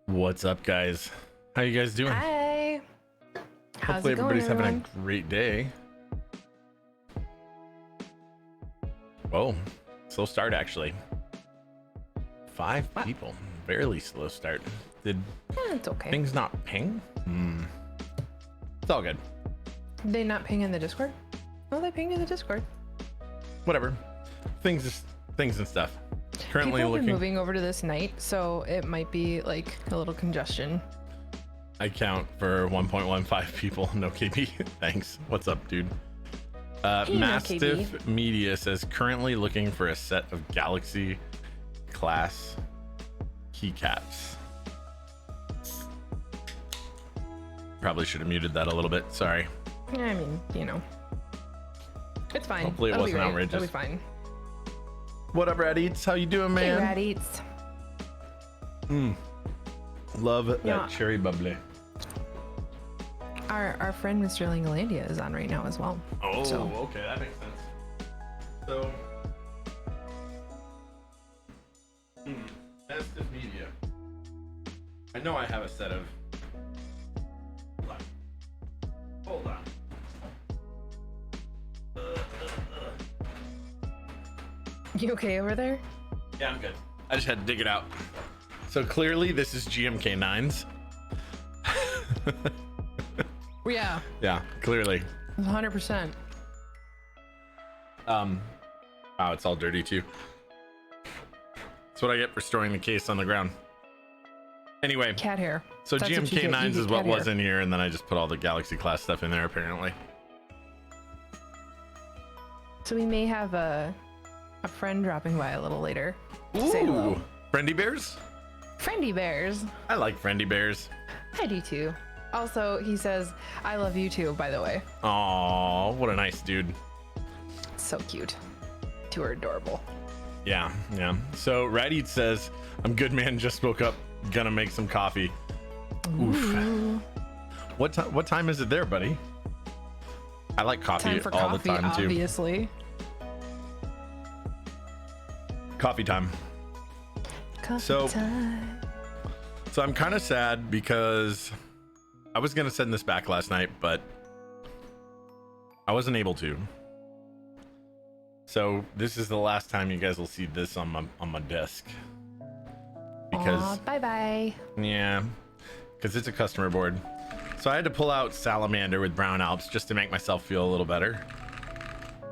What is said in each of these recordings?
What's up, guys? How you guys doing? Hi. Hopefully everybody's having a great day. Oh, slow start actually. 5 people. Barely slow start. Did it's okay. things not ping? It's all good. Did they not ping in the Discord? Oh, they pinged in the Discord. Whatever. Things and stuff. Currently People looking. are moving over to this night, so it might be like a little congestion. I count for 1.15 people. No KB. Thanks. What's up, dude? Mastiff Media says currently looking for a set of Galaxy class keycaps. Probably should have muted that a little bit. Sorry. I mean, you know, it's fine. Hopefully it It'll wasn't be outrageous. It'll be fine. What up, Rat Eats? How you doing, man? Hey, Rat Eats. Love that Yeah. cherry bubbly. Our friend Mr. Lingolandia is on right now as well. Oh, so. Okay, that makes sense. So, Mastiff Media. I know I have a set of. Hold on. You okay over there? Yeah, I'm good. I just had to dig it out. So clearly, this is GMK9's. Yeah. Yeah, clearly. 100%. Wow, it's all dirty too. That's what I get for storing the case on the ground. Anyway, Cat hair. so That's what you get. GMK9's You is get what cat was hair. in here, and then I just put all the Galaxy class stuff in there apparently. So we may have a friend dropping by a little later to say hello. Friendly bears? Friendly bears. I like friendly bears. I do too. Also, he says, I love you too, by the way. Aw, what a nice dude. So cute. Two are adorable. Yeah, yeah. So Radit says, I'm good, man, just woke up, gonna make some coffee. Oof. What time is it there, buddy? I like coffee Time for all coffee, the time too. obviously. Coffee time. Coffee So- time. So I'm kind of sad because I was gonna send this back last night, but I wasn't able to. So this is the last time you guys will see this on my desk. Because Bye bye. yeah, because it's a customer board. So I had to pull out Salamander with Brown Alps just to make myself feel a little better.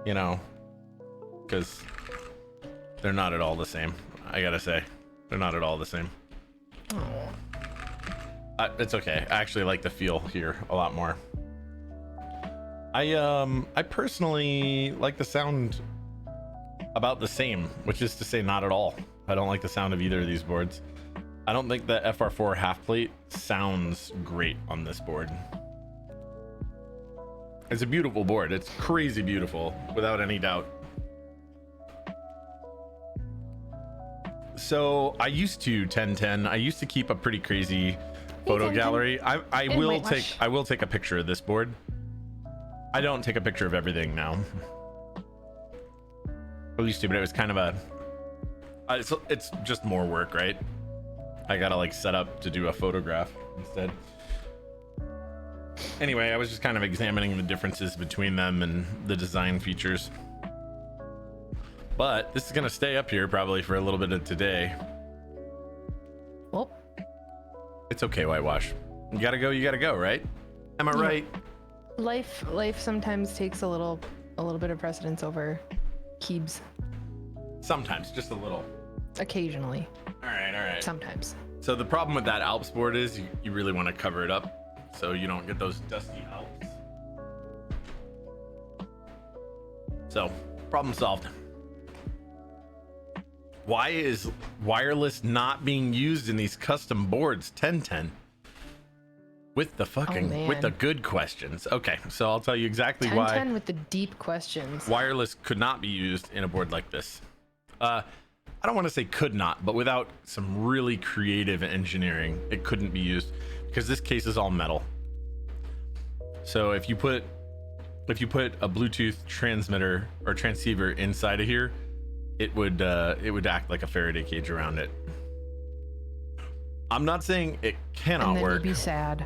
You know, because they're not at all the same. I gotta say, they're not at all the same. It's okay. I actually like the feel here a lot more. I personally like the sound about the same, which is to say not at all. I don't like the sound of either of these boards. I don't think the FR4 half plate sounds great on this board. It's a beautiful board. It's crazy beautiful, without any doubt. So I used to 1010. I used to keep a pretty crazy photo gallery. I will take a picture of this board. I don't take a picture of everything now. I used to, but it was kind of a it's just more work, right? I gotta like set up to do a photograph instead. Anyway, I was just kind of examining the differences between them and the design features. But this is gonna stay up here probably for a little bit of today. Well, it's okay, whitewash. You gotta go, right? Am I right? Life sometimes takes a little bit of precedence over keeps. Sometimes, just a little. Occasionally. All right. Sometimes. So the problem with that Alps board is you really want to cover it up so you don't get those dusty Alps. So, problem solved. Why is wireless not being used in these custom boards? 1010. With the fucking, with the good questions. Okay, so I'll tell you exactly why. 1010 with the deep questions. Wireless could not be used in a board like this. I don't want to say could not, but without some really creative engineering, it couldn't be used because this case is all metal. So if you put a Bluetooth transmitter or transceiver inside of here, it would act like a Faraday cage around it. I'm not saying it cannot and then work. You'd be sad.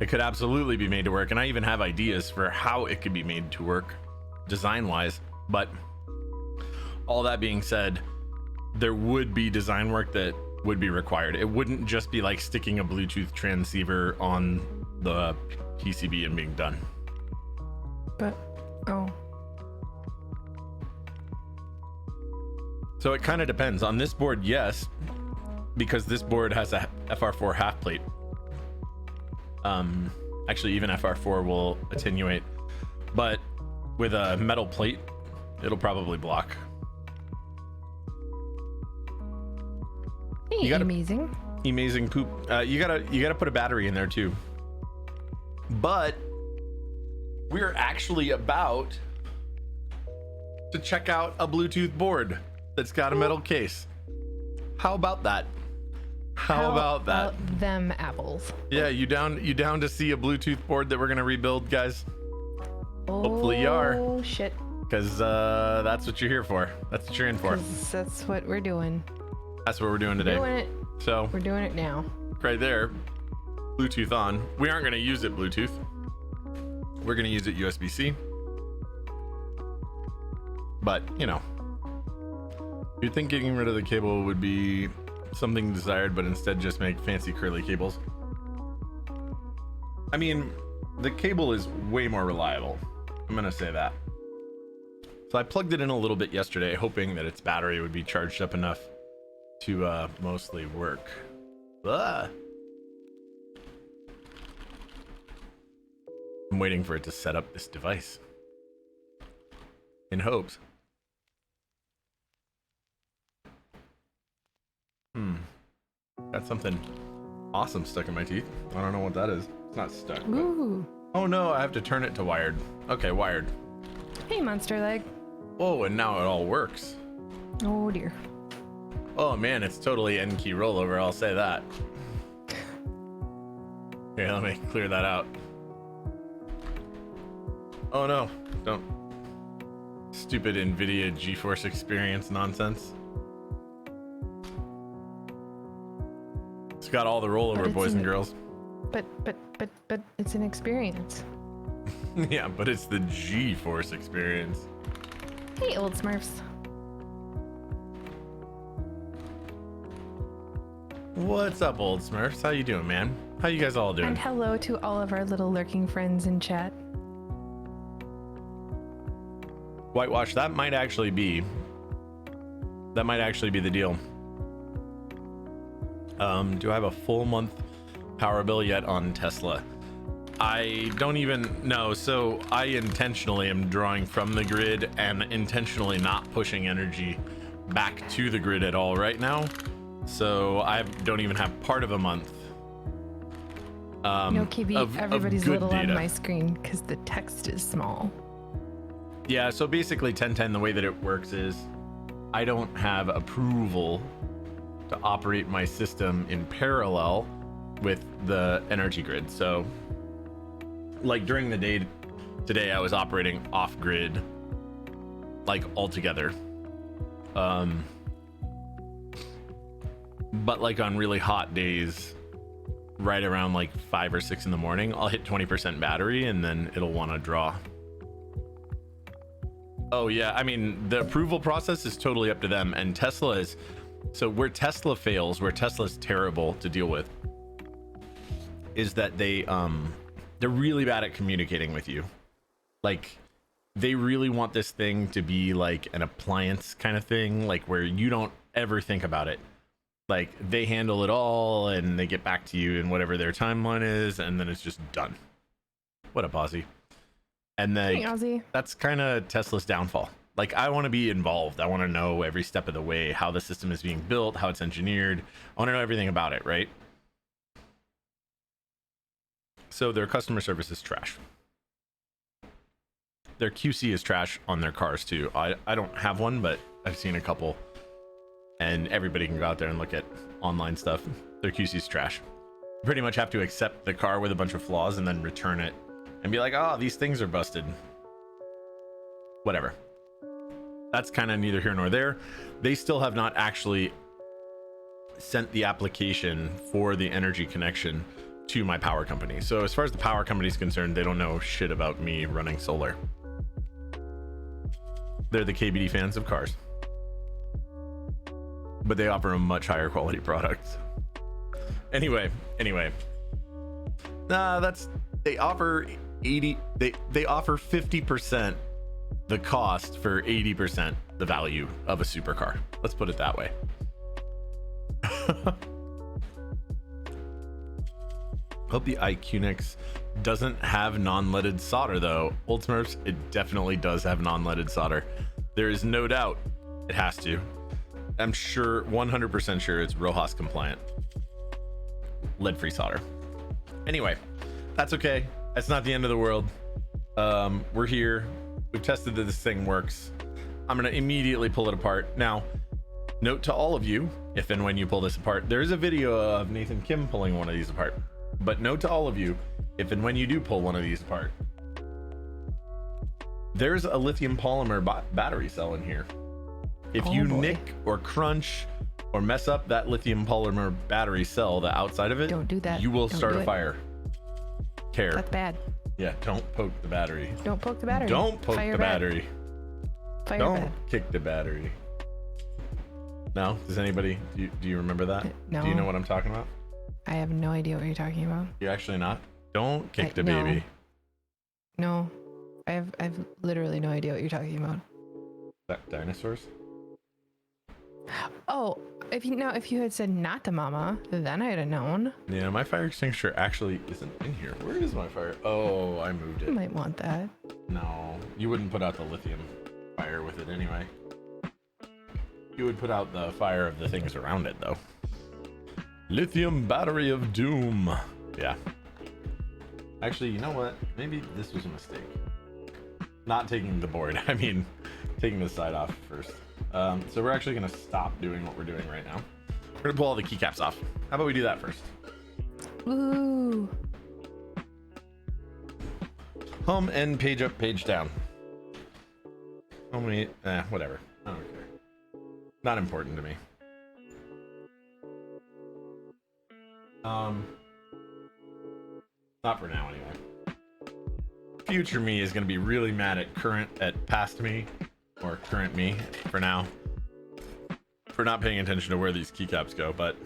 It could absolutely be made to work, and I even have ideas for how it could be made to work design-wise. But all that being said, there would be design work that would be required. It wouldn't just be like sticking a Bluetooth transceiver on the PCB and being done. But, oh. So it kind of depends. On this board, yes, because this board has a FR4 half plate. Actually, even FR4 will attenuate, but with a metal plate, it'll probably block. Hey, amazing poop. You gotta put a battery in there too. But we're actually about to check out a Bluetooth board that's got a metal case. How about that? How about them apples? Yeah, you down to see a Bluetooth board that we're gonna rebuild, guys? Oh, hopefully you are. Oh shit. Because that's what you're here for. That's what you're in for. That's what we're doing. That's what we're doing today. We're doing it now. Right there, Bluetooth on. We aren't gonna use it Bluetooth. We're gonna use it USB-C. But you know, you'd think getting rid of the cable would be something desired, but instead just make fancy curly cables. I mean, the cable is way more reliable. I'm gonna say that. So I plugged it in a little bit yesterday, hoping that its battery would be charged up enough to mostly work. I'm waiting for it to set up this device in hopes. Got something awesome stuck in my teeth. I don't know what that is. It's not stuck. Ooh. Oh no, I have to turn it to wired. Okay, wired. Hey, monster leg. Oh, and now it all works. Oh dear. Oh man, it's totally N key rollover, I'll say that. Here, let me clear that out. Oh no, don't. Stupid NVIDIA GeForce experience nonsense. It's got all the rollover, boys and girls. But it's an experience. Yeah, but it's the GeForce experience. Hey, old Smurfs. What's up, old Smurfs? How you doing, man? How you guys all doing? And hello to all of our little lurking friends in chat. Whitewash, that might actually be the deal. Do I have a full month power bill yet on Tesla. I don't even know. So I intentionally am drawing from the grid and intentionally not pushing energy back to the grid at all right now. So I don't even have part of a month. No, KB, everybody's little data on my screen because the text is small. Yeah, so basically 1010, the way that it works is I don't have approval to operate my system in parallel with the energy grid. So like during the day today, I was operating off grid, like altogether. But like on really hot days, right around like 5 or 6 in the morning, I'll hit 20% battery and then it'll want to draw. Oh yeah, I mean the approval process is totally up to them, and Tesla is, so where Tesla fails, where Tesla's terrible to deal with, is that they're really bad at communicating with you. Like they really want this thing to be like an appliance kind of thing, like where you don't ever think about it. Like they handle it all and they get back to you in whatever their timeline is, and then it's just done. What up, Ozzy? And Hey, Ozzy. that's kind of Tesla's downfall. Like I want to be involved. I want to know every step of the way, how the system is being built, how it's engineered. I want to know everything about it, right? So their customer service is trash. Their QC is trash on their cars too. I don't have one, but I've seen a couple, and everybody can go out there and look at online stuff. Their QC is trash. You pretty much have to accept the car with a bunch of flaws and then return it and be like, oh, these things are busted. Whatever. That's kind of neither here nor there. They still have not actually sent the application for the energy connection to my power company. So as far as the power company is concerned, they don't know shit about me running solar. They're the KBD fans of cars, but they offer a much higher quality product. Anyway, they offer 80, they offer 50% the cost for 80% the value of a supercar. Let's put it that way. Hope the IQunix doesn't have non-leaded solder though. Old Smurfs, it definitely does have non-leaded solder. There is no doubt it has to. I'm sure, 100% sure it's RoHS compliant. Lead-free solder. Anyway, that's okay. That's not the end of the world. We're here. We've tested that this thing works. I'm gonna immediately pull it apart. Now, note to all of you, if and when you pull this apart, there is a video of Nathan Kim pulling one of these apart. But note to all of you, if and when you do pull one of these apart, there's a lithium polymer battery cell in here. If you nick or crunch or mess up that lithium polymer battery cell, the outside of it, Don't do that. You will Don't start do a it. fire. Care. That's bad. Yeah, don't poke the battery. Don't poke the battery. Don't poke Fire the bad. battery. Fire Don't bad. kick the battery. No? Does anybody, do you remember that? No. Do you know what I'm talking about? I have no idea what you're talking about. You actually not? Don't kick the no. baby. No, I've literally no idea what you're talking about. Dinosaurs? Oh, if you had said not the mama, then I'd have known. Yeah, my fire extinguisher actually isn't in here. Where is my fire? Oh, I moved You it. might want that. No, you wouldn't put out the lithium fire with it anyway. You would put out the fire of the things around it, though. Lithium battery of doom. Yeah. Actually, you know what? Maybe this was a mistake. Not taking the board. I mean, taking the side off first. So we're actually going to stop doing what we're doing right now. We're going to pull all the keycaps off. How about we do that first? Ooh. Home and page up, page down. How many? Whatever. I don't care. Not important to me. Not for now anyway. Future me is going to be really mad at past me, or current me for now, for not paying attention to where these keycaps go, but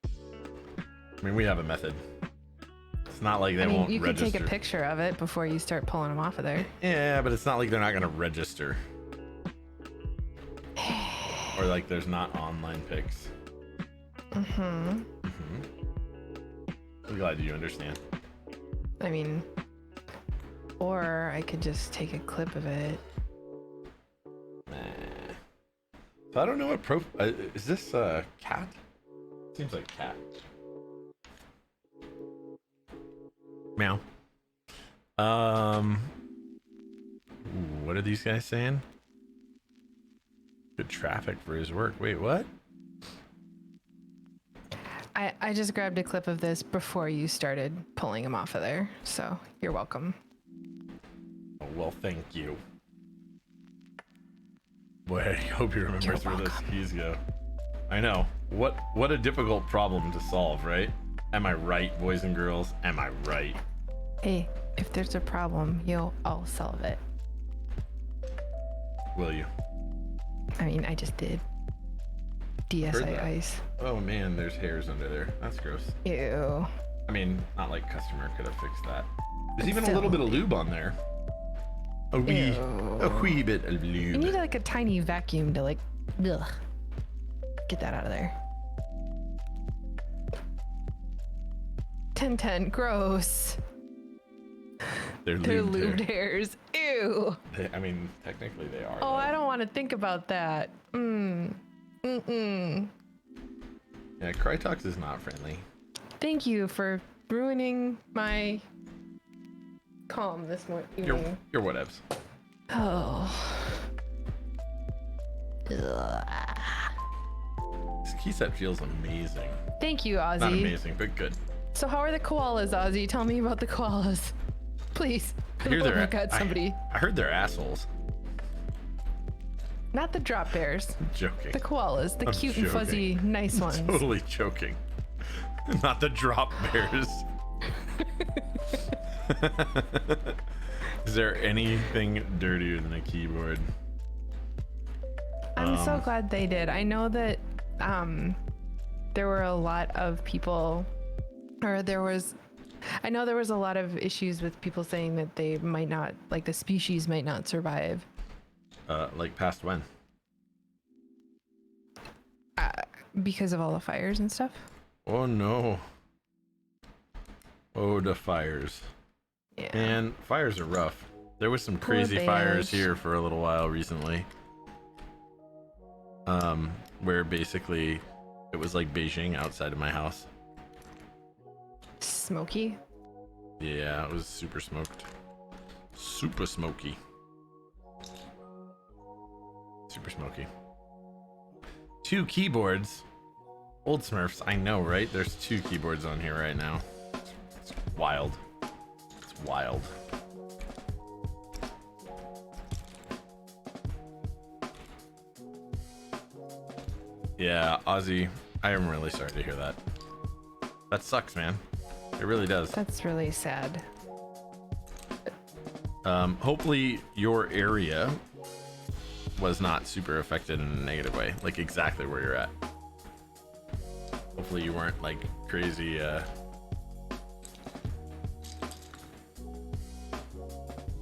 I mean, we have a method. It's not like they won't you register. could take a picture of it before you start pulling them off of there. Yeah, but it's not like they're not going to register. Or like there's not online pics. I'm glad you understand. I mean, or I could just take a clip of it. Nah. So I don't know what is this cat? Seems like cat. Meow. Ooh, what are these guys saying? Good traffic for his work. Wait, what? I just grabbed a clip of this before you started pulling him off of there, so you're welcome. Oh, well, thank you. Boy, I hope you remember where the skis go. I know. What a difficult problem to solve, right? Am I right, boys and girls? Am I right? Hey, if there's a problem, I'll solve it. Will you? I mean, I just did. DSI ice. Oh man, there's hairs under there. That's gross. Ew. I mean, not like customer could have fixed that. There's even a little bit of lube on there. A wee bit of lube. You need like a tiny vacuum to like, ugh, get that out of there. 1010, gross. They're lubed hairs. Ew. I mean, technically they are. Oh, I don't want to think about that. Yeah, Crytox is not friendly. Thank you for ruining my calm this morning. You're whatevs. Oh. This key set feels amazing. Thank you, Ozzy. Not amazing, but good. So how are the koalas, Ozzy? Tell me about the koalas. Please. I hear they're somebody. I heard they're assholes. Not the drop bears. I'm joking. The koalas, the I'm cute joking. and fuzzy, nice ones. Totally joking. Not the drop bears. Is there anything dirtier than a keyboard? I'm so glad they did. I know that there were a lot of people, or I know there was a lot of issues with people saying that they might not, like the species might not survive. Like past when? Because of all the fires and stuff. Oh no. Oh, the fires. Yeah. And fires are rough. There was some crazy fires here for a little while recently. Where basically it was like Beijing outside of my house. Smoky. Yeah, it was super smoked. Super smoky. Super smoky. 2 keyboards. Old Smurfs, I know, right? There's 2 keyboards on here right now. It's wild. It's wild. Yeah, Ozzy, I am really sorry to hear that. That sucks, man. It really does. That's really sad. Hopefully your area was not super affected in a negative way, like exactly where you're at. Hopefully you weren't like crazy,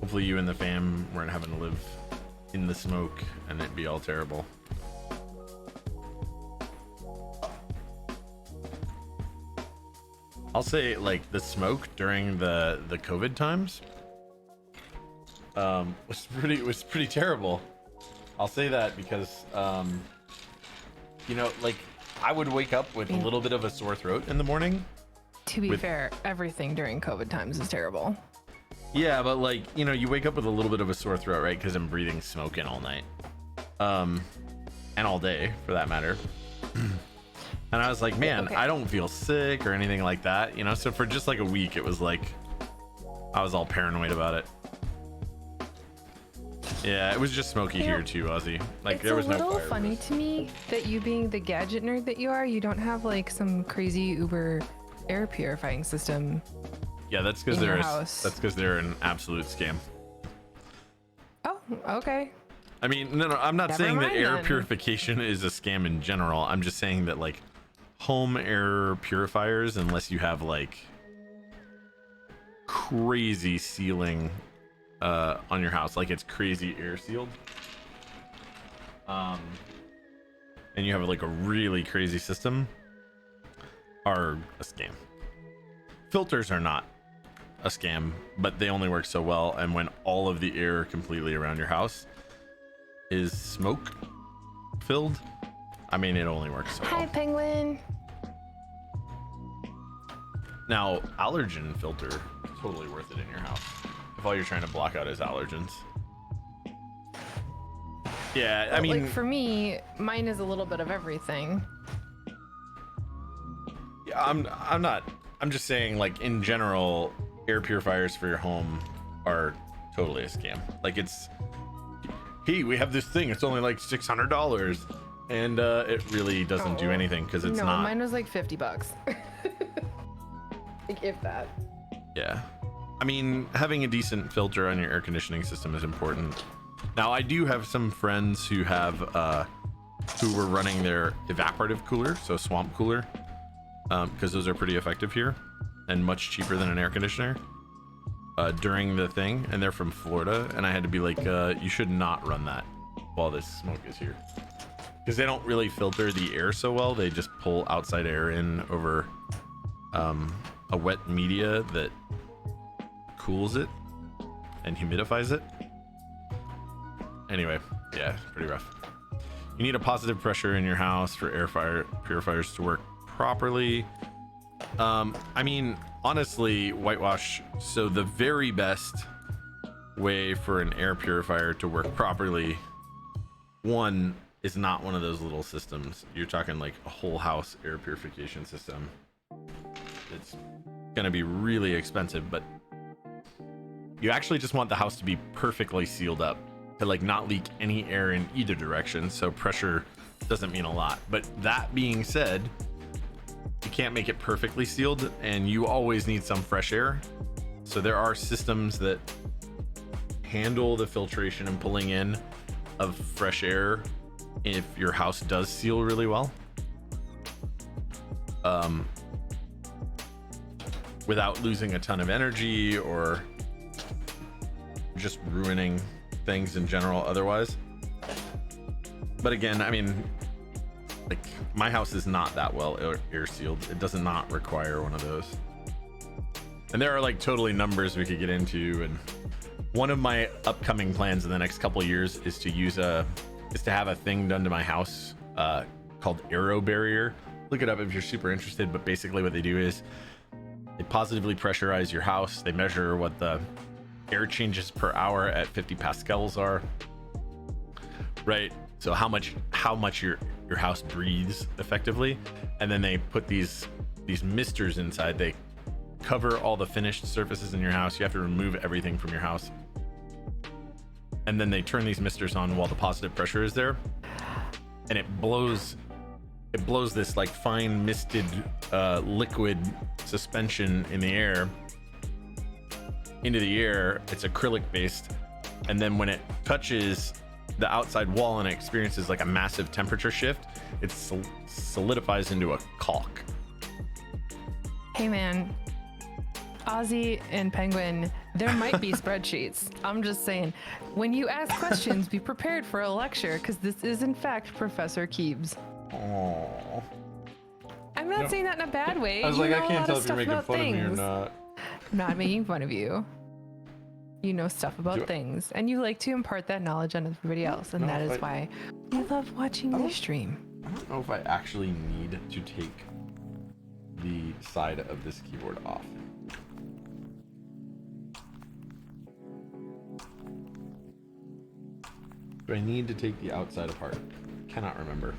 hopefully you and the fam weren't having to live in the smoke and it'd be all terrible. I'll say like the smoke during the COVID times was pretty terrible. I'll say that because you know, like I would wake up with a little bit of a sore throat in the morning. To be fair, everything during COVID times is terrible. Yeah, but like, you know, you wake up with a little bit of a sore throat, right? Because I'm breathing smoke in all night. And all day for that matter. And I was like, man, I don't feel sick or anything like that, you know? So for just like a week, it was like, I was all paranoid about it. Yeah, it was just smoky here too, Ozzy. Like there was no fire. It's a little funny to me that you being the gadget nerd that you are, you don't have like some crazy Uber air purifying system. Yeah, that's because they're an absolute scam. Oh, okay. I mean, no, I'm not saying that air then. purification is a scam in general. I'm just saying that like home air purifiers, unless you have like crazy sealing on your house, like it's crazy air sealed, and you have like a really crazy system, are a scam. filters are not a scam, but they only work so well. And when all of the air completely around your house is smoke filled, I mean, it only works so well. Hi, Penguin. Now, allergen filter, totally worth it in your house if all you're trying to block out is allergens. Yeah, I mean, like for me, mine is a little bit of everything. yeah, I'm just saying, like, in general, air purifiers for your home are totally a scam. Like, it's, hey, we have this thing, it's only like $600, and it really doesn't do anything because it's not. Mine was like $50. Like, if that. Yeah. I mean, having a decent filter on your air conditioning system is important. Now, I do have some friends who have who were running their evaporative cooler, so swamp cooler, because those are pretty effective here and much cheaper than an air conditioner during the thing. And they're from Florida, and I had to be like, you should not run that while this smoke is here, because they don't really filter the air so well. They just pull outside air in over a wet media that cools it and humidifies it. Anyway, yeah, pretty rough. You need a positive pressure in your house for air purifiers to work properly. I mean, honestly, whitewash. So the very best way for an air purifier to work properly, one, is not one of those little systems. You're talking like a whole house air purification system. It's gonna be really expensive, but you actually just want the house to be perfectly sealed up, to like not leak any air in either direction, so pressure doesn't mean a lot. But that being said, you can't make it perfectly sealed, and you always need some fresh air. So there are systems that handle the filtration and pulling in of fresh air if your house does seal really well, without losing a ton of energy or just ruining things in general otherwise. But again, I mean, like, my house is not that well air sealed. It does not require one of those. And there are like totally numbers we could get into, and one of my upcoming plans in the next couple of years is to have a thing done to my house called Aero Barrier. Look it up if you're super interested, but basically what they do is they positively pressurize your house. They measure what the air changes per hour at 50 pascals are, right? So how much your house breathes effectively, and then they put these misters inside. They cover all the finished surfaces in your house. You have to remove everything from your house, and then they turn these misters on while the positive pressure is there, and it blows this like fine misted liquid suspension in the air into the air. It's acrylic based, and then when it touches the outside wall and it experiences like a massive temperature shift, it solidifies into a caulk. Hey man, Ozzy and Penguin, there might be spreadsheets. I'm just saying, when you ask questions, be prepared for a lecture, because this is in fact Professor Keebs. Oh, I'm not saying that in a bad way. I was You like, know I a can't lot tell of if you're stuff making about fun of me or things. not. I'm not making fun of you. You know stuff about things, and you like to impart that knowledge on everybody else, and that is why we love watching you stream. I don't know if I actually need to take the side of this keyboard off. Do I need to take the outside apart? Cannot remember.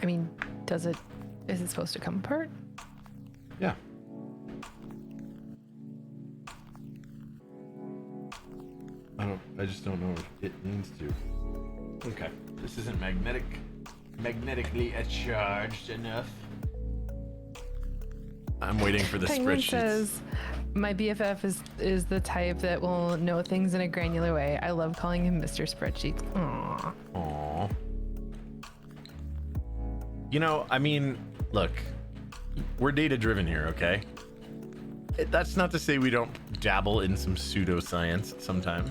I mean, is it supposed to come apart? Yeah. I just don't know if it needs to. Okay. This isn't magnetically charged enough. I'm waiting for the Penguin spreadsheets. says, my BFF is the type that will know things in a granular way. I love calling him Mr. Spreadsheets. Aww. Aww. You know, I mean, look, we're data driven here, okay? That's not to say we don't dabble in some pseudoscience sometimes.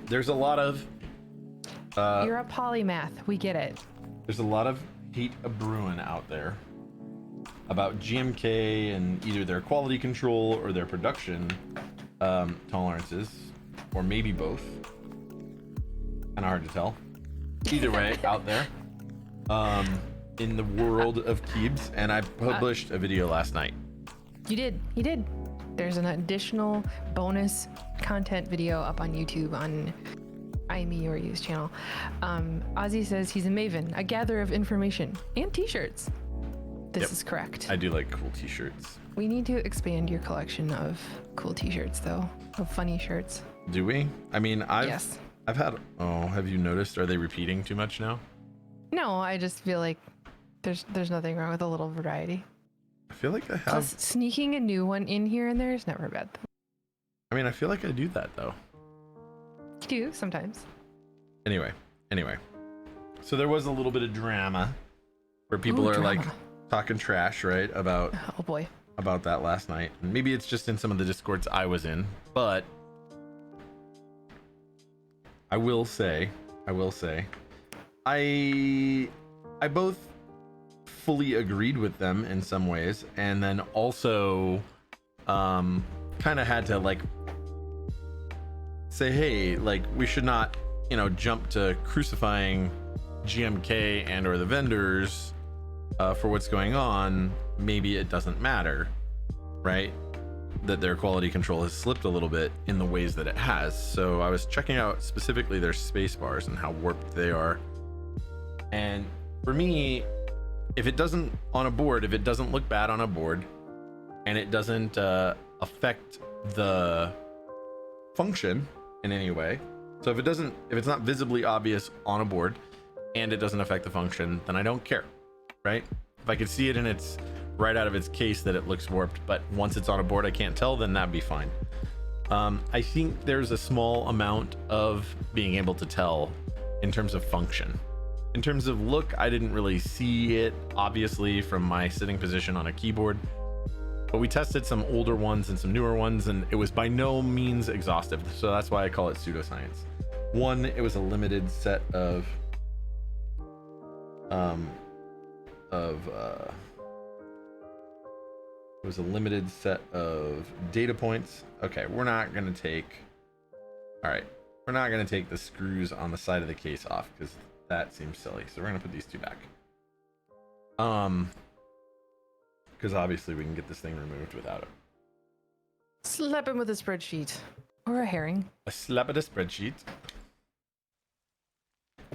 There's a lot of You're a polymath. We get it. there's a lot of hate a brewing out there. about GMK and either their quality control or their production tolerances, or maybe both. Kind of hard to tell. Either way, out there in the world of Keebs, and I published a video last night. You did. There's an additional bonus content video up on YouTube on IMeOrU's channel. Ozzy says he's a maven, a gatherer of information and t-shirts. This is correct. I do like cool t-shirts. We need to expand your collection of cool t-shirts, though, of funny shirts. Do we? I mean, Yes. I've had. Oh, have you noticed? Are they repeating too much now? No, I just feel like there's nothing wrong with a little variety. I feel like I have. Plus, sneaking a new one in here and there is never a bad thing. I mean, I feel like I do that though. You do sometimes. Anyway. So there was a little bit of drama where people are like talking trash, right? About Oh boy. about that last night. And maybe it's just in some of the discords I was in, but I will say, I both fully agreed with them in some ways, and then also kind of had to like say, hey, like we should not, jump to crucifying GMK and or the vendors for what's going on. Maybe it doesn't matter, right? That their quality control has slipped a little bit in the ways that it has. So I was checking out specifically their space bars and how warped they are. And for me, if it doesn't look bad on a board and it doesn't affect the function in any way. So if it's not visibly obvious on a board and it doesn't affect the function, then I don't care, right? If I could see it and it's right out of its case that it looks warped, but once it's on a board I can't tell, then that'd be fine. I think there's a small amount of being able to tell in terms of function. In terms of look, I didn't really see it obviously from my sitting position on a keyboard, but we tested some older ones and some newer ones, and it was by no means exhaustive. So that's why I call it pseudoscience. One, it was a limited set of data points. Okay, we're not gonna take the screws on the side of the case off because that seems silly. So we're gonna put these two back. Because obviously we can get this thing removed without it. Slap him with a spreadsheet or a herring. A slap at a spreadsheet.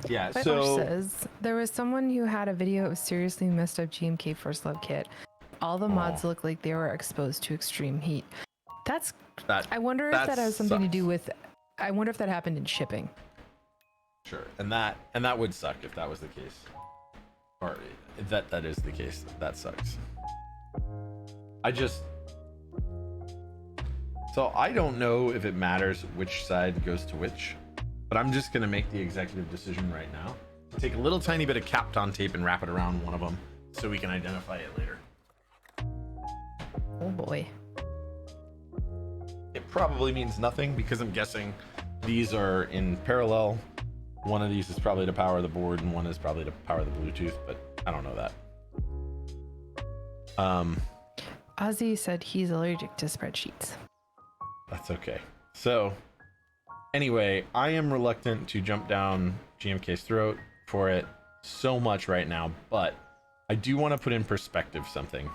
Yeah, Whitewash so says there was someone who had a video of seriously messed up GMK First Love kit. All the mods look like they were exposed to extreme heat. I wonder if that has something to do with. I wonder if that happened in shipping. Sure, and that would suck if that was the case, or if that is the case. That sucks. So I don't know if it matters which side goes to which, but I'm just gonna make the executive decision right now to take a little tiny bit of Kapton tape and wrap it around one of them so we can identify it later. Oh boy. It probably means nothing because I'm guessing these are in parallel. One of these is probably to power the board and one is probably to power the Bluetooth, but I don't know that. Ozzy said he's allergic to spreadsheets. That's okay. So anyway, I am reluctant to jump down GMK's throat for it so much right now, but I do want to put in perspective something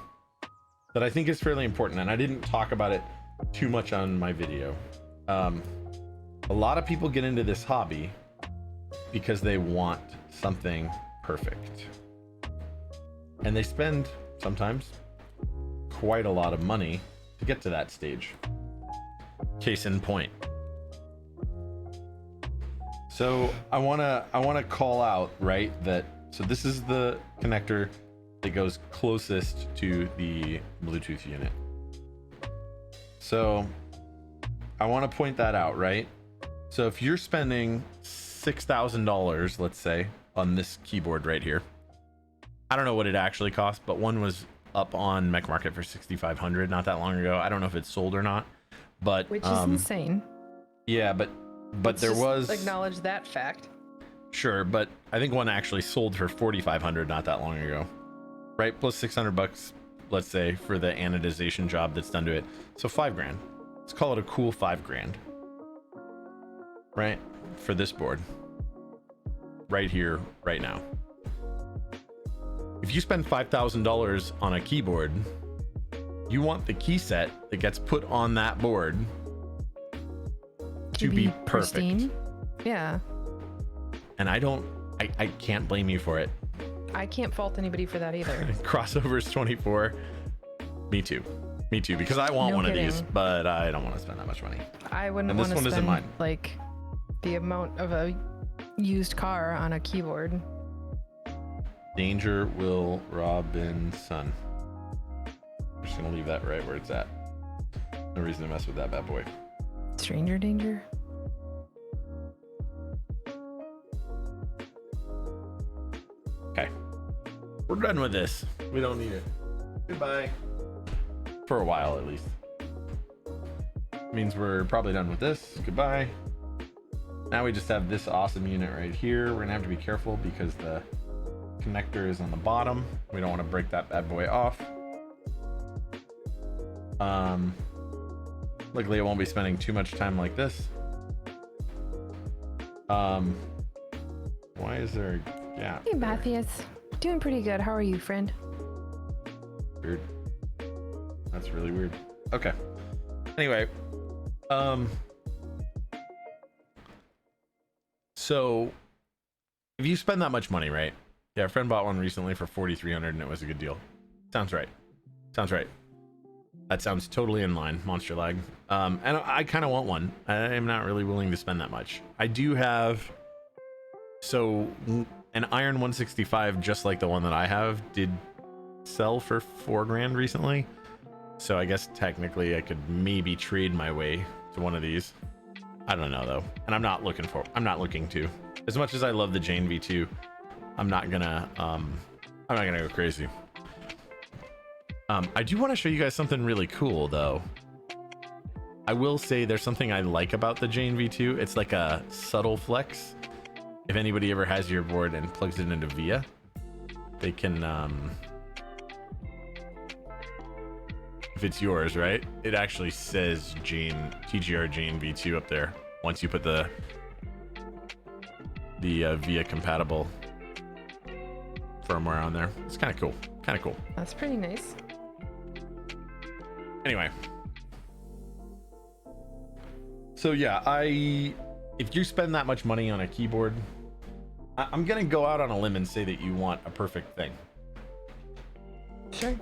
that I think is fairly important, and I didn't talk about it too much on my video. A lot of people get into this hobby because they want something perfect, and they spend sometimes quite a lot of money to get to that stage. Case in point. So I want to call out, right, that so this is the connector that goes closest to the Bluetooth unit. So I want to point that out, right? So if you're spending $6,000, let's say, on this keyboard right here, I don't know what it actually cost, but one was up on Mech Market for $6,500 not that long ago. I don't know if it's sold or not, but which is insane. Yeah, but there was acknowledge that fact. Sure, but I think one actually sold for $4,500 not that long ago, right? Plus $600 let's say, for the anodization job that's done to it. So 5 grand. Let's call it a cool 5 grand. Right? For this board. Right here, right now. If you spend $5,000 on a keyboard, you want the key set that gets put on that board to be perfect. Pristine. Yeah. And I can't blame you for it. I can't fault anybody for that either. Crossovers 24. Me too, because I want one of these, but I don't want to spend that much money. I wouldn't want to spend like the amount of a used car on a keyboard. Danger Will Robinson. I'm just gonna leave that right where it's at. No reason to mess with that bad boy. Stranger danger. Okay, we're done with this. We don't need it. Goodbye. For a while, at least. Means we're probably done with this. Goodbye. Now we just have this awesome unit right here. We're gonna have to be careful because the connector is on the bottom. We don't want to break that bad boy off. Luckily, I won't be spending too much time like this. Why is there a gap? Hey, Matthias. Doing pretty good. How are you, friend? Weird. That's really weird. Okay. Anyway, so if you spend that much money, right? Yeah, a friend bought one recently for $4,300 and it was a good deal. Sounds right. Sounds right. That sounds totally in line, Monster Lag. And I kind of want one. I am not really willing to spend that much. I do have, so an Iron 165, just like the one that I have, did sell for $4 grand recently. So I guess technically I could maybe trade my way to one of these. I don't know though, and I'm not looking to. As much as I love the Jane V2, I'm not gonna go crazy. I do want to show you guys something really cool though. I will say there's something I like about the Jane V2. It's like a subtle flex. If anybody ever has your board and plugs it into VIA, they can if it's yours, right? It actually says TGR Jane V2 up there once you put the VIA compatible firmware on there. It's kind of cool. That's pretty nice. Anyway, so yeah, if you spend that much money on a keyboard, I'm gonna go out on a limb and say that you want a perfect thing. Sure.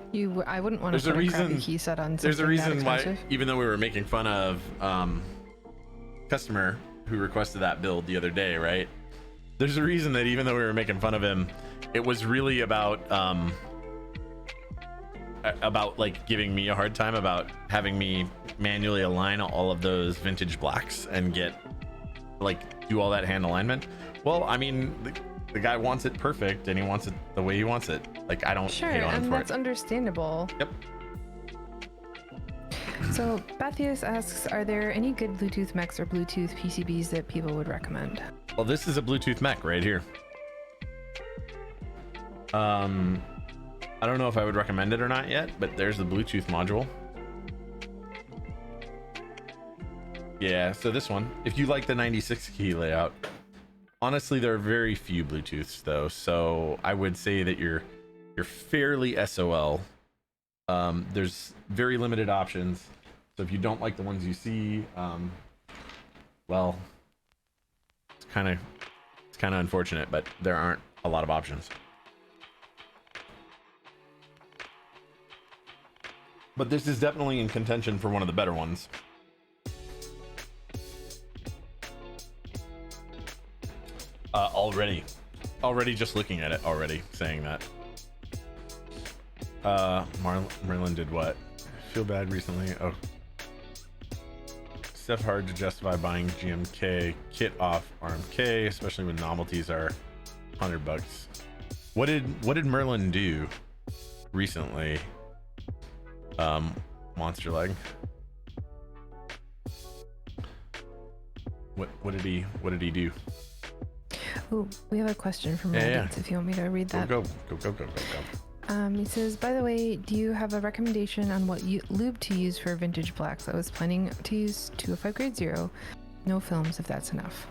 I wouldn't want to put a crappy key set on something. There's a reason that why, expensive. even though we were making fun of customer who requested that build the other day, right? There's a reason that even though we were making fun of him, it was really about like giving me a hard time about having me manually align all of those vintage blacks and do all that hand alignment. Well, I mean, the guy wants it perfect and he wants it the way he wants it. Like, I don't hate on him for it. And that's understandable. Yep. So Bathius asks, are there any good Bluetooth mechs or Bluetooth PCBs that people would recommend? Well, this is a Bluetooth mech right here. I don't know if I would recommend it or not yet, but there's the Bluetooth module. Yeah, so this one, if you like the 96 key layout, honestly, there are very few Bluetooths though, so I would say that you're fairly SOL. There's very limited options, so if you don't like the ones you see, well, it's kind of unfortunate, but there aren't a lot of options. But this is definitely in contention for one of the better ones. Already just looking at it, saying that. Merlin did what? Feel bad recently. Oh. Stuff hard to justify buying GMK kit off RMK, especially when novelties are $100. What did Merlin do recently? Monster Leg. What did he do? Oh, we have a question from Reddit, if you want me to read that. Go. He says, by the way, do you have a recommendation on what lube to use for vintage blacks? I was planning to use 205 grade 0. No films if that's enough.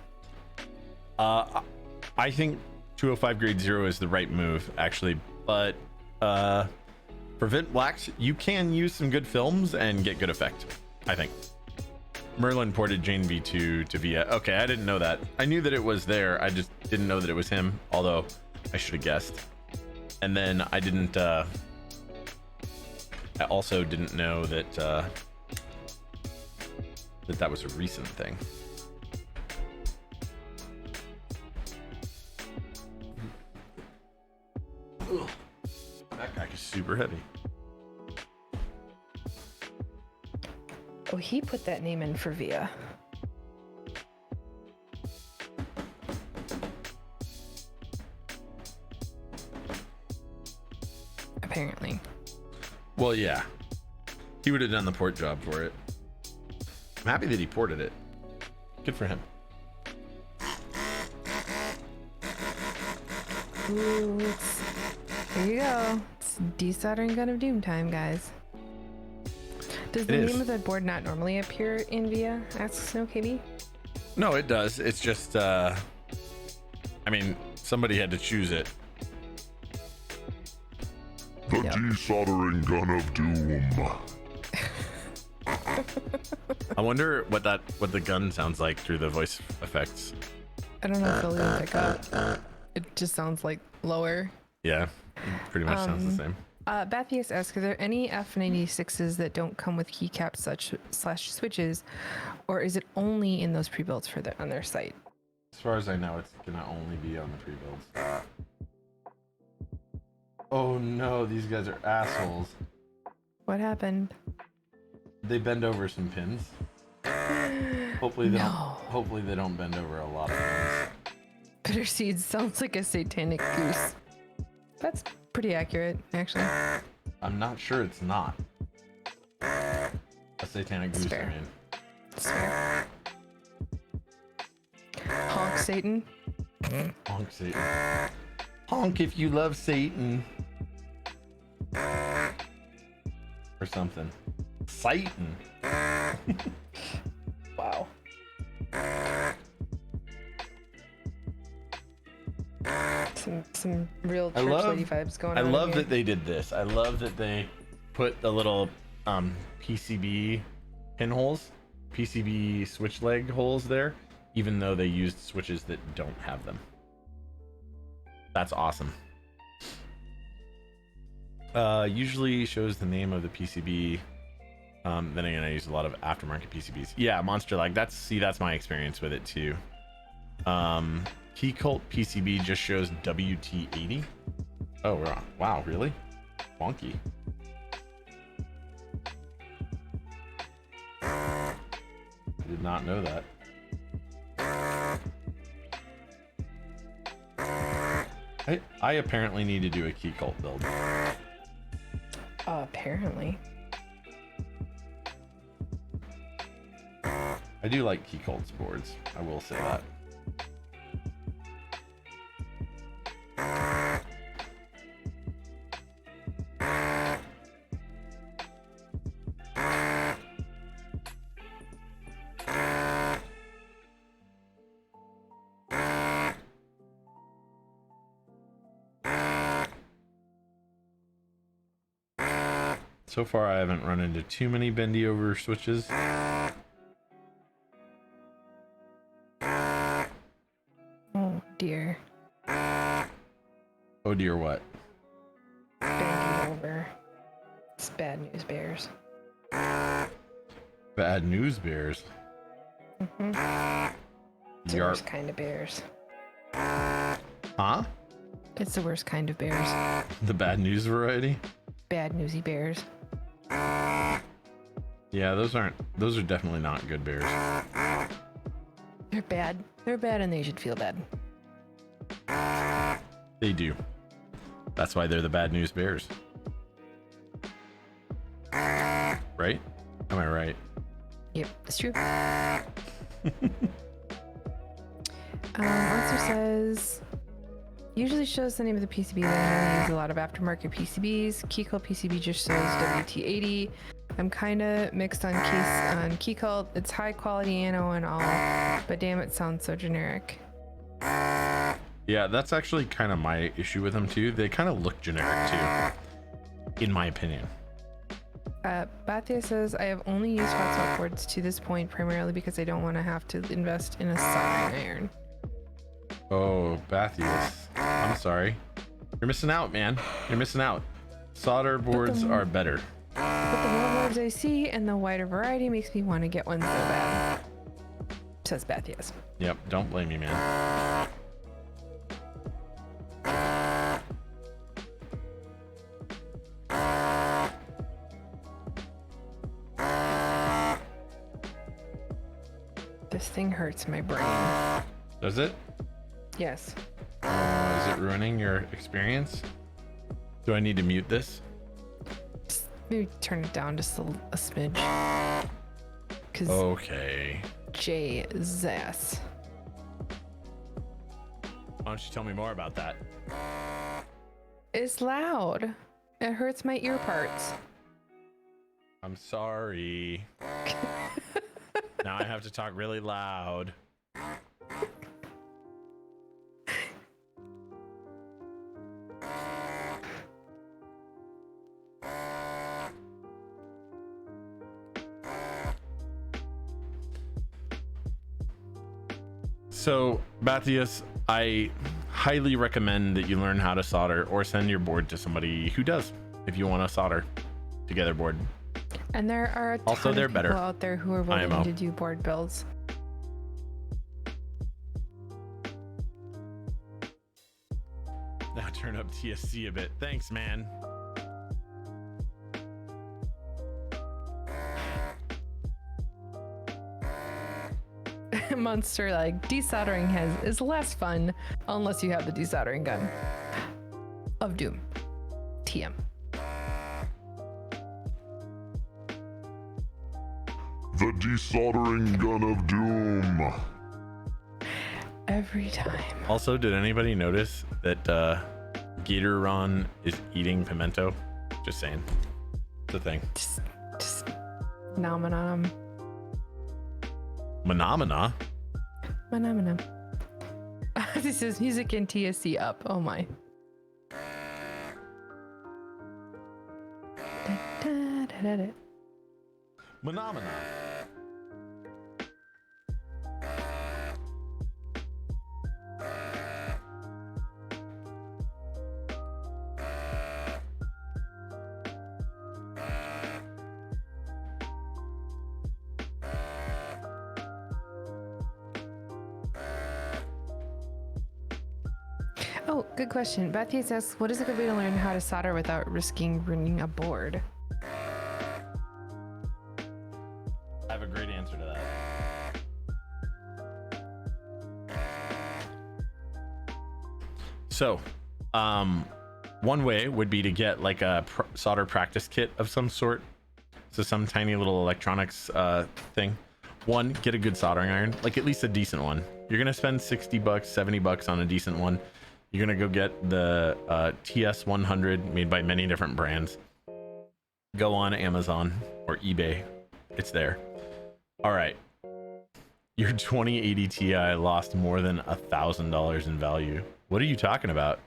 I think 205 grade 0 is the right move, actually. But for Vint Blacks, you can use some good films and get good effect, I think. Merlin ported Jane V2 to Via. Okay, I didn't know that. I knew that it was there. I just didn't know that it was him, although I should have guessed. And then I didn't, I also didn't know that, that was a recent thing. Ugh. That guy is super heavy. Oh, he put that name in for Via. Apparently. Well, yeah. He would have done the port job for it. I'm happy that he ported it. Good for him. Ooh, here you go. It's desoldering gun of doom time, guys. Does the name of the board not normally appear in Via? Asks SnowKB. No, it does. It's just, I mean, somebody had to choose it. The desoldering gun of doom. I wonder what the gun sounds like through the voice effects. I don't know if they'll even pick up. It just sounds like lower. Yeah, it pretty much sounds the same. Bathius asks, are there any F96s that don't come with keycaps slash switches, or is it only in those pre-builds on their site? As far as I know, it's gonna only be on the pre-builds. Oh no, these guys are assholes. What happened? They bend over some pins. Hopefully they don't bend over a lot of pins. Bitter Seeds sounds like a satanic goose. That's pretty accurate, actually. I'm not sure it's not. A satanic goose, I mean. It's fair. Honk Satan. Honk Satan. Honk if you love Satan. Or something. Satan. Wow. Some real church lady vibes going on. I love here. that they did this. I love that they put the little PCB pinholes, PCB switch leg holes there, even though they used switches that don't have them. That's awesome. Usually shows the name of the PCB. Then again, I use a lot of aftermarket PCBs. Yeah, Monster Lag. That's my experience with it too. Key Cult PCB just shows WT80. Oh wow, really? Wonky. I did not know that. I apparently need to do a Key Cult build. Apparently. I do like Key Cult's boards. I will say that. So far, I haven't run into too many bendy over switches. Oh dear. Oh dear, what? Bending over. It's bad news bears. Bad news bears. Mm-hmm. It's the Yarp. worst kind of bears. Huh? It's the worst kind of bears. The bad news variety? Bad newsy bears. Yeah, those are definitely not good bears. They're bad. They're bad and they should feel bad. They do. That's why they're the bad news bears. Right? Am I right? Yep, it's true. Monster says, Usually shows the name of the PCB. I use a lot of aftermarket PCBs. Keycult PCB just shows WT80. I'm kind of mixed on Keycult. It's high quality anno and all, but damn, it sounds so generic. Yeah, that's actually kind of my issue with them too. They kind of look generic too, in my opinion. Bathia says, I have only used hot swap boards to this point primarily because I don't want to have to invest in a soldering iron. Oh, Bathius. I'm sorry. You're missing out, man. You're missing out. Solder boards are better. But the more boards I see and the wider variety makes me want to get one so bad. Says Bathius. Yep, don't blame me, man. This thing hurts my brain. Does it? Yes. Is it ruining your experience? Do I need to mute this? Just maybe turn it down just a smidge. Cause Okay. Jesus. Why don't you tell me more about that? It's loud. It hurts my ear parts. I'm sorry. Now I have to talk really loud. So, Bathius, I highly recommend that you learn how to solder or send your board to somebody who does if you want to solder together board. And there are a ton Also, they're of people better. out there who are willing IMO. to do board builds. Now turn up TSC a bit. Thanks, man. Monster like desoldering is less fun unless you have the desoldering gun of doom. TM. The desoldering gun of doom. Every time. Also, did anybody notice that Gatorron is eating pimento? Just saying. It's a thing. Just nom nom. Phenomena. Nom. This is music and TSC up. Oh my. Phenomena. Oh, good question. Bathius asks, what is a good way to learn how to solder without risking ruining a board? I have a great answer to that. So, one way would be to get like a solder practice kit of some sort. So some tiny little electronics thing. One, get a good soldering iron, like at least a decent one. You're gonna spend $60, $70 on a decent one. You're gonna go get the TS100 made by many different brands. Go on Amazon or eBay, it's there. All right, your 2080 Ti lost more than $1,000 in value. What are you talking about?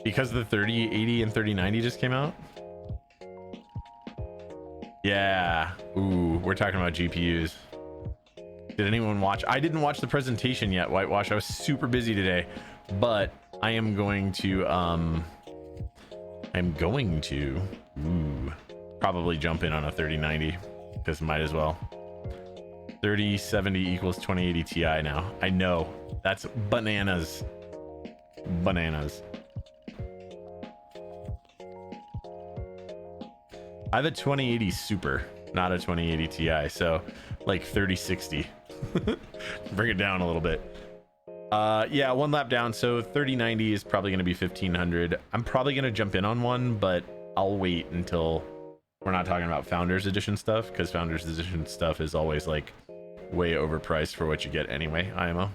Because the 3080 and 3090 just came out? Yeah. Ooh, we're talking about GPUs. Did anyone watch? I didn't watch the presentation yet, Whitewash. I was super busy today, but I am going to probably jump in on a 3090 because might as well. 3070 equals 2080 Ti now. I know that's bananas. Bananas. I have a 2080 Super, not a 2080 Ti, so like 3060. Bring it down a little bit. Yeah, one lap down, so 3090 is probably going to be 1500. I'm probably going to jump in on one, but I'll wait until we're not talking about Founders Edition stuff, because Founders Edition stuff is always like way overpriced for what you get anyway, IMO.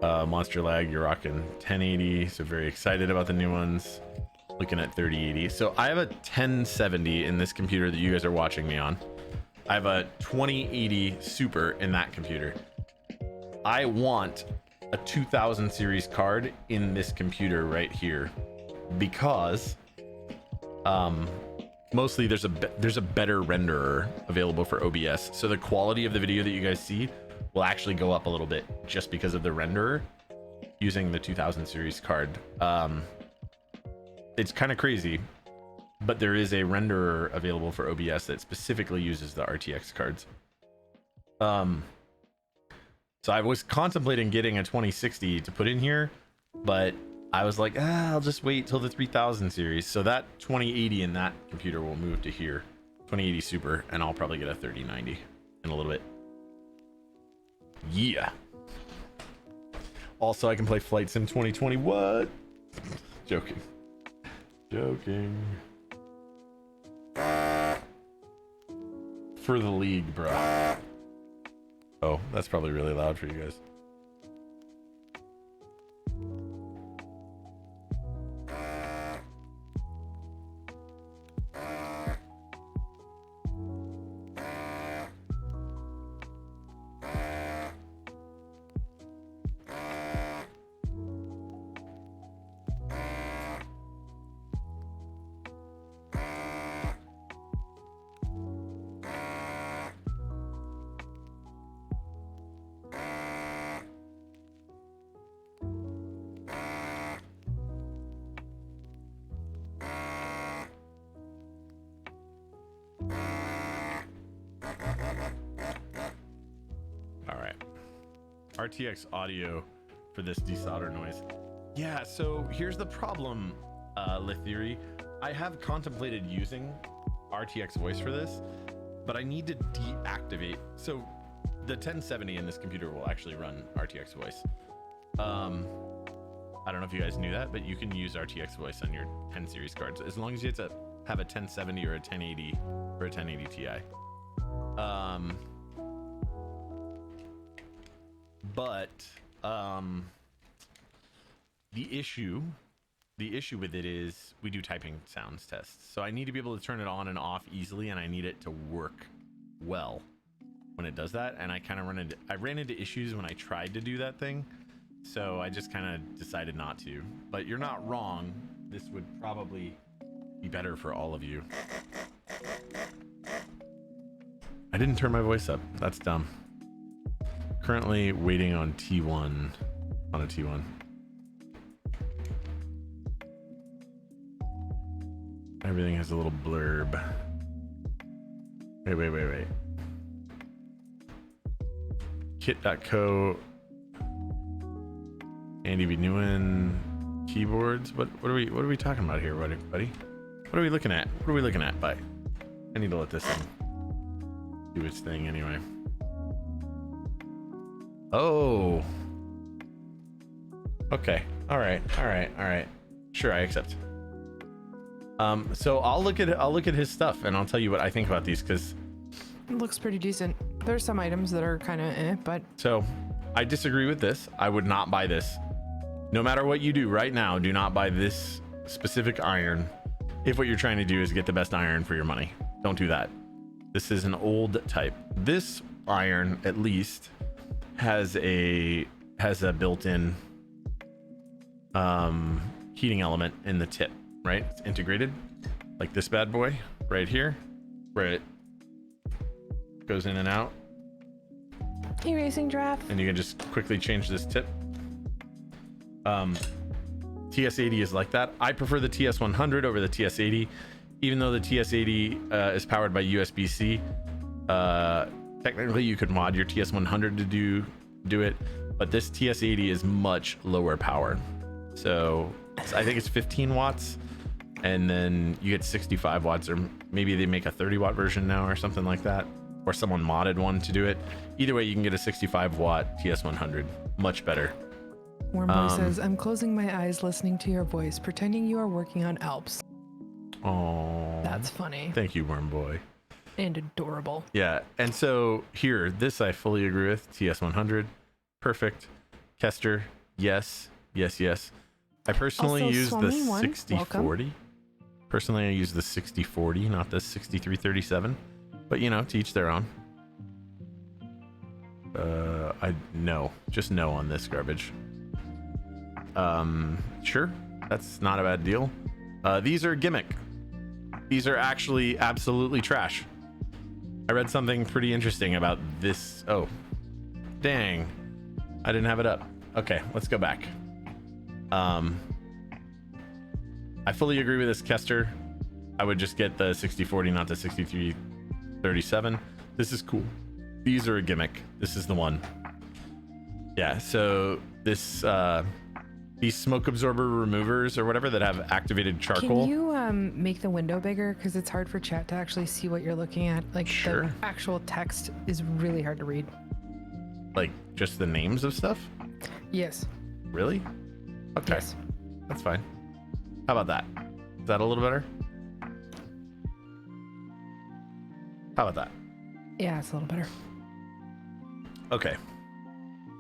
Monster lag, you're rocking 1080, so very excited about the new ones. Looking at 3080. So I have a 1070 in this computer that you guys are watching me on. I have a 2080 Super in that computer. I want a 2000 series card in this computer right here because mostly there's a better renderer available for OBS, so the quality of the video that you guys see will actually go up a little bit just because of the renderer using the 2000 series card. It's kind of crazy, but there is a renderer available for OBS that specifically uses the RTX cards. So I was contemplating getting a 2060 to put in here, but I was like, I'll just wait till the 3000 series. So that 2080 in that computer will move to here, 2080 Super, and I'll probably get a 3090 in a little bit. Yeah. Also, I can play Flight Sim 2020. What? Joking. For the league, bro. Oh, that's probably really loud for you guys. RTX audio for this desolder noise. Yeah, so here's the problem, Lithiri. I have contemplated using RTX voice for this, but I need to deactivate. So the 1070 in this computer will actually run RTX voice. I don't know if you guys knew that, but you can use RTX voice on your 10 series cards as long as you have a 1070 or a 1080 or a 1080 Ti. But the issue with it is we do typing sounds tests, so I need to be able to turn it on and off easily, and I need it to work well when it does that. And I kind of ran into issues when I tried to do that thing, so I just kind of decided not to. But you're not wrong, this would probably be better for all of you. I didn't turn my voice up, that's dumb. Currently waiting on T1, on a T1. Everything has a little blurb. Wait. Kit.co. Andy V. Newen keyboards. What are we talking about here, buddy? What are we looking at? Bye. I need to let this thing do its thing anyway. Oh. Okay. All right. Sure, I accept. So I'll look at his stuff and I'll tell you what I think about these, because it looks pretty decent. There's some items that are kind of but so I disagree with this. I would not buy this. No matter what you do right now, do not buy this specific iron if what you're trying to do is get the best iron for your money. Don't do that. This is an old type. This iron at least has a built-in heating element in the tip, right? It's integrated, like this bad boy right here, where it goes in and out. Erasing draft. And you can just quickly change this tip. TS80 is like that. I prefer the TS100 over the TS80, even though the TS80 is powered by USB-C. Technically, you could mod your TS100 to do it, but this TS80 is much lower power. So I think it's 15 watts, and then you get 65 watts, or maybe they make a 30 watt version now or something like that, or someone modded one to do it. Either way, you can get a 65 watt TS100, much better. Wormboy says, I'm closing my eyes listening to your voice, pretending you are working on Alps. Oh, that's funny. Thank you, Wormboy. And adorable. Yeah, and so here, this I fully agree with. TS100, perfect. Kester, yes. I personally Also, use the Swami one, 6040. Personally, I use the 6040, not the 6337. But you know, to each their own. Just no on this garbage. Sure, that's not a bad deal. These are gimmick. These are actually absolutely trash. I read something pretty interesting about this. Oh, dang. I didn't have it up. Okay, let's go back. I fully agree with this, Kester. I would just get the 6040, not the 6337. This is cool. These are a gimmick. This is the one. Yeah, so this these smoke absorber removers or whatever that have activated charcoal. Can you make the window bigger? Because it's hard for chat to actually see what you're looking at. Like Sure. the actual text is really hard to read. Like just the names of stuff? Yes. Really? Okay. Yes. That's fine. How about that? Is that a little better? How about that? Yeah, it's a little better. Okay.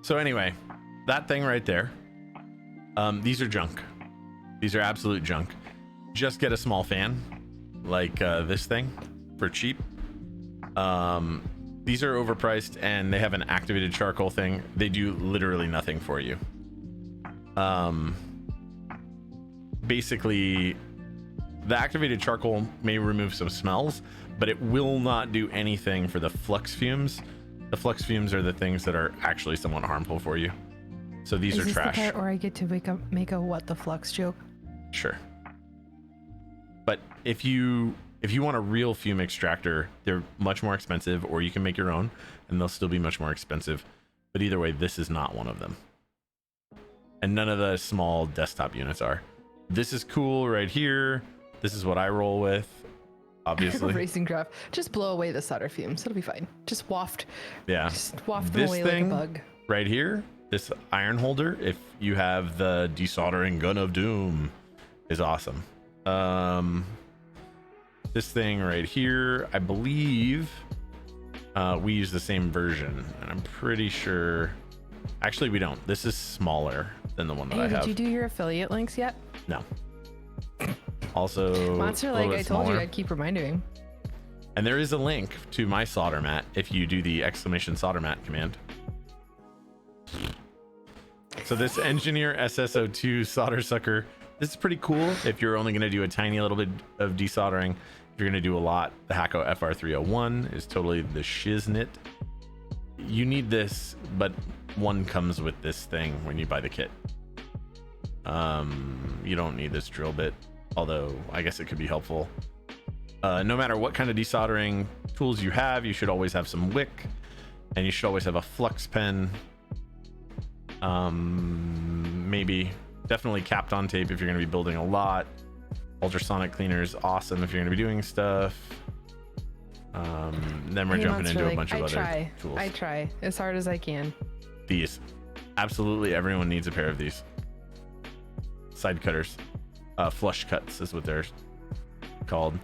So anyway, that thing right there. These are junk. These are absolute junk. Just get a small fan, like this thing, for cheap. These are overpriced, and they have an activated charcoal thing. They do literally nothing for you. Basically, the activated charcoal may remove some smells, but it will not do anything for the flux fumes. The flux fumes are the things that are actually somewhat harmful for you. So these Is are this trash. the part where I get to make a what the flux joke? Sure. But if you want a real fume extractor, they're much more expensive, or you can make your own and they'll still be much more expensive. But either way, this is not one of them. And none of the small desktop units are. This is cool right here. This is what I roll with, obviously. Racing craft. Just blow away the solder fumes. It'll be fine. Just waft. Yeah. Just waft them This away thing like a bug. right here, this iron holder, if you have the desoldering gun of doom, is awesome. This thing right here, I believe we use the same version, and I'm pretty sure. Actually, we don't. This is smaller than the one that I Hey, have. did you do your affiliate links yet? No. Also, Monster a little Lake, bit I told you smaller. I'd keep reminding him. And there is a link to my solder mat if you do the !solder mat command. So this Engineer SSO2 solder sucker, this is pretty cool if you're only going to do a tiny little bit of desoldering. If you're going to do a lot, the Hacko FR301 is totally the shiznit. You need this, but one comes with this thing when you buy the kit. You don't need this drill bit, although I guess it could be helpful. No matter what kind of desoldering tools you have, you should always have some wick, and you should always have a flux pen. Maybe definitely capped on tape if you're going to be building a lot. Ultrasonic cleaner is awesome if you're going to be doing stuff. Then we're jumping Monster into a Lake, bunch of other tools. I try as hard as I can. These, absolutely everyone needs a pair of these. Side cutters, flush cuts is what they're called.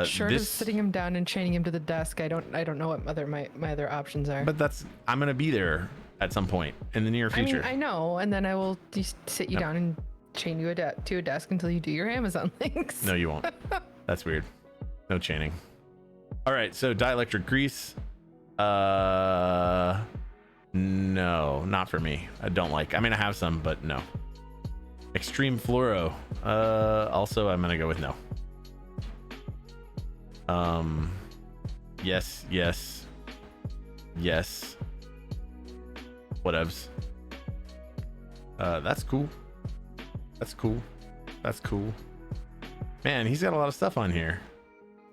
Short of sitting him down and chaining him to the desk, I don't know what my other options are. But I'm gonna be there at some point in the near future. I know, and then I will just sit you down and chain you to a desk until you do your Amazon links. No, you won't. That's weird. No chaining. All right, so dielectric grease. No, not for me. I don't like. I mean, I have some, but no. Extreme fluoro. Also, I'm gonna go with no. Yes. Whatevs. That's cool. Man, he's got a lot of stuff on here.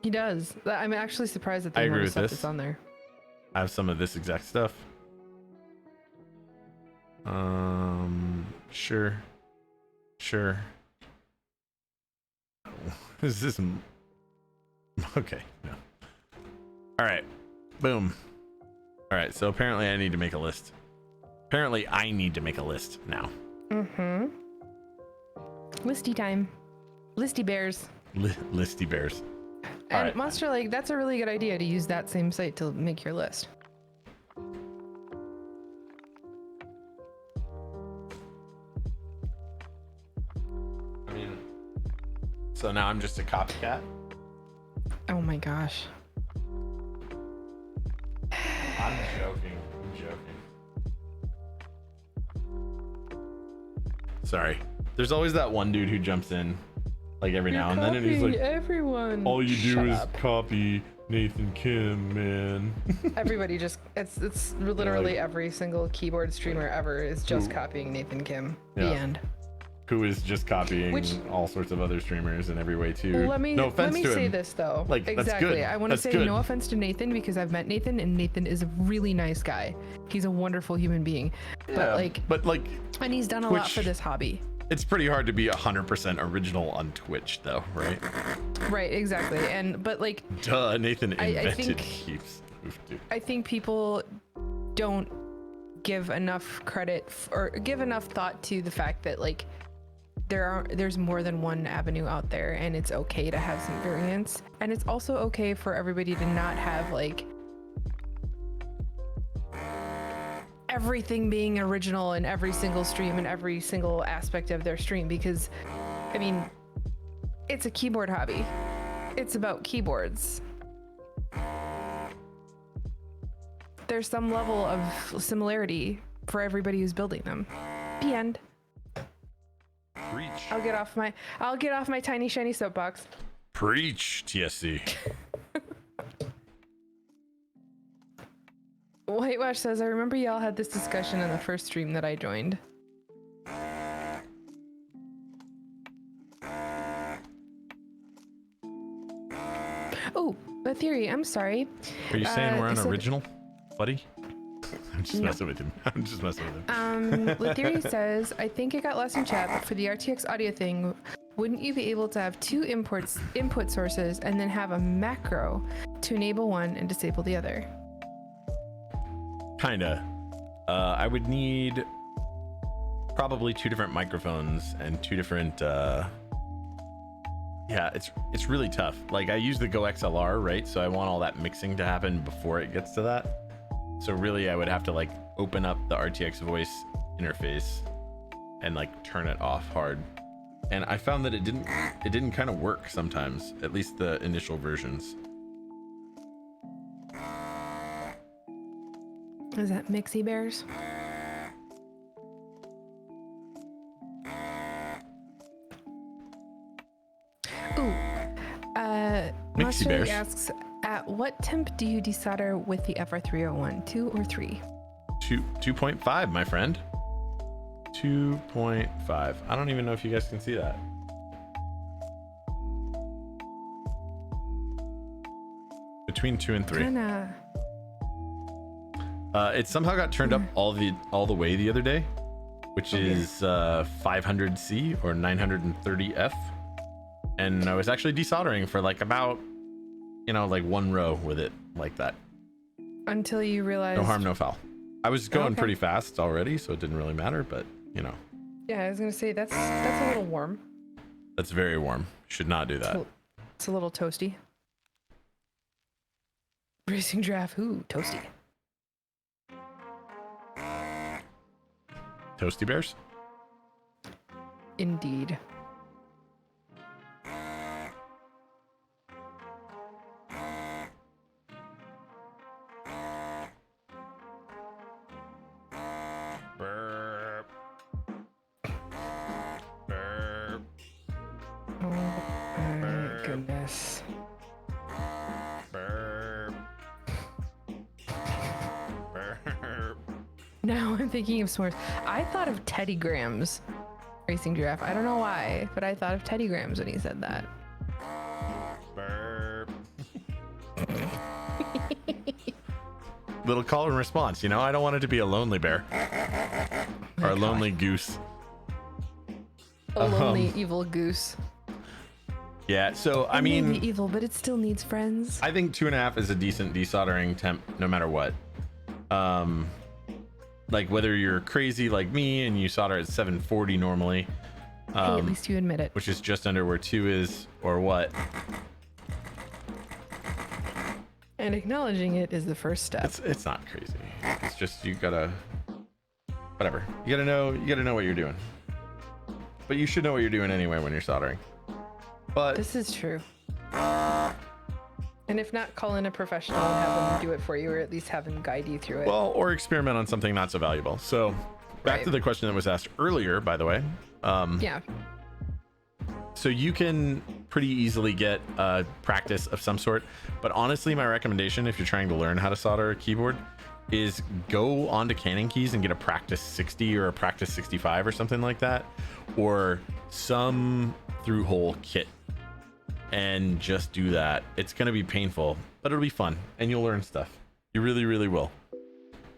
He does. I'm actually surprised at the I amount agree of with stuff this. that's on there. I have some of this exact stuff. Sure. Is this okay? No. All right. Boom. All right. So apparently I need to make a list. Apparently I need to make a list now. Mm-hmm. Listy time. Listy bears. Listy bears. And right. Monster Lake, that's a really good idea to use that same site to make your list. So now I'm just a copycat. Oh my gosh. I'm joking. Sorry. There's always that one dude who jumps in like every now and then, and he's like, everyone. all you do Shut is up. copy Nathan Kim, man. Everybody just it's literally every single keyboard streamer ever is just copying Nathan Kim. The Yeah. end. Who is just copying all sorts of other streamers in every way too. Let me say this though. Like, that's exactly. good. I want to That's say good. no offense to Nathan because I've met Nathan and Nathan is a really nice guy. He's a wonderful human being. But like and he's done a lot for this hobby. It's pretty hard to be 100% original on Twitch though, right? Right, exactly. But like Duh, Nathan invented I think, heaps. Oof, dude. I think people don't give enough credit or give enough thought to the fact that like there's more than one avenue out there, and it's okay to have some variance, and it's also okay for everybody to not have like everything being original in every single stream and every single aspect of their stream, because I mean it's a keyboard hobby. It's about keyboards. There's some level of similarity for everybody who's building them. The end. Preach. I'll get off my tiny shiny soapbox. Preach, TSC. Whitewash says, I remember y'all had this discussion in the first stream that I joined. Oh, the theory, I'm sorry. Are you saying we're so unoriginal, buddy? I'm just messing with him. Theory says, I think it got lost in chat, but for the RTX audio thing, wouldn't you be able to have two input sources and then have a macro to enable one and disable the other? Kinda. I would need probably two different microphones and two different yeah, it's really tough. Like I use the Go XLR, right? So I want all that mixing to happen before it gets to that. So really I would have to like open up the RTX voice interface and like turn it off hard. And I found that it didn't kind of work sometimes, at least the initial versions. Is that Mixie Bears? Ooh. Mixie Bears asks, at what temp do you desolder with the FR301? 2 or 3? 2.5, my friend. 2.5. I don't even know if you guys can see that. Between 2 and 3. Kinda. It somehow got turned up all the way the other day, which is 500C or 930F, and I was actually desoldering for like about, like one row with it like that. Until you realized. No harm, no foul. I was going pretty fast already, so it didn't really matter. But Yeah, I was gonna say that's a little warm. That's very warm. Should not do that. It's a little toasty. Racing Giraffe, ooh, toasty. Toasty Bears? Indeed. Burp. Burp. Oh my goodness. Burp. Burp. Now I'm thinking of s'mores. I thought of Teddy Grahams, Racing Giraffe. I don't know why, but I thought of Teddy Grahams when he said that. Burp. Little call and response, I don't want it to be a lonely bear. Or a lonely goose. A lonely evil goose. Yeah, so I It may mean, be evil, but it still needs friends. I think 2.5 is a decent desoldering temp no matter what. Like whether you're crazy like me and you solder at 740 normally, Hey, at least you admit it. which is just under where 2 is, or what. And acknowledging it is the first step. It's not crazy. It's just you gotta, whatever. You gotta know what you're doing. But you should know what you're doing anyway when you're soldering. But This is true. And if not, call in a professional and have them do it for you, or at least have them guide you through it. well, or experiment on something not so valuable. So back to the question that was asked earlier, by the way. Yeah. So you can pretty easily get practice of some sort, but honestly, my recommendation if you're trying to learn how to solder a keyboard is go onto Canon Keys and get a practice 60 or a practice 65 or something like that, or some through hole kit, and just do that. It's going to be painful, but it'll be fun and you'll learn stuff. You really, really will.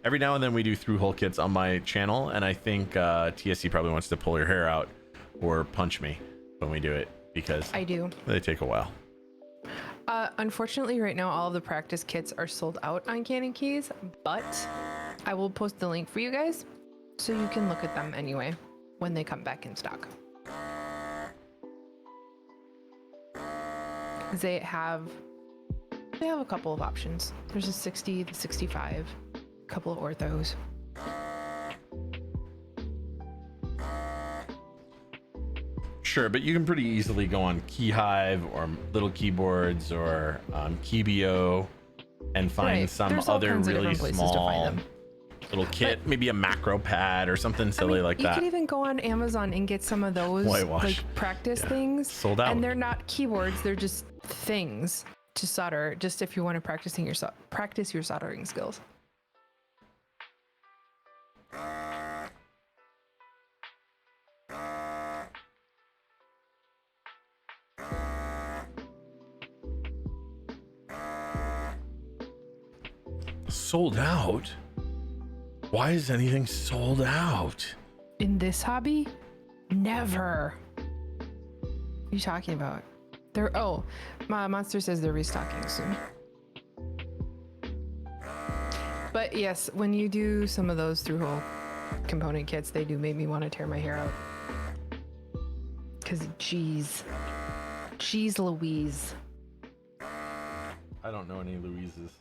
Every now and then we do through hole kits on my channel, and I think TSC probably wants to pull your hair out or punch me when we do it because I do. they take a while. Unfortunately, right now, all of the practice kits are sold out on Canon Keys, but I will post the link for you guys so you can look at them anyway when they come back in stock. They have a couple of options. There's a 60, the 65, a couple of orthos. Sure, but you can pretty easily go on Keyhive or Little Keyboards or Keybio and find Right. some There's all other kinds of really different places to small find them. little kit, maybe a macro pad or something silly like you that. could even go on Amazon and get some of those Whitewash. like practice things. Sold out. And they're not keyboards, they're just things to solder, just if you want to practice your soldering skills. Sold out? Why is anything sold out? In this hobby? Never. What are you talking about? My Monster says they're restocking soon. But yes, when you do some of those through hole component kits, they do make me want to tear my hair out. Cause geez Louise. I don't know any Louises.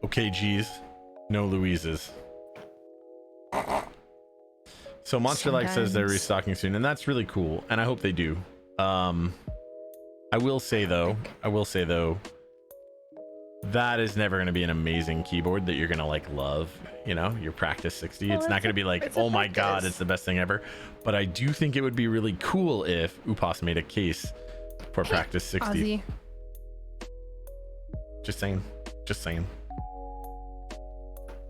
Okay, geez. No Louises. So Monster Like says they're Sometimes. restocking soon, and that's really cool, and I hope they do. I will say though, that is never going to be an amazing keyboard that you're going to like love, you know, your practice 60. Well, it's not going to be like, it's a oh my God, practice. it's the best thing ever. But I do think it would be really cool if Upas made a case for practice 60. Ozzy. Just saying.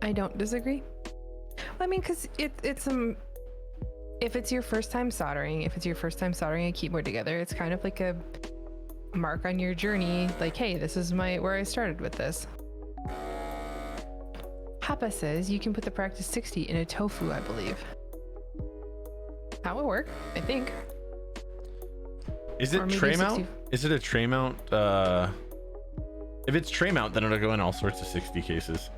I don't disagree. I mean, because it's if it's your first time soldering, a keyboard together, it's kind of like a mark on your journey. Like, hey, this is where I started with this. Papa says you can put the practice 60 in a tofu, I believe. That would work, I think. Is it Or maybe tray mount? 60. Is it a tray mount? If it's tray mount, then it'll go in all sorts of 60 cases.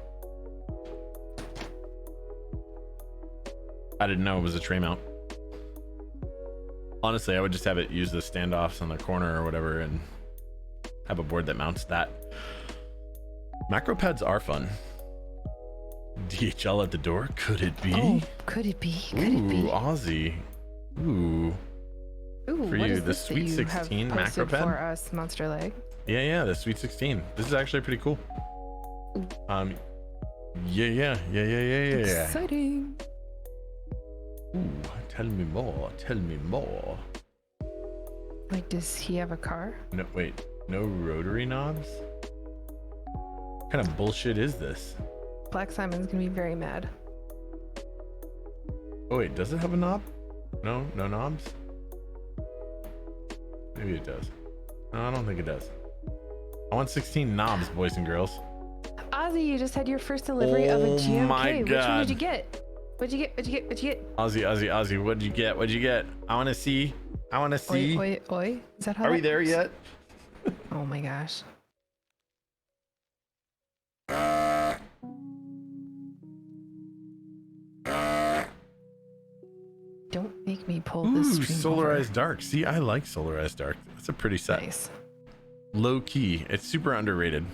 I didn't know it was a tray mount. Honestly, I would just have it use the standoffs on the corner or whatever and have a board that mounts that. Macro pads are fun. DHL at the door? Could it be? Oh, could it be? Could Ooh, it be? Aussie. Ooh. Ooh, for what you, is the this that Sweet you have 16 macro posted pad? for us, Monster Leg? Yeah, the Sweet 16. This is actually pretty cool. Yeah. Exciting. Ooh, tell me more. Wait, does he have a car? No, wait, no rotary knobs? What kind of bullshit is this? Black Simon's gonna be very mad. Oh wait, does it have a knob? No knobs? Maybe it does. No, I don't think it does. I want 16 knobs, boys and girls. Ozzy, you just had your first delivery of a GMK. my Which one God. did you get? What'd you get? Ozzy, what'd you get? I want to see. Oi. Is that how Are we that there works? yet? Oh my gosh. Don't make me pull this Ooh, stream Solarized over. Dark. See, I like Solarized Dark. That's a pretty set. Nice. low key. It's super underrated.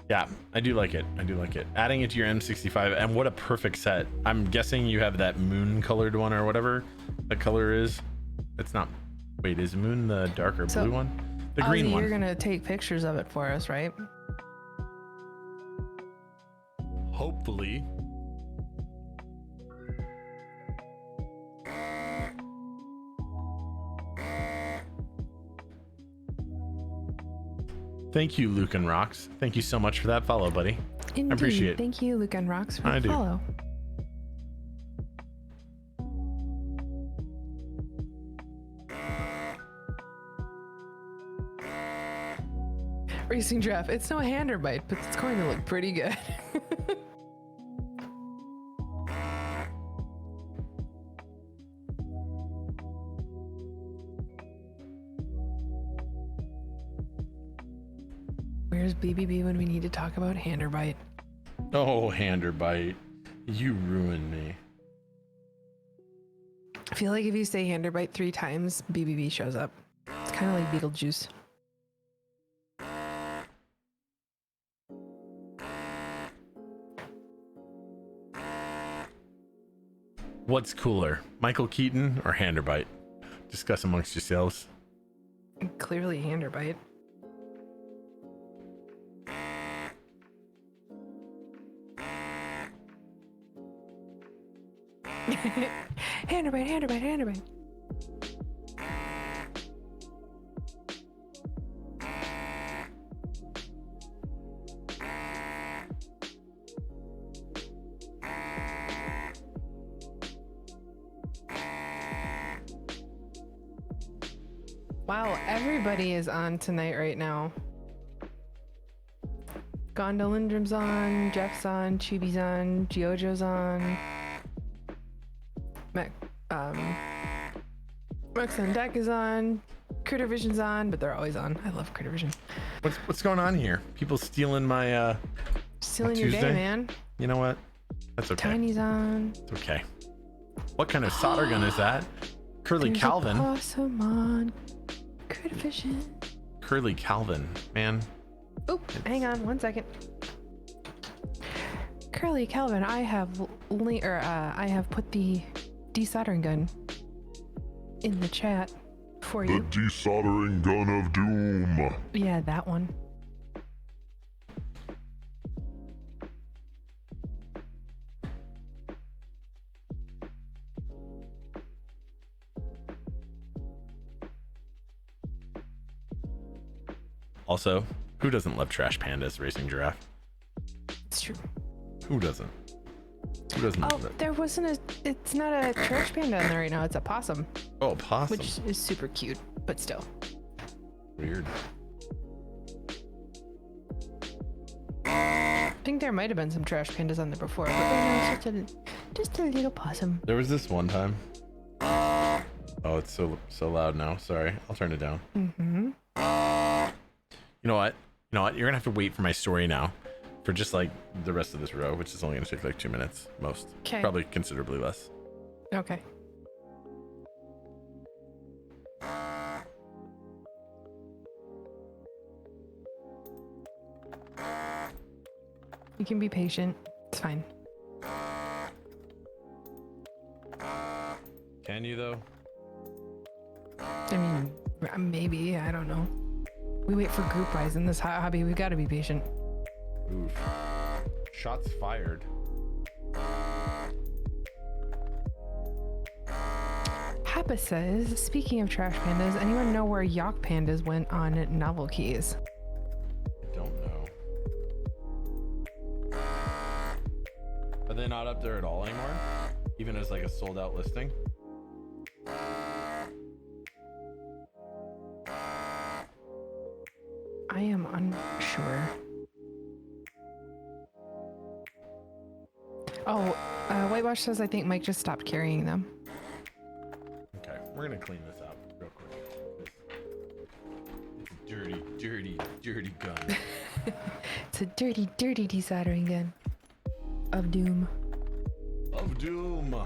Yeah, I do like it. I do like it. Adding it to your M65, and what a perfect set. I'm guessing you have that moon colored one or whatever the color is. It's not. Wait, is moon the darker blue one? The green Ozzy, one. You're gonna take pictures of it for us, right? Hopefully. Thank you, Luke and Rocks. Thank you so much for that follow, buddy. Indeed. I appreciate it. Thank you, Luke and Rocks, for I the do. follow. Racing Jeff, it's no hander bite, but it's going to look pretty good. Where's BBB when we need to talk about hander bite? Oh, hander bite. You ruined me. I feel like if you say hander bite 3 times, BBB shows up. It's kind of like Beetlejuice. What's cooler, Michael Keaton or hander bite? Discuss amongst yourselves. Clearly hander bite. Hander bite, hander bite, hander bite. Wow, everybody is on tonight right now. Gondolindrum's on, Jeff's on, Chibi's on, Giojo's on. Max on Deck is on, Critter Vision's on, but they're always on. I love Critter Vision. What's going on here? People stealing my Stealing your day, Tuesday? man. You know what? That's okay. Tiny's on. It's okay. What kind of solder gun is that? Curly There's Calvin. a possum on Critter Vision. Curly Calvin, man. Oh, hang on 1 second. Curly Calvin, I have I have put the desoldering gun in the chat for The you. desoldering gun of doom. Yeah, that one. Also, who doesn't love Trash Pandas Racing Giraffe? It's true. Who doesn't? Who doesn't Oh, love it? there wasn't a. It's not a trash panda in there right now. It's a possum, Oh, possum. which is super cute, but still. Weird. I think there might have been some trash pandas on there before, but right now it's just a little possum. There was this one time. Oh, it's so loud now. Sorry, I'll turn it down. Mm-hmm. You know what? You're gonna have to wait for my story now, for just like the rest of this row, which is only gonna take like 2 minutes most. 'Kay. Probably considerably less. Okay. You can be patient. It's fine. Can you though? I mean, maybe. I don't know. We wait for group rise in this hobby. We've got to be patient. Oof. Shots fired. Papa says, speaking of trash pandas, anyone know where Yawk pandas went on novel keys? I don't know. Are they not up there at all anymore? Even as like a sold out listing? I am unsure. Wash says, I think Mike just stopped carrying them. Okay, we're gonna clean this up real quick. Dirty, dirty, dirty gun. It's a dirty, dirty desoldering gun. Of doom. Of doom.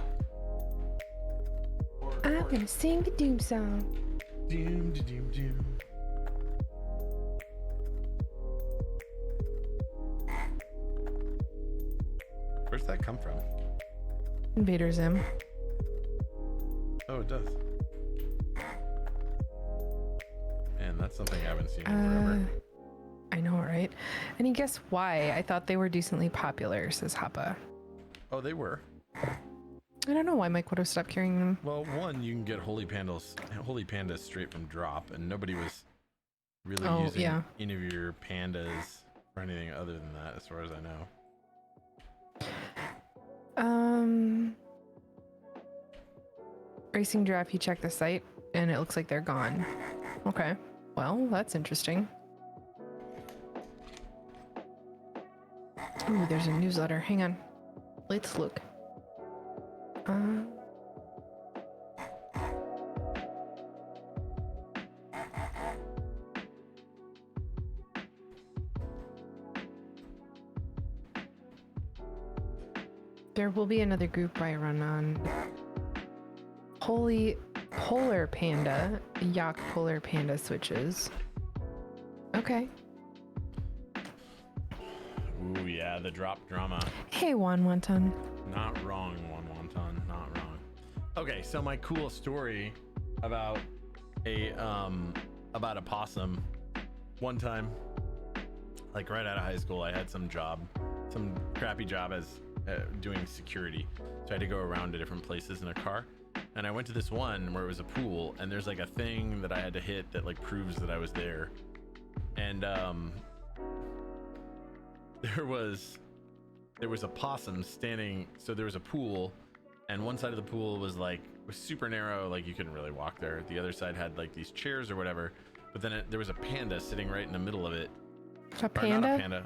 I'm gonna sing the doom song. Doom, doom, doom. Where's that come from? Invader Zim. Oh, it does. Man, that's something I haven't seen in forever. I know, right? And guess why? I thought they were decently popular, says Happa. Oh, they were. I don't know why Mike would have stopped carrying them. Well, one, you can get holy pandas straight from drop, and nobody was really using any of your pandas or anything other than that, as far as I know. Racing Giraffe, you check the site, and it looks like they're gone. Okay, well, that's interesting. Ooh, there's a newsletter. Hang on. Let's look. There will be another group I run on. Holy Polar Panda, Yak Polar Panda switches. Okay. Ooh, yeah, the drop drama. Hey, Juan Wonton. Not wrong, Juan Wonton, not wrong. Okay, so my cool story about a possum. One time, like right out of high school, I had some crappy job as doing security. So I had to go around to different places in a car. And I went to this one where it was a pool, and there's like a thing that I had to hit that like proves that I was there. And there was a possum standing. So there was a pool, and one side of the pool was super narrow, like you couldn't really walk there. The other side had like these chairs or whatever. But then there was a panda sitting right in the middle of it. A panda? Or not a panda.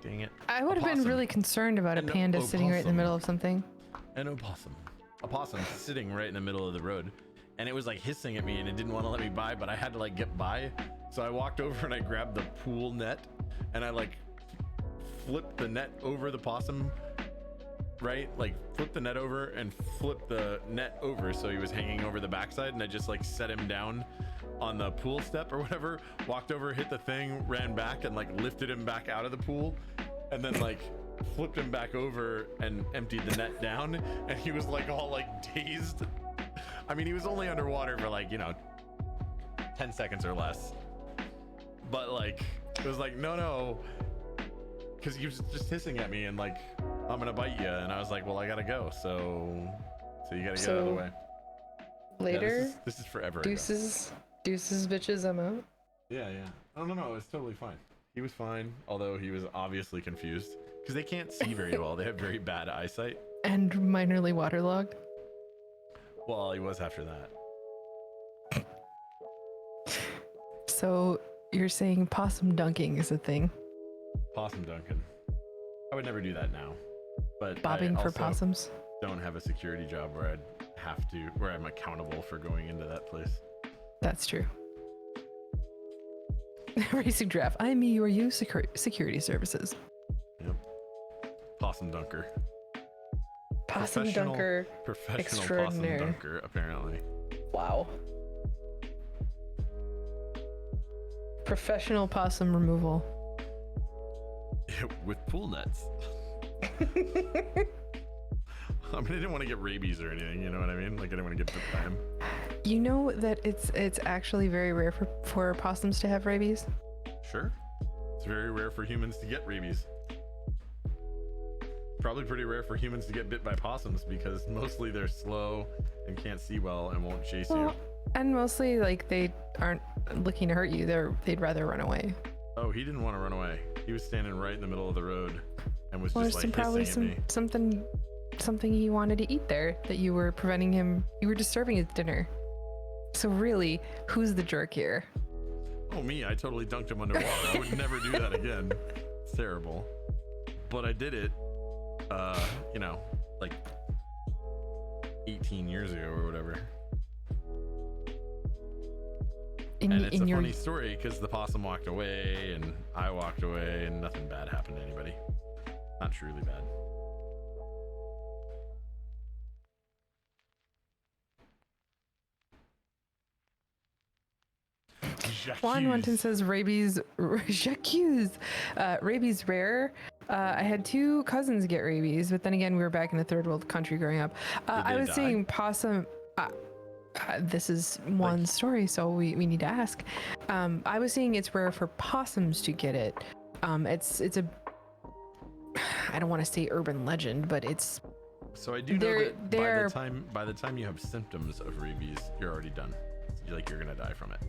Dang it. I would have been really concerned about a panda sitting right in the middle of something. An opossum. A possum sitting right in the middle of the road, and it was like hissing at me, and it didn't want to let me by, but I had to like get by. So I walked over and I grabbed the pool net, and I like flipped the net over the possum, right? Like flipped the net over and flipped the net over so he was hanging over the backside, and I just like set him down on the pool step or whatever, walked over, hit the thing, ran back, and like lifted him back out of the pool, and then like flipped him back over and emptied the net down, and he was like all like dazed. I mean, he was only underwater for like 10 seconds or less, but like it was like no, because he was just hissing at me and like, I'm gonna bite you, and I was like, well, I gotta go, so you gotta get out of the way. Later, yeah, this is forever deuces bitches, I'm out. Yeah. Oh no, it's totally fine. He was fine, although he was obviously confused because they can't see very well. They have very bad eyesight. And minorly waterlogged. Well, he was after that. So you're saying possum dunking is a thing? Possum dunking. I would never do that now. But bobbing for possums? Don't have a security job where where I'm accountable for going into that place. That's true. Racing Draft. I am me, you are you, security services. Yep. Possum dunker. Possum dunker. Professional possum dunker, apparently. Wow. Professional possum removal. With pool nets. I mean, I didn't want to get rabies or anything, you know what I mean? Like, I didn't want to get bit by him. You know that it's actually very rare for possums to have rabies? Sure. It's very rare for humans to get rabies. Probably pretty rare for humans to get bit by possums because mostly they're slow and can't see well and won't chase you. And mostly, like, they aren't looking to hurt you. They'd rather run away. Oh, he didn't want to run away. He was standing right in the middle of the road and was just like hissing at me. Something he wanted to eat there that you were preventing him. You were disturbing his dinner. So really, who's the jerk here? Oh, me. I totally dunked him underwater. I would never do that again. It's terrible. But I did it, like 18 years ago or whatever. And it's a funny story because the possum walked away and I walked away and nothing bad happened to anybody. Not truly bad. Juan Wenton says rabies, rabies rare. I had 2 cousins get rabies, but then again, we were back in a third world country growing up. I was saying possum. This is one story, so we need to ask. I was saying it's rare for possums to get it. It's a, I don't want to say urban legend, but it's. So I do know that by the time you have symptoms of rabies, you're already done. You're gonna die from it.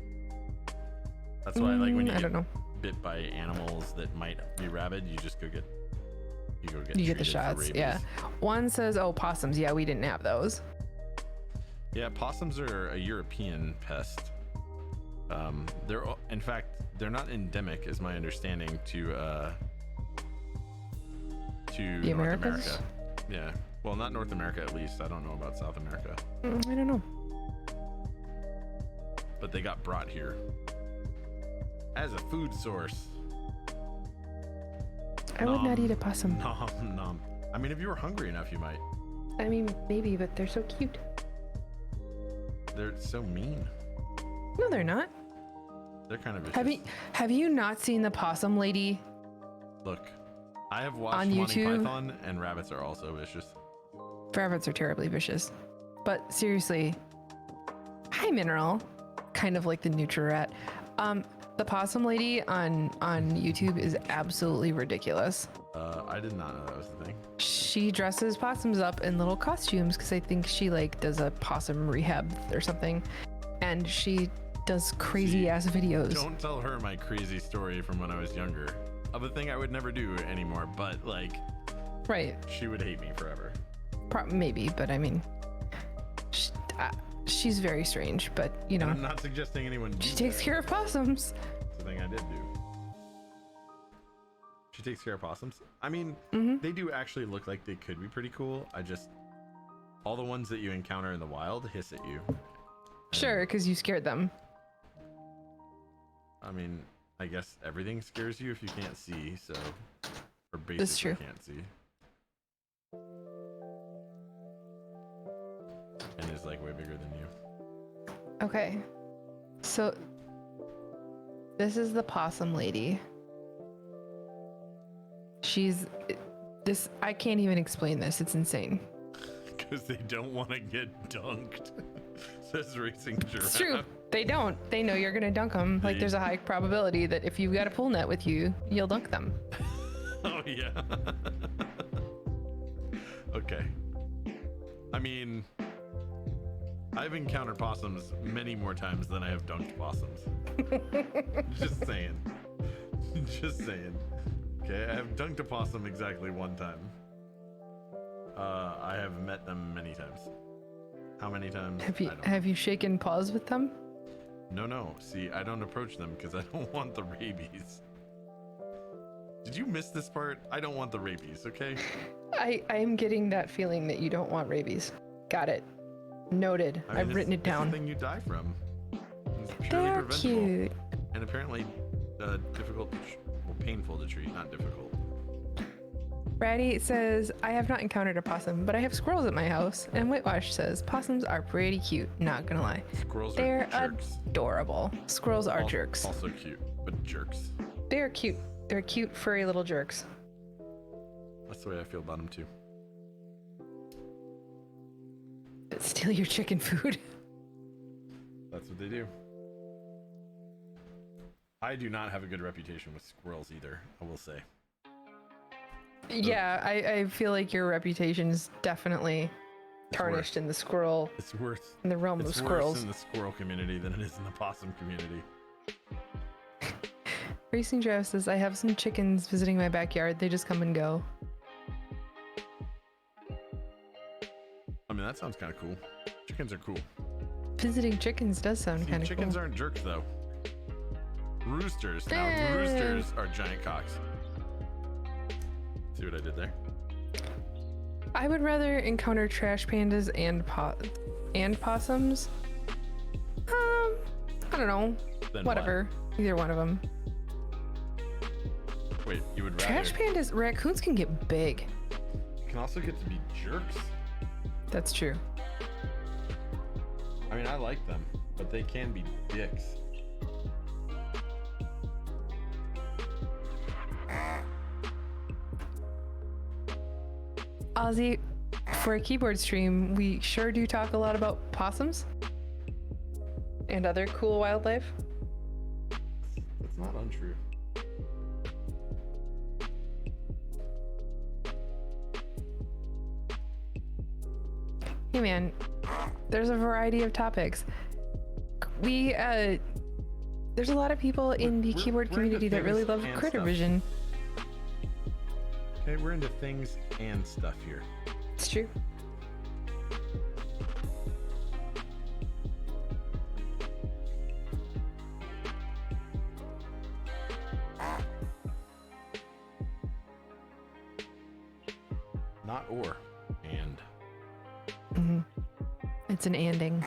That's why, like, when you get bit by animals that might be rabid, you just go get the shots. Yeah. One says, "Oh, possums. Yeah, we didn't have those." Yeah, possums are a European pest. In fact, they're not endemic, is my understanding, to the North Americas? America. Yeah. Well, not North America, at least. I don't know about South America. I don't know. But they got brought here as a food source. I would not eat a possum. Nom. I mean, if you were hungry enough, you might. I mean, maybe, but they're so cute. They're so mean. No, they're not. They're kind of vicious. Have you not seen the possum lady? Look, I have watched on Monty YouTube? Python, and rabbits are also vicious. Rabbits are terribly vicious. But seriously, hi Mineral, kind of like the Nutri-Rat. The possum lady on YouTube is absolutely ridiculous. I did not know that was the thing. She dresses possums up in little costumes because I think she like does a possum rehab or something, and she does crazy ass videos. Don't tell her my crazy story from when I was younger of a thing I would never do anymore, but like, right? She would hate me forever. Maybe, but I mean, she's very strange. But you know, and I'm not suggesting anyone. She takes care of possums. It's the thing I did do. She takes care of possums. I mean, they do actually look like they could be pretty cool. All the ones that you encounter in the wild hiss at you. Sure, because you scared them. I mean, I guess everything scares you if you can't see, so. Or basically can't see. And is like way bigger than you. Okay. So, this is the possum lady. I can't even explain this. It's insane. Because they don't want to get dunked. Says Racing Giraffe. It's true. They don't. They know you're going to dunk them. Like, there's a high probability that if you've got a pool net with you, you'll dunk them. Oh, yeah. Okay. I mean, I've encountered possums many more times than I have dunked possums. Just saying. Just saying. Okay, I have dunked a possum exactly one time. I have met them many times. How many times? Have you shaken paws with them? No. See, I don't approach them because I don't want the rabies. Did you miss this part? I don't want the rabies, okay? I am getting that feeling that you don't want rabies. Got it. Noted. I've written it down. It's the thing you die from. It's purely They're preventable. cute. And apparently difficult, painful to treat, not difficult. Ratty says, I have not encountered a possum, but I have squirrels at my house. And Whitewash says, possums are pretty cute, not gonna lie. Squirrels They're are jerks. Adorable. Squirrels are jerks. Also cute, but jerks. They're cute. They're cute, furry little jerks. That's the way I feel about them too. Steal your chicken food. That's what they do. I do not have a good reputation with squirrels either, I will say. Yeah, I feel like your reputation is definitely tarnished in the squirrel. It's worse. In the realm of squirrels. It's worse in the squirrel community than it is in the possum community. Racing Giraffe says, I have some chickens visiting my backyard. They just come and go. I mean, that sounds kind of cool. Chickens are cool. Visiting chickens does sound kind of cool. Chickens aren't jerks, though. Roosters. Now, roosters are giant cocks. See what I did there? I would rather encounter trash pandas and possums. I don't know. Then Whatever. Either one of them. Wait, you would rather? Trash pandas, raccoons can get big. Can also get to be jerks. That's true. I mean, I like them, but they can be dicks. Ozzy, for a keyboard stream, we sure do talk a lot about possums and other cool wildlife. That's not untrue. Hey man, there's a variety of topics. There's a lot of people in the keyboard we're into community that really things love and critter stuff. vision. Okay, we're into things and stuff here. It's true. Not or, and. Mm-hmm. It's an anding.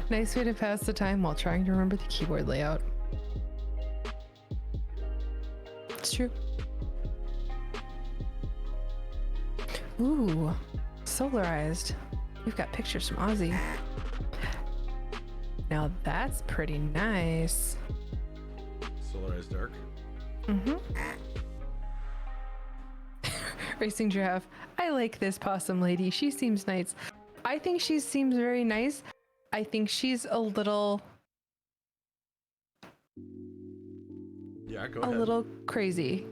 Nice way to pass the time while trying to remember the keyboard layout. It's true. Ooh, solarized. We've got pictures from Ozzy. Now that's pretty nice. Solarized dark. Mm-hmm. Racing giraffe. I like this possum lady. She seems nice. I think she seems very nice. I think she's a little Yeah, go a ahead. little crazy,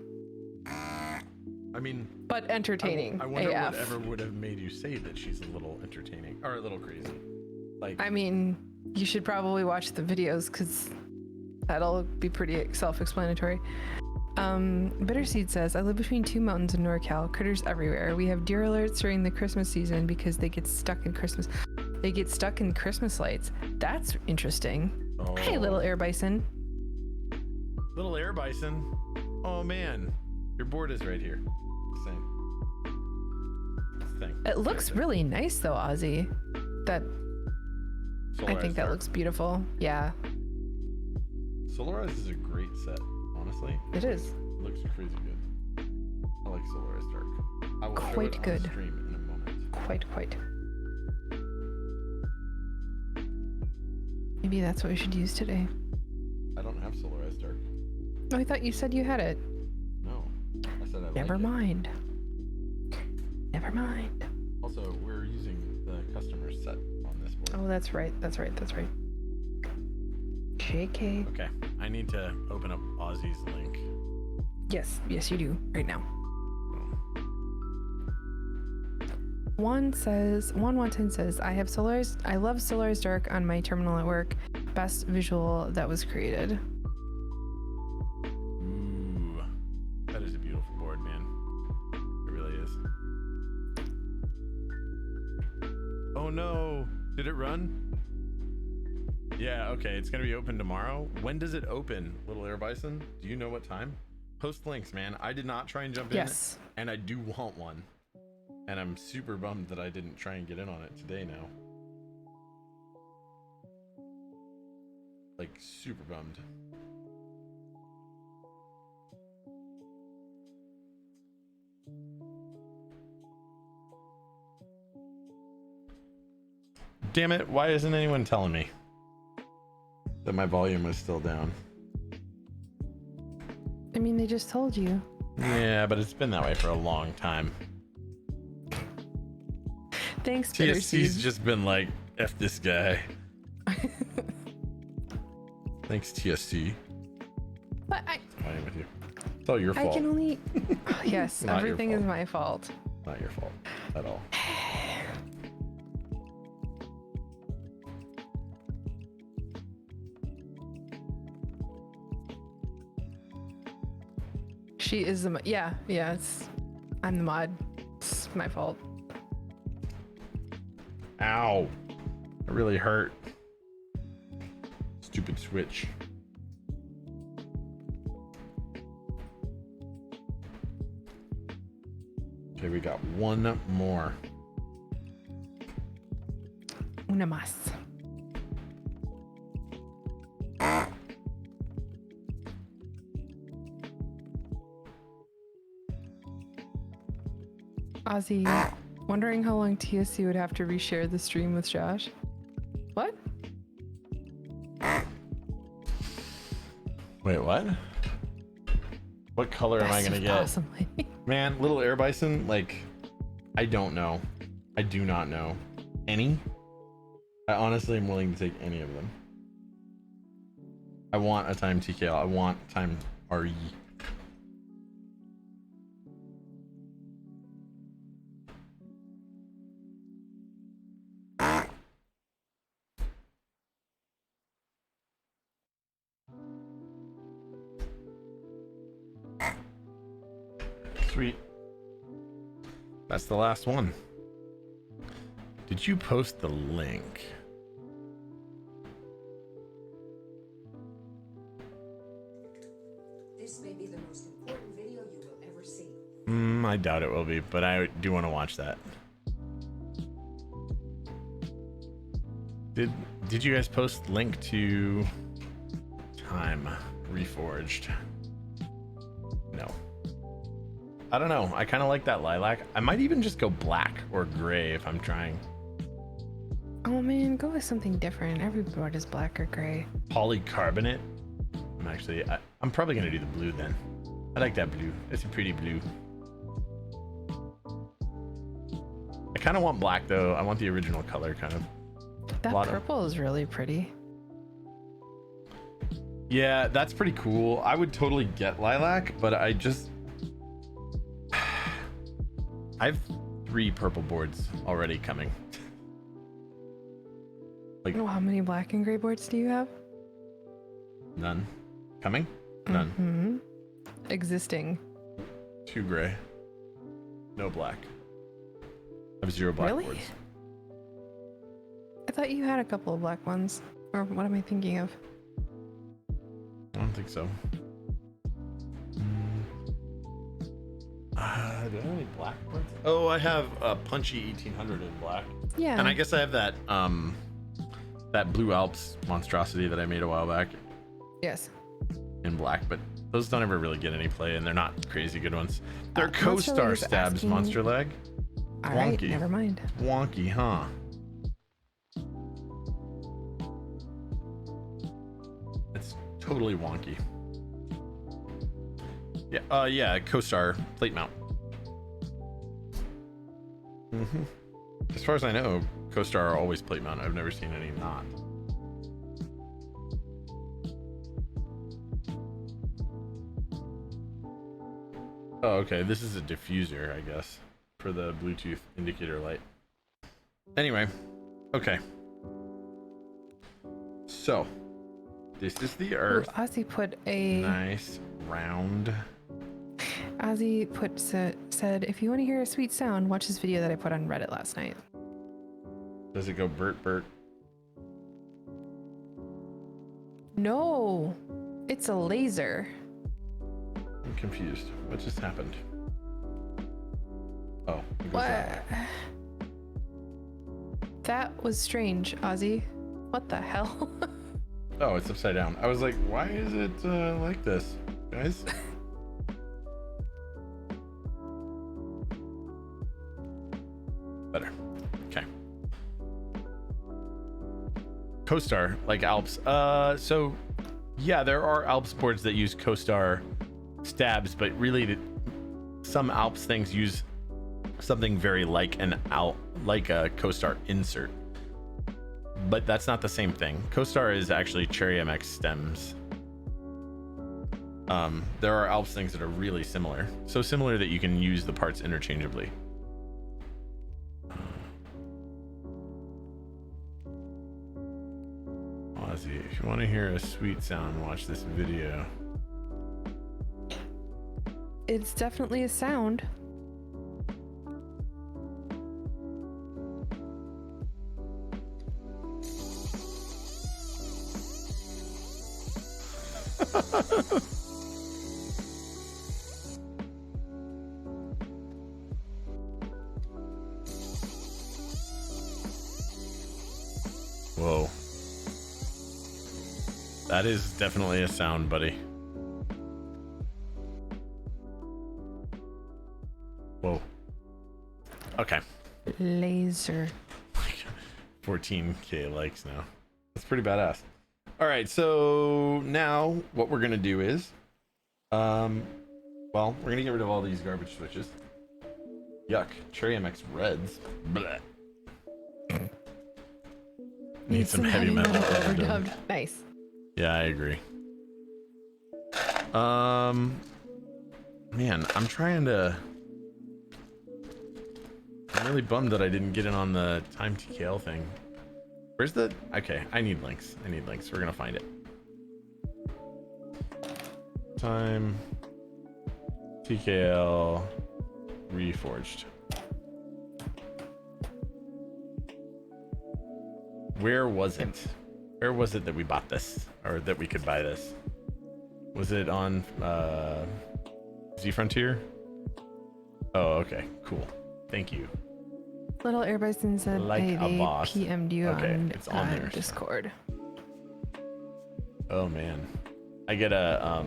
I mean, but entertaining. I wonder AF. whatever would have made you say that she's a little entertaining or a little crazy. Like, I mean, you should probably watch the videos because that'll be pretty self-explanatory. Bitterseed says, I live between two mountains in NorCal, critters everywhere. We have deer alerts during the Christmas season because they get stuck in Christmas lights. That's interesting. oh, Hey, little air bison. little air bison. Oh man, your board is right here. Same thing. It looks really nice though, Ozzy. That I think that looks beautiful. Yeah, Solarized is a great set, honestly. it is. It looks crazy good. I like Solarized Dark. I will show Quite it good. on stream in a moment. Quite. Maybe that's what we should use today. I don't have Solarized Dark. Oh, I thought you said you had it. No, I said I like Never it. mind. Never mind. Also, we're using the customer set on this board. Oh, that's right. JK. Okay, I need to open up Ozzy's link. Yes, you do. Right now. 1110 says, I love Solarized Dark on my terminal at work. Best visual that was created. Ooh, that is a beautiful board, man. It really is. Oh no, did it run? Yeah, okay, it's gonna be open tomorrow. When does it open, Little Air Bison? Do you know what time? Post links, man. I did not try and jump Yes. in, and I do want one. And I'm super bummed that I didn't try and get in on it today now. Like, super bummed. Damn it, why isn't anyone telling me that my volume was still down? I mean, they just told you. Yeah, but it's been that way for a long time. Thanks, TSC's Bitterseed. just been like, F this guy. Thanks, TSC. But I Fine with you. It's all your fault. can only... Yes, Not your everything is fault. my fault. Not your fault at all. She is the... I'm the mod. It's my fault. Ow. It really hurt. Stupid switch. Okay, we got one more. Una más. Ozzy, wondering how long TSC would have to reshare the stream with Josh? What? Wait, what? What color am I gonna get? Possibly. Man, little air bison, like, I don't know. I do not know. Any? I honestly am willing to take any of them. I want a time TKL. I want time RE. Sweet. That's the last one. Did you post the link? This may be the most important video you will ever see. I doubt it will be, but I do want to watch that. Did you guys post link to Time Reforged? No. I don't know. I kind of like that lilac. I might even just go black or gray if I'm trying. Oh man, go with something different. Every board is black or gray. Polycarbonate. I'm probably gonna do the blue then. I like that blue. It's a pretty blue. I kind of want black though. I want the original color kind of. That purple is really pretty. Yeah, that's pretty cool. I would totally get lilac, but I have 3 purple boards already coming. Like, Oh, how many black and gray boards do you have? none. Coming? None. Mm-hmm. Existing. 2 gray. No black. I have 0 black Really? boards. I thought you had a couple of black ones. Or what am I thinking of? I don't think so. Do I have any black boards? Oh, I have a punchy 1800 in black. Yeah. And I guess I have that that Blue Alps monstrosity that I made a while back Yes. in black, but those don't ever really get any play, and they're not crazy good ones. They're Monster co-star Leg is stabs, asking- Monster Leg. All right, Wonky. never mind. Wonky, huh? It's totally wonky. Yeah, yeah, co-star plate mount. As far as I know, co-star are always plate mount. I've never seen any not. Oh, okay. This is a diffuser, I guess, for the Bluetooth indicator light. Anyway, okay. So, this is the Ooh, Earth. Ozzy put a Nice, round. Ozzy put said, if you want to hear a sweet sound, watch this video that I put on Reddit last night. Does it go Bert Bert? No, it's a laser. I'm confused. What just happened? Oh, it goes What? that way. That was strange, Ozzy. What the hell? Oh, it's upside down. I was like, why is it like this, guys? Better. Okay. Co-star, like Alps. So yeah, there are Alps boards that use co-star stabs, but really some Alps things use something very like like a co-star insert. But that's not the same thing. Co-star is actually Cherry MX stems. There are Alps things that are really similar. So similar that you can use the parts interchangeably. Ozzy, if you want to hear a sweet sound, watch this video. It's definitely a sound. Whoa. That is definitely a sound, buddy. Whoa. Okay. Laser. 14k likes now. That's pretty badass. All right, so now what we're gonna do is, well, we're gonna get rid of all these garbage switches. Yuck. Cherry MX Reds. Blech. Need some heavy metal overdubbed. Nice. Yeah, I agree. Man, I'm really bummed that I didn't get in on the time TKL thing. Where's the... Okay, I need links. We're gonna find it. Time TKL reforged. Where was it? Where was it that we bought this, or that we could buy this? Was it on Z Frontier? Oh, okay, cool. Thank you. Little Air Bison said Like a they boss. PM'd you Okay, on, it's on there. Discord. Oh man, I get a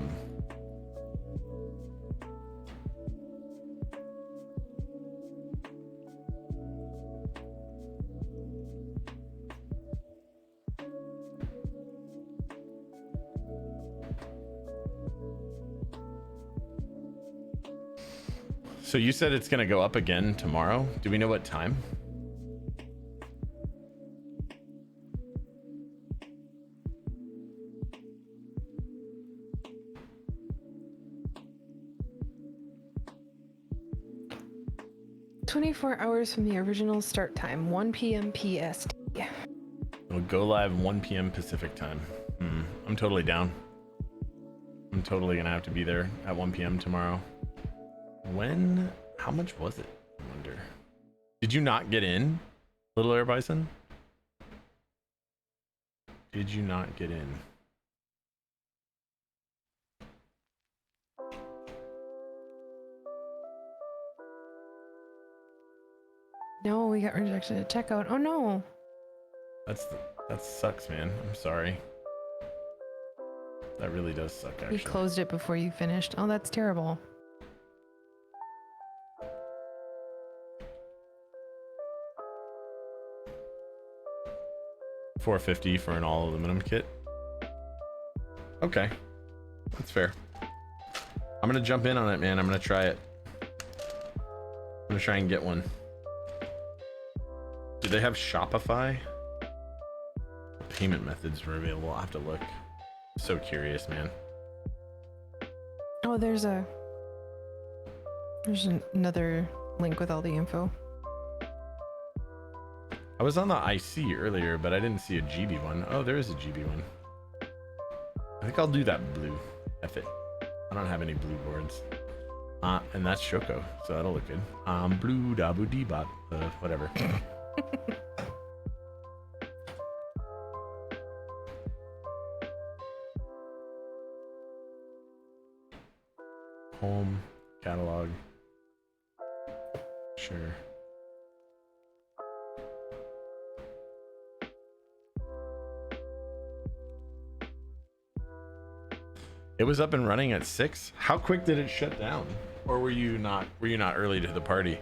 So you said it's gonna go up again tomorrow. Do we know what time? "24 hours from the original start time, 1 p.m. PST." It'll go live 1 p.m. Pacific time. I'm totally down. I'm totally gonna have to be there at 1 p.m. tomorrow. When? How much was it? I wonder. Did you not get in, Little Air Bison? Did you not get in? No, we got rejected at checkout. Oh no. That sucks, man. I'm sorry. That really does suck, actually. We closed it before you finished. Oh, that's terrible. $450 for an all aluminum kit. Okay, that's fair. I'm gonna jump in on it, man. I'm gonna try it. I'm gonna try and get one. Do they have Shopify? Payment methods were available. I'll have to look. So curious, man. Oh, there's another link with all the info. I was on the IC earlier, but I didn't see a GB one. Oh, there is a GB one. I think I'll do that blue. F it. I don't have any blue boards. And that's Shoko, so that'll look good. Blue dabu dee bot. Whatever. Home catalog. Sure. It was up and running at 6. How quick did it shut down? Or were you not early to the party?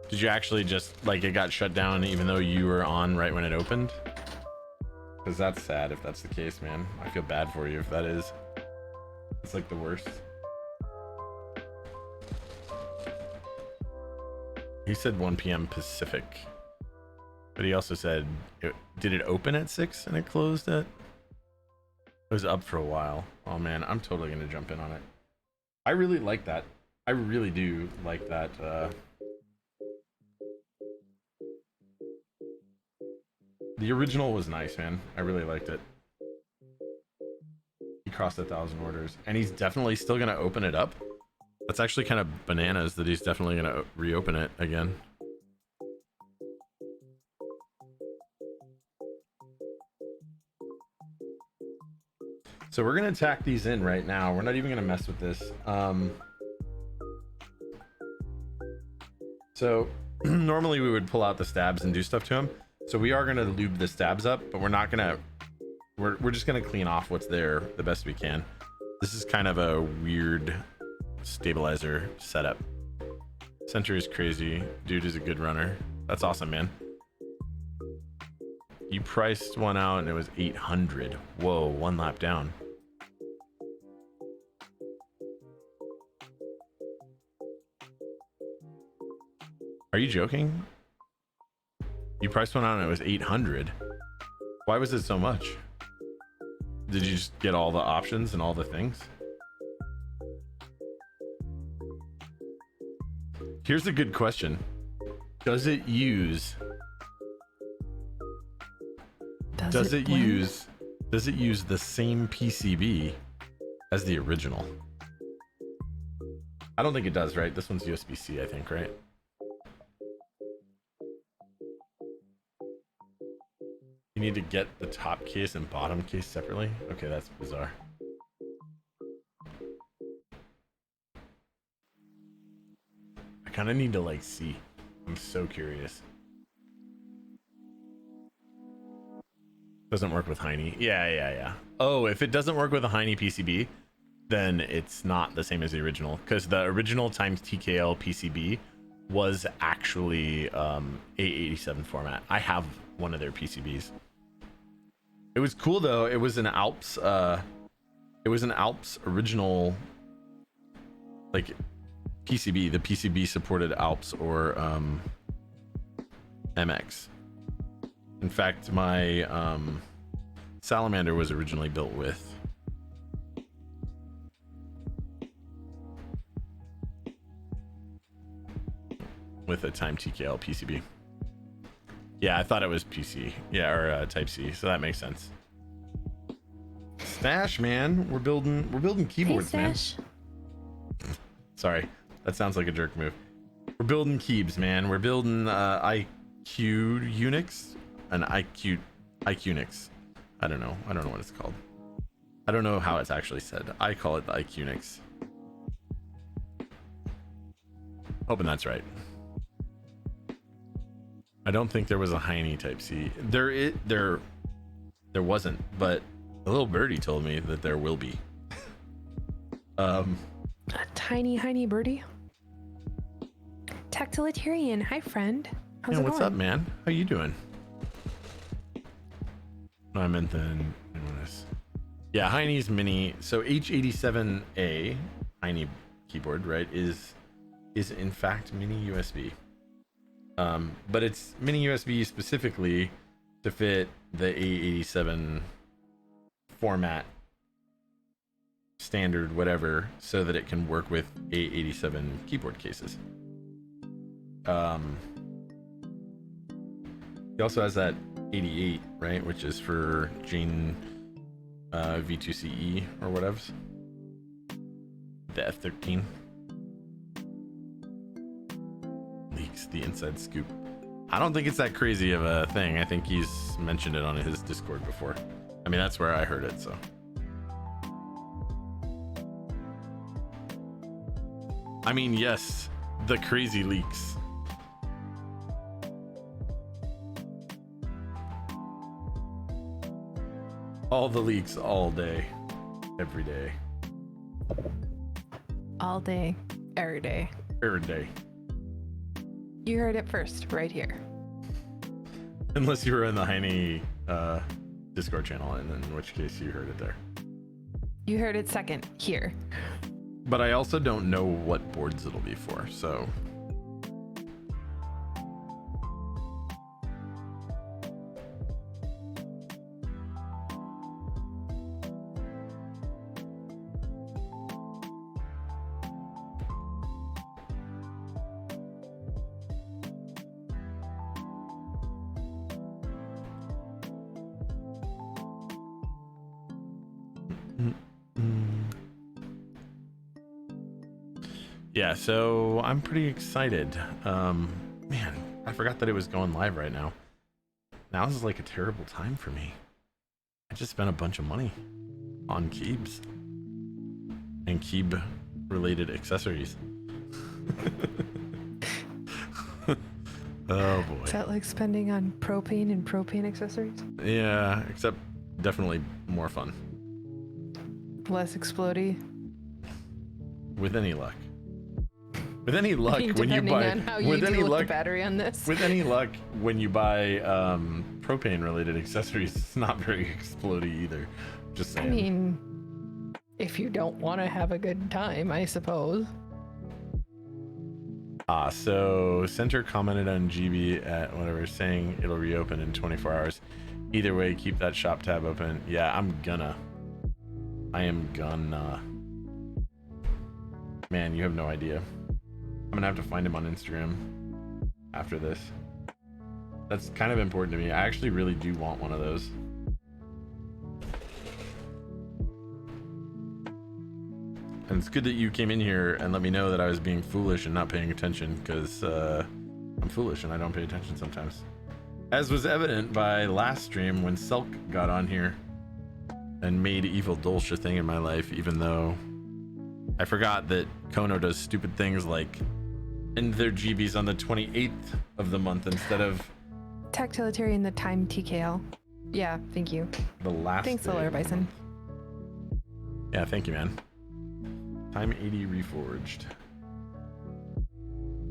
Did you actually just like it got shut down even though you were on right when it opened? Because that's sad if that's the case, man. I feel bad for you if that is. It's like the worst. He said 1 p.m. Pacific. But he also said, did it open at 6 and it closed at? It was up for a while. Oh man, I'm totally gonna jump in on it. I really like that. I really do like that. The original was nice, man. I really liked it. He crossed 1,000 orders, and he's definitely still gonna open it up. That's actually kind of bananas that he's definitely gonna reopen it again. So we're gonna tack these in right now. We're not even gonna mess with this. So normally we would pull out the stabs and do stuff to them. So we are gonna lube the stabs up, but we're not gonna. We're just gonna clean off what's there the best we can. This is kind of a weird stabilizer setup. Center is crazy. Dude is a good runner. That's awesome, man. You priced one out and it was 800. Whoa, one lap down. Are you joking? You priced one out and it was 800. Why was it so much? Did you just get all the options and all the things? Here's a good question. Does it use does it use the same PCB as the original? I don't think it does, right? This one's USB-C, I think, right? You need to get the top case and bottom case separately? Okay, that's bizarre. I kind of need to like see. I'm so curious. Doesn't work with Heine. Yeah. Oh, if it doesn't work with a Heine PCB, then it's not the same as the original, because the original times TKL PCB was actually A87 format. I have one of their PCBs. It was cool though. It was an Alps original like PCB. The PCB supported Alps or MX. In fact, my Salamander was originally built with a time TKL PCB. Yeah, I thought it was PC. Yeah, or Type C. So that makes sense. Stash, man. We're building keyboards, man. Sorry, that sounds like a jerk move. We're building keybs, man. We're building IQunix, an IQunix. I don't know what it's called. I don't know how it's actually said. I call it the IQunix. Hoping that's right. I don't think there was a Heine Type C. There wasn't, but a little birdie told me that there will be. A tiny Heine birdie. Tactilitarian, hi friend. How's it what's going? up, man? How you doing? No, I meant the. Yeah, Heine's mini. So H87A Heine keyboard, right, is in fact mini USB. But it's mini USB specifically to fit the A87 format, standard, whatever, so that it can work with A87 keyboard cases. He also has that 88, right, which is for Jane V2CE or whatever. The F13. Leaks the inside scoop. I don't think it's that crazy of a thing. I think he's mentioned it on his Discord before. I mean, that's where I heard it, so. I mean, yes, the crazy leaks. All the leaks all day, every day. All day, every day. Every day. You heard it first, right here. Unless you were in the Heine Discord channel, and in which case you heard it there. You heard it second, here. But I also don't know what boards it'll be for, so. Yeah, so I'm pretty excited. Man, I forgot that it was going live right now. Now this is like a terrible time for me. I just spent a bunch of money. on keybs and keeb related accessories. Oh boy. Is that like spending on propane and propane accessories? Yeah, except definitely more fun Less explodey. with any luck. With any luck, I mean, when you depending buy on how you with any deal with luck, the battery on this. with any luck, when you buy propane related accessories, it's not very explodey either. Just I saying. mean, if you don't want to have a good time, I suppose. So Center commented on GB at whatever, saying it'll reopen in 24 hours. Either way, keep that shop tab open. Yeah, I am gonna. Man, you have no idea. I'm gonna have to find him on Instagram after this. That's kind of important to me. I actually really do want one of those. And it's good that you came in here and let me know that I was being foolish and not paying attention, because I'm foolish and I don't pay attention sometimes. As was evident by last stream when Selk got on here and made evil Dolce a thing in my life, even though I forgot that Kono does stupid things like end their GBs on the 28th of the month instead of Tactilitarian the time TKL. Yeah, thank you. the last Thanks, day Solar of the Bison. month. Yeah, thank you, man. Time 80 reforged.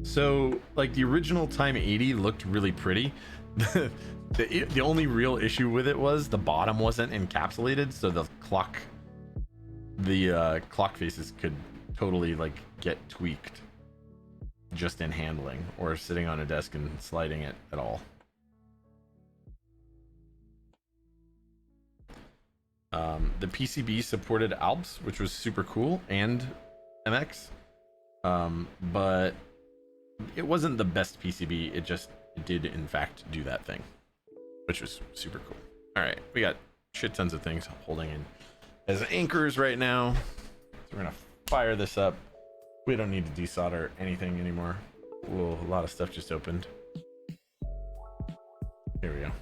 So, like, the original Time 80 looked really pretty. The only real issue with it was the bottom wasn't encapsulated, so the clock faces could totally like get tweaked just in handling or sitting on a desk and sliding it at all. The PCB supported Alps, which was super cool, and MX, but it wasn't the best PCB. It did in fact do that thing, which was super cool. All right, we got shit tons of things holding in as anchors right now, so we're gonna fire this up. We don't need to desolder anything anymore. Whoa, a lot of stuff just opened. Here we go.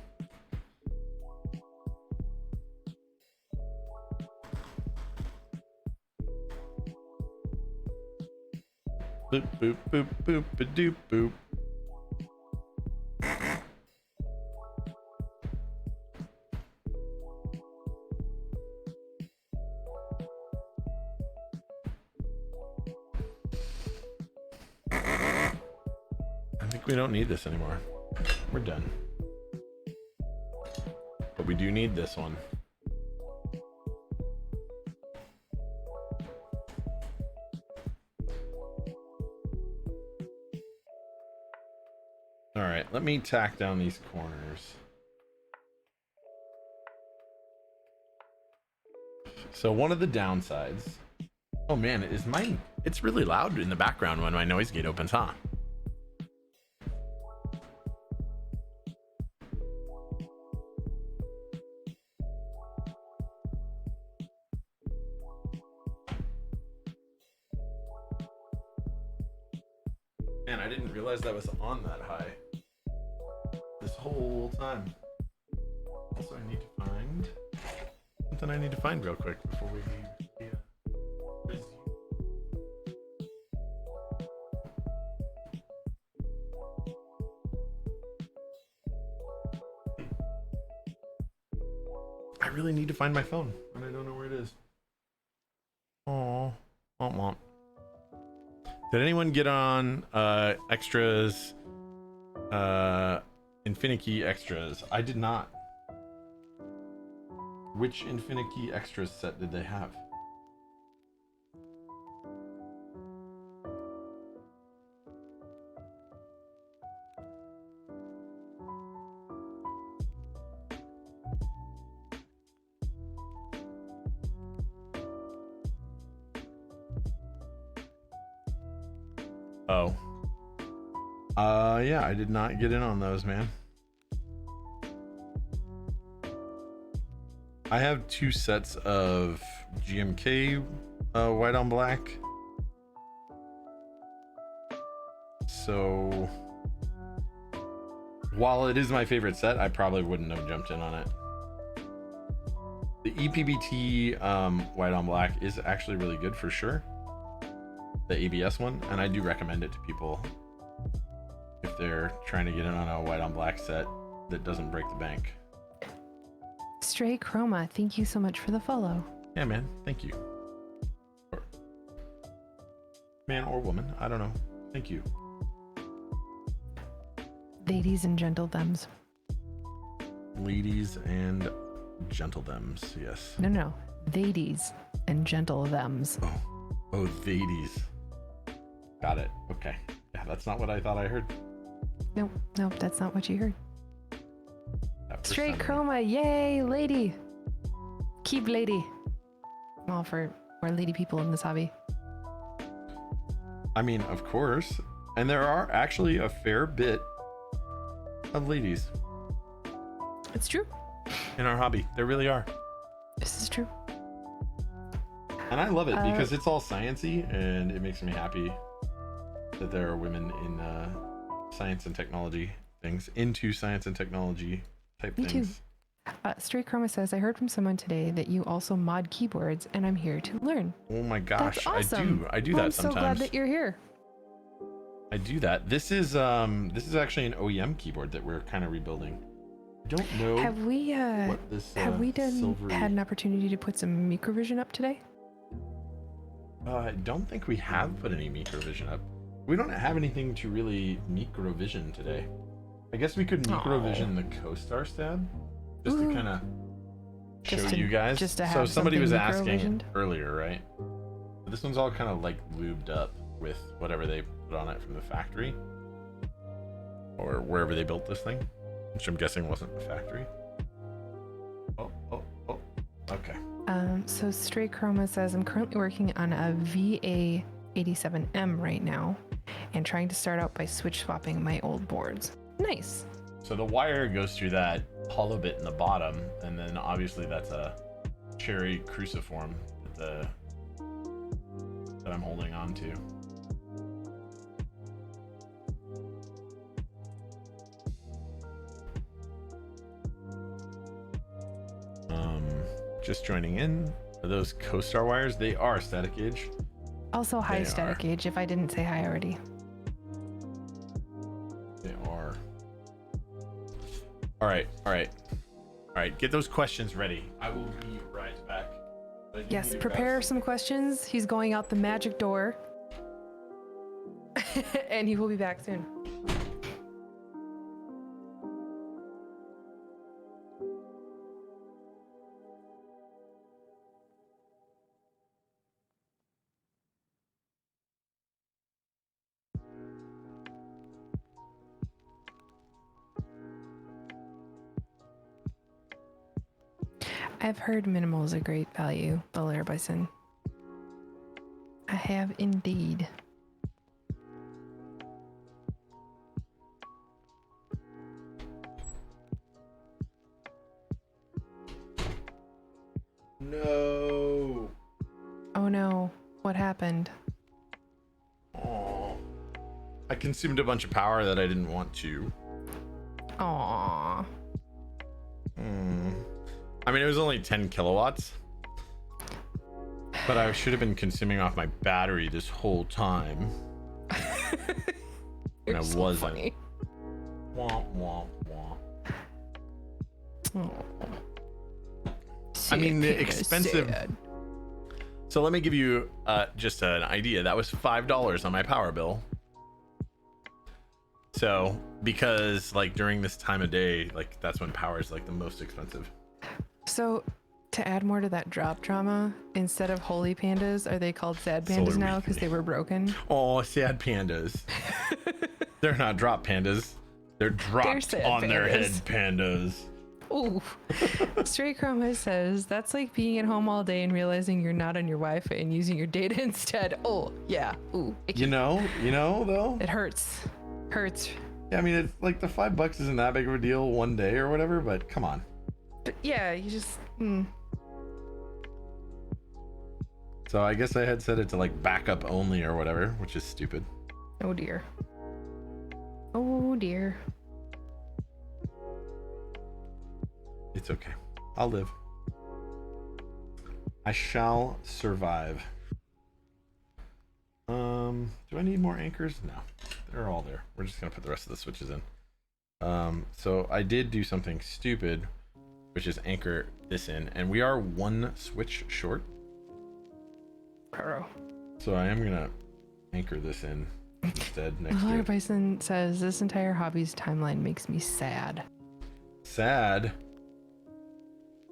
Boop, boop, boop, boop, ba-doop, boop. I think we don't need this anymore. We're done. But we do need this one. All right, let me tack down these corners. So one of the downsides. Oh man, is mine? It's really loud in the background when my noise gate opens, huh? Man, I didn't realize that was on that high this whole time. Also, I need to find something I need to find real quick before we leave. I really need to find my phone, and I don't know where it is. Oh, womp. Did anyone get on extras? Infinity extras. I did not. Which Infinity extras set did they have? Oh. Yeah, I did not get in on those, man. I have 2 sets of GMK white on black. So while it is my favorite set, I probably wouldn't have jumped in on it. The EPBT white on black is actually really good for sure. The ABS one, and I do recommend it to people if they're trying to get in on a white on black set that doesn't break the bank. Stray Chroma, thank you so much for the follow. Yeah, man. Thank you. Or, man or woman, I don't know. Thank you. Ladies and gentlethems. Ladies and gentlethems, yes. No. Ladies and gentlethems. Oh, ladies. Got it. Okay. Yeah, that's not what I thought I heard. Nope, that's not what you heard. That for Stray some Chroma, yay, lady. Keep lady. Well, for more lady people in this hobby. I mean, of course. And there are actually a fair bit of ladies It's true. in our hobby. There really are. This is true. And I love it because it's all sciencey, and it makes me happy that there are women in science and technology things, into science and technology type Me things. too. Stray Chroma says, I heard from someone today that you also mod keyboards, and I'm here to learn. Oh my gosh, That's awesome. I do Well, that I'm sometimes. so glad that you're here. I do that. This is actually an OEM keyboard that we're kind of rebuilding. I don't know Have we what this silvery... had an opportunity to put some microvision up today? I don't think we have put any microvision up. We don't have anything to really microvision today. I guess we could microvision the co-star stab just to kind of show you guys. Just to So have somebody was something asking microvisioned? earlier, right? But this one's all kind of like lubed up with whatever they put on it from the factory or wherever they built this thing, which I'm guessing wasn't the factory. Oh, okay. So Stray Chroma says, I'm currently working on a VA87M right now and trying to start out by switch swapping my old boards. Nice. So the wire goes through that hollow bit in the bottom, and then obviously that's a cherry cruciform that I'm holding on to. Just joining in. Are those co-star wires? They are static gauge. Also, hi, They static are. gauge, if I didn't say hi already. They are. All right. Get those questions ready. I will be right back. Yes, prepare some questions. He's going out the magic door. And he will be back soon. I've heard minimal is a great value, Belair Bison. I have indeed. No. Oh no, what happened? Oh. I consumed a bunch of power that I didn't want to. Aww. I mean, it was only 10 kilowatts. But I should have been consuming off my battery this whole time. You're I so wasn't. funny. Womp, womp, womp. Aw. I mean, the Sad, expensive- sad. So let me give you just an idea. That was $5 on my power bill. So, because like during this time of day, like that's when power is like the most expensive. So, to add more to that drop drama, instead of holy pandas, are they called sad pandas Solar now weekly. because they were broken? Oh, sad pandas. They're not drop pandas. They're dropped sad on their head pandas. pandas. Ooh. Stray Chroma says, that's like being at home all day and realizing you're not on your Wi-Fi and using your data instead. Oh, yeah. Ooh. Icky. You know though? It hurts. Hurts. Yeah, I mean, it's like the $5 isn't that big of a deal one day or whatever, but come on. But yeah, you just... So I guess I had set it to like backup only or whatever, which is stupid. Oh dear. Oh dear. It's okay. I'll live. I shall survive. Do I need more anchors? No, they're all there. We're just gonna put the rest of the switches in. So I did do something stupid, which is anchor this in, and we are one switch short. So I am gonna anchor this in instead next to Laura it. Bison says this entire hobby's timeline makes me sad. Sad.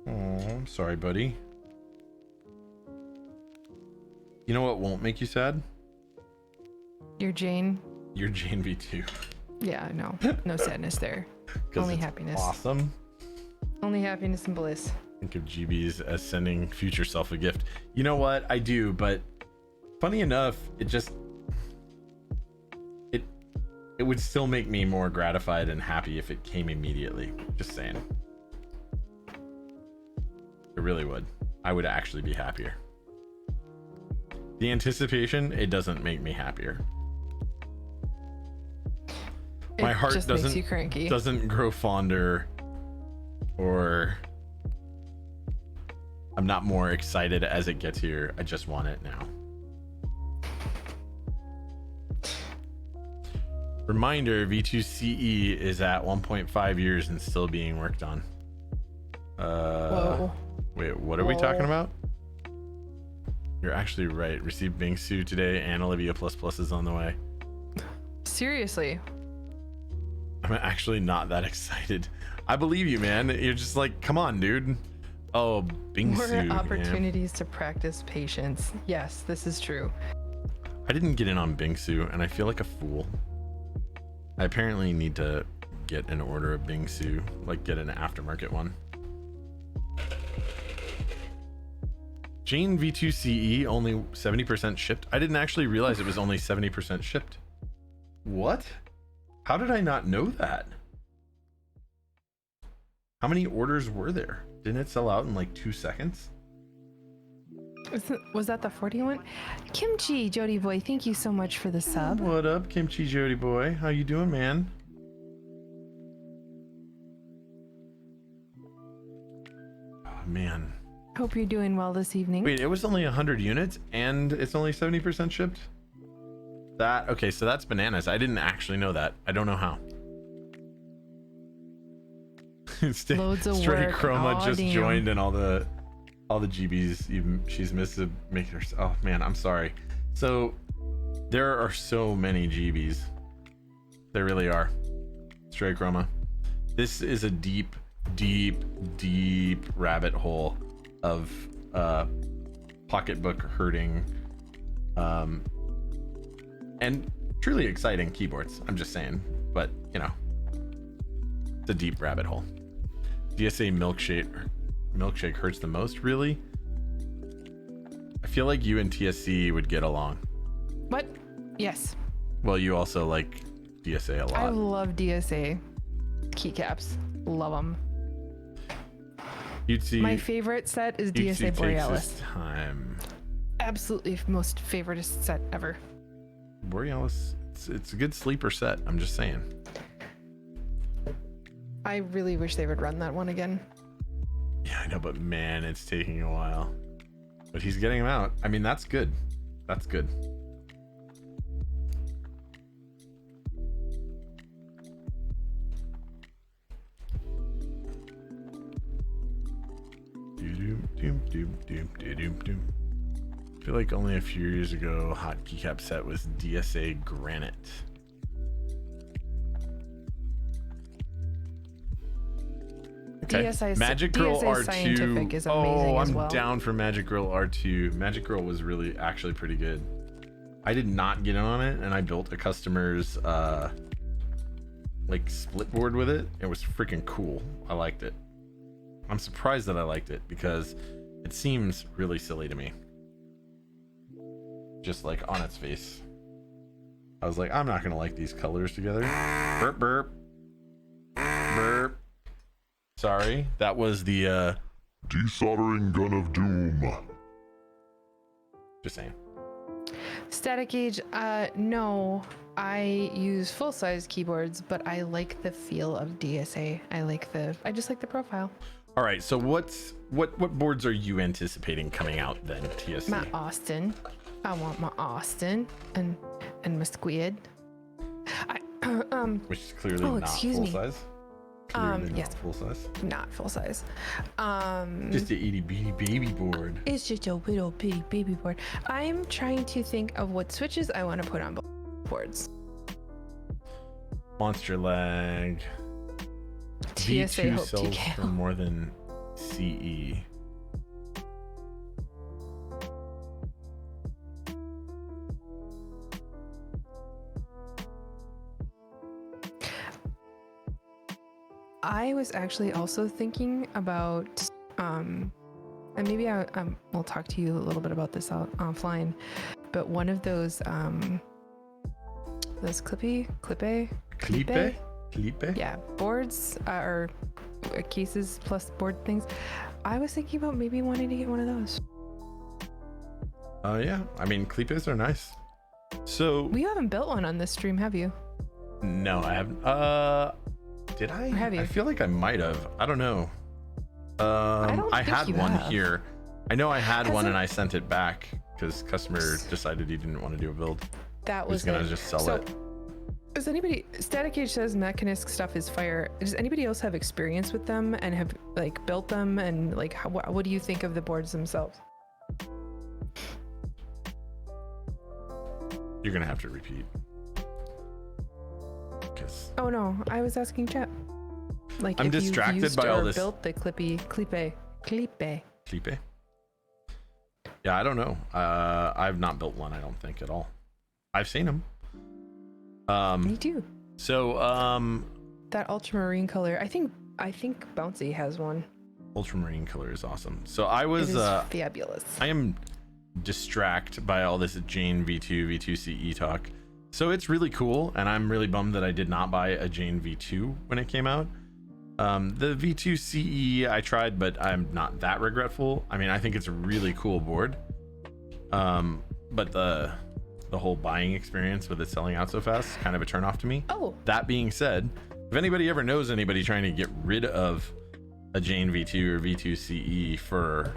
Oh, I'm sorry, buddy. You know what won't make you sad? You're Jane. You're Jane V2. Yeah, no, no sadness there. 'Cause Only it's happiness. Awesome. Only happiness and bliss. Think of GBs as sending future self a gift. You know what? I do, but funny enough, it would still make me more gratified and happy if it came immediately. Just saying. It really would. I would actually be happier. The anticipation, it doesn't make me happier. My heart just makes doesn't you cranky. doesn't grow fonder, or I'm not more excited as it gets here. I just want it now. Reminder, V2CE is at 1.5 years and still being worked on. Whoa. Wait, what are we talking about? You're actually right. Received Bingsu today, and Olivia ++ is on the way. Seriously. I'm actually not that excited. I believe you, man. You're just like, come on, dude. Oh, Bingsu. More opportunities to practice patience. Yes, this is true. I didn't get in on Bingsu, and I feel like a fool. I apparently need to get an order of Bingsu, like get an aftermarket one. Jane V2CE only 70% shipped. I didn't actually realize it was only 70% shipped. What? How did I not know that? How many orders were there? Didn't it sell out in like 2 seconds? Was that the 41? Kimchi, Jody boy, thank you so much for the sub. What up, Kimchi Jody boy? How you doing, man? Oh, man. Hope you're doing well this evening. Wait, it was only 100 units and it's only 70% shipped? That, okay, so that's bananas. I didn't actually know that. I don't know how. Loads of Stray work. Chroma Aw, just damn. joined, and all the GBs she's missed to make her. Oh man, I'm sorry. So there are so many GBs. There really are. Stray Chroma. This is a deep rabbit hole of pocketbook hurting and truly exciting keyboards. I'm just saying, but you know, it's a deep rabbit hole. DSA milkshake hurts the most, really? I feel like you and TSC would get along. What? Yes. Well, you also like DSA a lot. I love DSA keycaps. Love them. You'd see. My favorite set is You'd see DSA takes Borealis. his time. Absolutely most favorite set ever. Borealis, it's a good sleeper set. I'm just saying. I really wish they would run that one again. Yeah, I know, but man, it's taking a while. But he's getting them out. I mean, that's good. That's good. I feel like only a few years ago, hot keycap set was DSA Granite. Okay. DSI Magic Girl DSA R2. Scientific is amazing I'm as well. down for Magic Girl R2. Magic Girl was really actually pretty good. I did not get in on it, and I built a customer's like split board with it. It was freaking cool. I liked it. I'm surprised that I liked it because it seems really silly to me. Just like on its face. I was like, I'm not gonna like these colors together. Burp burp. Burp. Sorry, that was the Desoldering gun of doom. just saying. Static Age, no. I use full-size keyboards, but I like the feel of DSA. I just like the profile. All right, so what boards are you anticipating coming out then, TSC? My Austin. I want my Austin and my squid. Which is clearly Oh, not excuse full me. size. Clearly Yes. not full size. Not full size. Just a itty bitty baby board. It's just a little big baby board. I'm trying to think of what switches I want to put on boards. Monster lag. TSA V2 Hope sells TKO. for more than CE. I was actually also thinking about, and maybe we'll talk to you a little bit about this offline, but one of those clippe, yeah, boards or cases plus board things. I was thinking about maybe wanting to get one of those. Yeah, I mean, clippes are nice. So You haven't built one on this stream, have you? no, I haven't. Did I? Or have you? I feel like I might have. I don't know. don't I think had you one have. here. I know I had Has one it- and I sent it back because customer decided he didn't want to do a build. That He was was gonna it. just sell So, it. Does anybody? Static Age says Mechanisk stuff is fire. Does anybody else have experience with them and have like built them and like what do you think of the boards themselves? You're gonna have to repeat. 'Cause Oh no, I was asking chat. Like I'm if you've distracted used by all or this- built the clippe. Clippe? Yeah, I don't know. I've not built one, I don't think at all. I've seen them. Me too. So That ultramarine color. I think Bouncy has one. ultramarine color is awesome. So I It was is fabulous. I am distracted by all this Jane V2 V2CE talk. So it's really cool, and I'm really bummed that I did not buy a Jane V2 when it came out. The V2CE I tried, but I'm not that regretful. I mean, I think it's a really cool board. But the whole buying experience with it selling out so fast is kind of a turnoff to me. Oh, That being said, if anybody ever knows anybody trying to get rid of a Jane V2 or V2CE for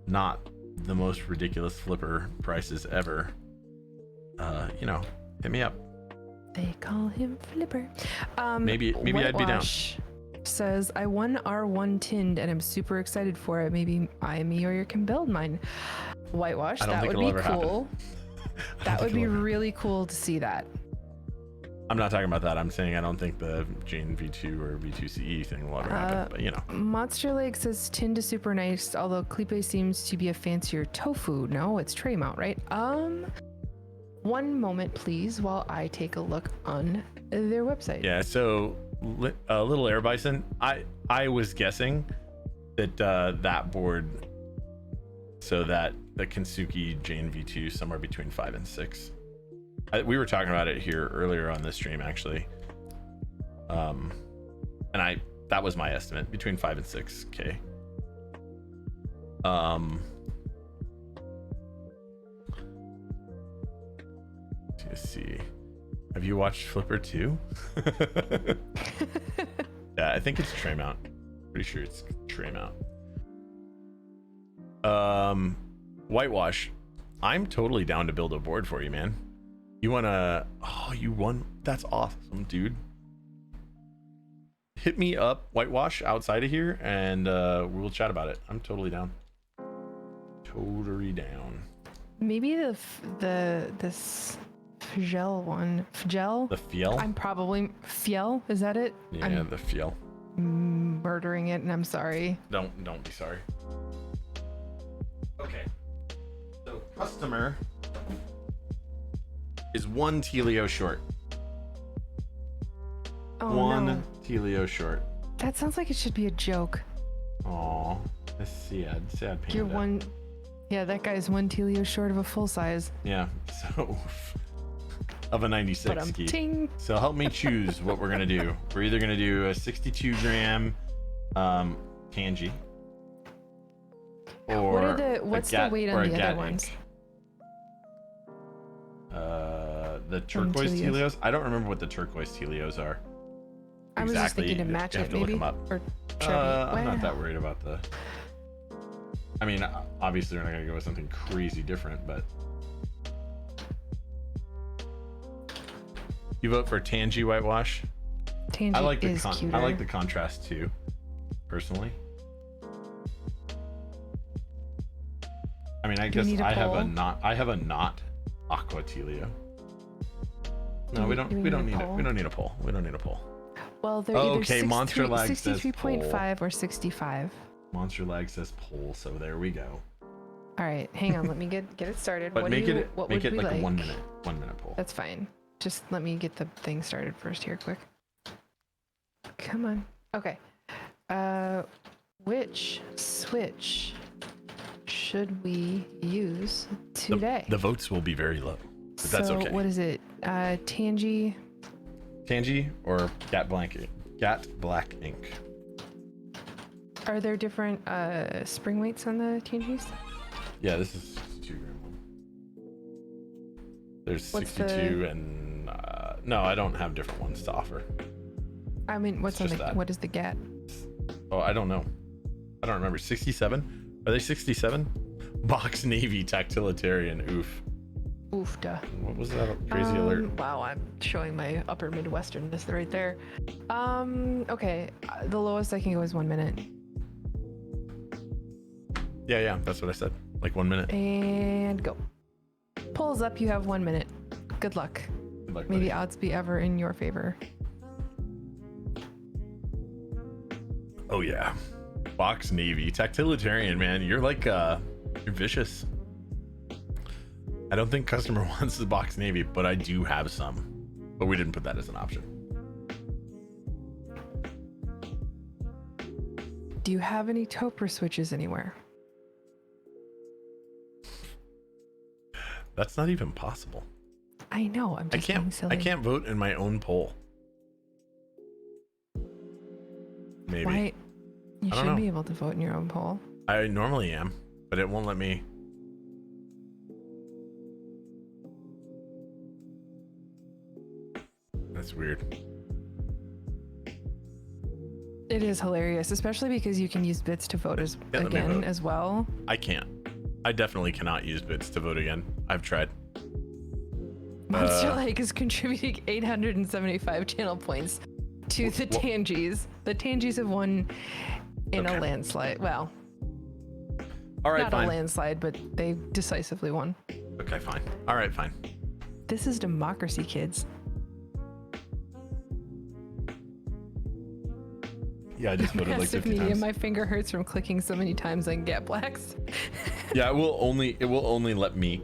not the most ridiculous flipper prices ever, hit me up. they call him Flipper. Maybe I'd be down. Whitewash says I won R1 tinned and I'm super excited for it. Maybe me or you can build mine. Whitewash, I don't that think would it'll be ever cool. That would be really cool to see that. I'm not talking about that. I'm saying I don't think the Jane V2 or V2CE thing will ever happen. But Monster Lake says tin to super nice, although Clippe seems to be a fancier tofu. No, it's tray mount, right? One moment, please, while I take a look on their website. yeah. So Little Air Bison. I was guessing that that board, so that the Kensuke Jane V2 somewhere between 5 and 6. We were talking about it here earlier on this stream actually. And that was my estimate, between 5 and 6K. Let's see. Have you watched Flipper 2? Yeah, I think it's tray mount. Pretty sure it's tray mount. Whitewash. I'm totally down to build a board for you, man. You wanna? Oh, you won. That's awesome, dude. Hit me up, Whitewash, outside of here, and we'll chat about it. I'm totally down. Totally down. Maybe this Fjell one. Fjell? The Fiel? I'm probably Fjell, is that it? Yeah, I'm the Fiel. murdering it and I'm sorry. Don't be sorry. Okay. So customer is one Tealios short. Oh One no. Tealios short. That sounds like it should be a joke. Aw, that's sad panda. You're one. Yeah, that guy's one Tealios short of a full size. Yeah, so of a 96 But I'm key. ting. So help me choose what we're gonna do. We're either gonna do a 62 gram Kanji, or What's the weight on the other ones? The turquoise Tealios. Tealios. I don't remember what the turquoise Tealios are. I was just exactly. thinking to You match have it, to look maybe, them up. or Chevy. I'm not that Wow. worried about the. I mean, obviously we're not gonna go with something crazy different, but you vote for Tangy whitewash. Tangy I like the is cuter. I like the contrast too, personally. I mean, I Do you guess need a I have a poll? not aqua Tealio. No, Do we we don't. need We a don't need it. poll? We don't need a poll. We don't need a poll. Well, they're Oh, either okay, Monster Lag says 63.5 or 65. Monster Lag says poll, so there we go. All right, hang on. Let me get it started. But what make do you, it what make would it we like a like? 1 minute poll. That's fine. Just let me get the thing started first here, quick. Come on. Okay. Which switch should we use today? The votes will be very low, but that's so okay. what is it? Tangy. Tangy or Gat Black Ink? Are there different spring weights on the Tangies? Yeah, this is 62 gram one. There's What's 62 and no, I don't have different ones to offer. I mean, what's It's on just the that. what is the GAT? Oh, I don't know. I don't remember. 67? Are they 67? Box Navy Tactilitarian. Oof. Oof, duh. What was that crazy alert? Wow, I'm showing my upper Midwesternness right there. Okay. The lowest I can go is 1 minute. Yeah, that's what I said. Like 1 minute. And go. Pulls up, you have 1 minute. Good luck. Good luck, May buddy. the odds be ever in your favor. Oh yeah. Box Navy. Tactilitarian, man. You're like you're vicious. I don't think customer wants the Box Navy, but I do have some. But we didn't put that as an option. Do you have any Topper switches anywhere? That's not even possible. I know, I'm just being silly. I can't vote in my own poll. Maybe. Why? You I don't should know. be able to vote in your own poll. I normally am, but it won't let me. That's weird. It is hilarious, especially because you can use bits to vote as Yeah, let me again vote. as well. I can't. I definitely cannot use bits to vote again. I've tried. Monster Lake is contributing 875 channel points to the Tangies. The Tangies have won in Okay. a landslide. Well, All right, not fine. a landslide, but they decisively won. Okay, fine. All right, fine. This is democracy, kids. Yeah, I just voted like Massive 50 medium. times. My finger hurts from clicking so many times on Get Blacks. Yeah, it will only let me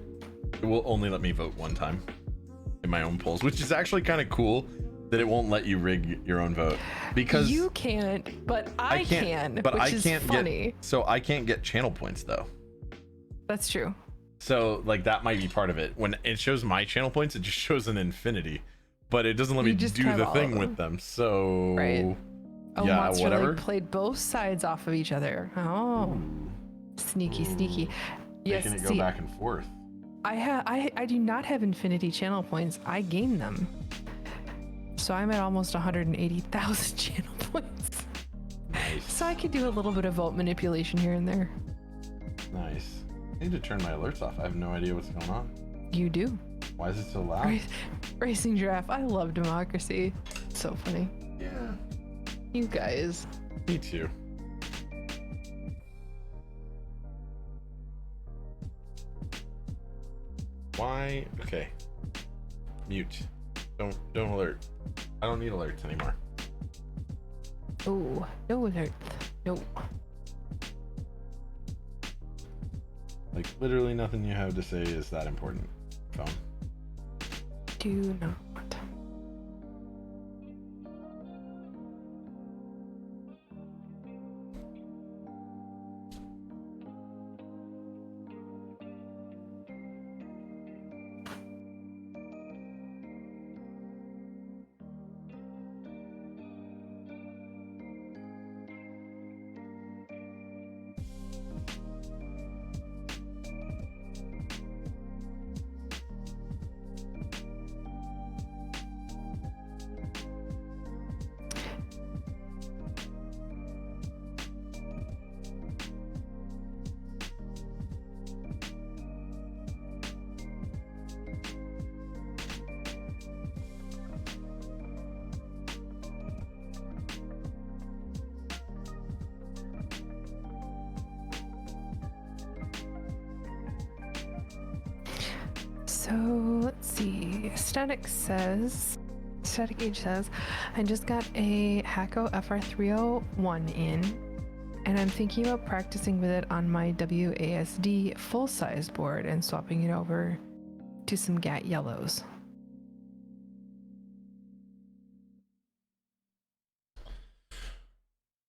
vote one time in my own polls, which is actually kind of cool that it won't let you rig your own vote because You can't, but I can, but which I is can't funny. so I can't get channel points though. That's true. So like that might be part of it. When it shows my channel points, it just shows an infinity, but it doesn't let me You just do have the all thing of with them. So Right. Oh, yeah, Monster whatever. Lake played both sides off of each other. Oh, sneaky, sneaky. Yes, Making it go see, back and forth. I do not have infinity channel points. I gain them. So I'm at almost 180,000 channel points. Nice. So I could do a little bit of vote manipulation here and there. Nice. I need to turn my alerts off. I have no idea what's going on. You do. Why is it so loud? Racing Giraffe. I love democracy. So funny. Yeah. You guys. Me too. Why? Okay. Mute. Don't alert. I don't need alerts anymore. Oh, no alert. No. Like literally nothing you have to say is that important. Phone. Do not. So let's see. Static Age says, I just got a Hacko FR301 in, and I'm thinking about practicing with it on my WASD full-size board and swapping it over to some GAT yellows.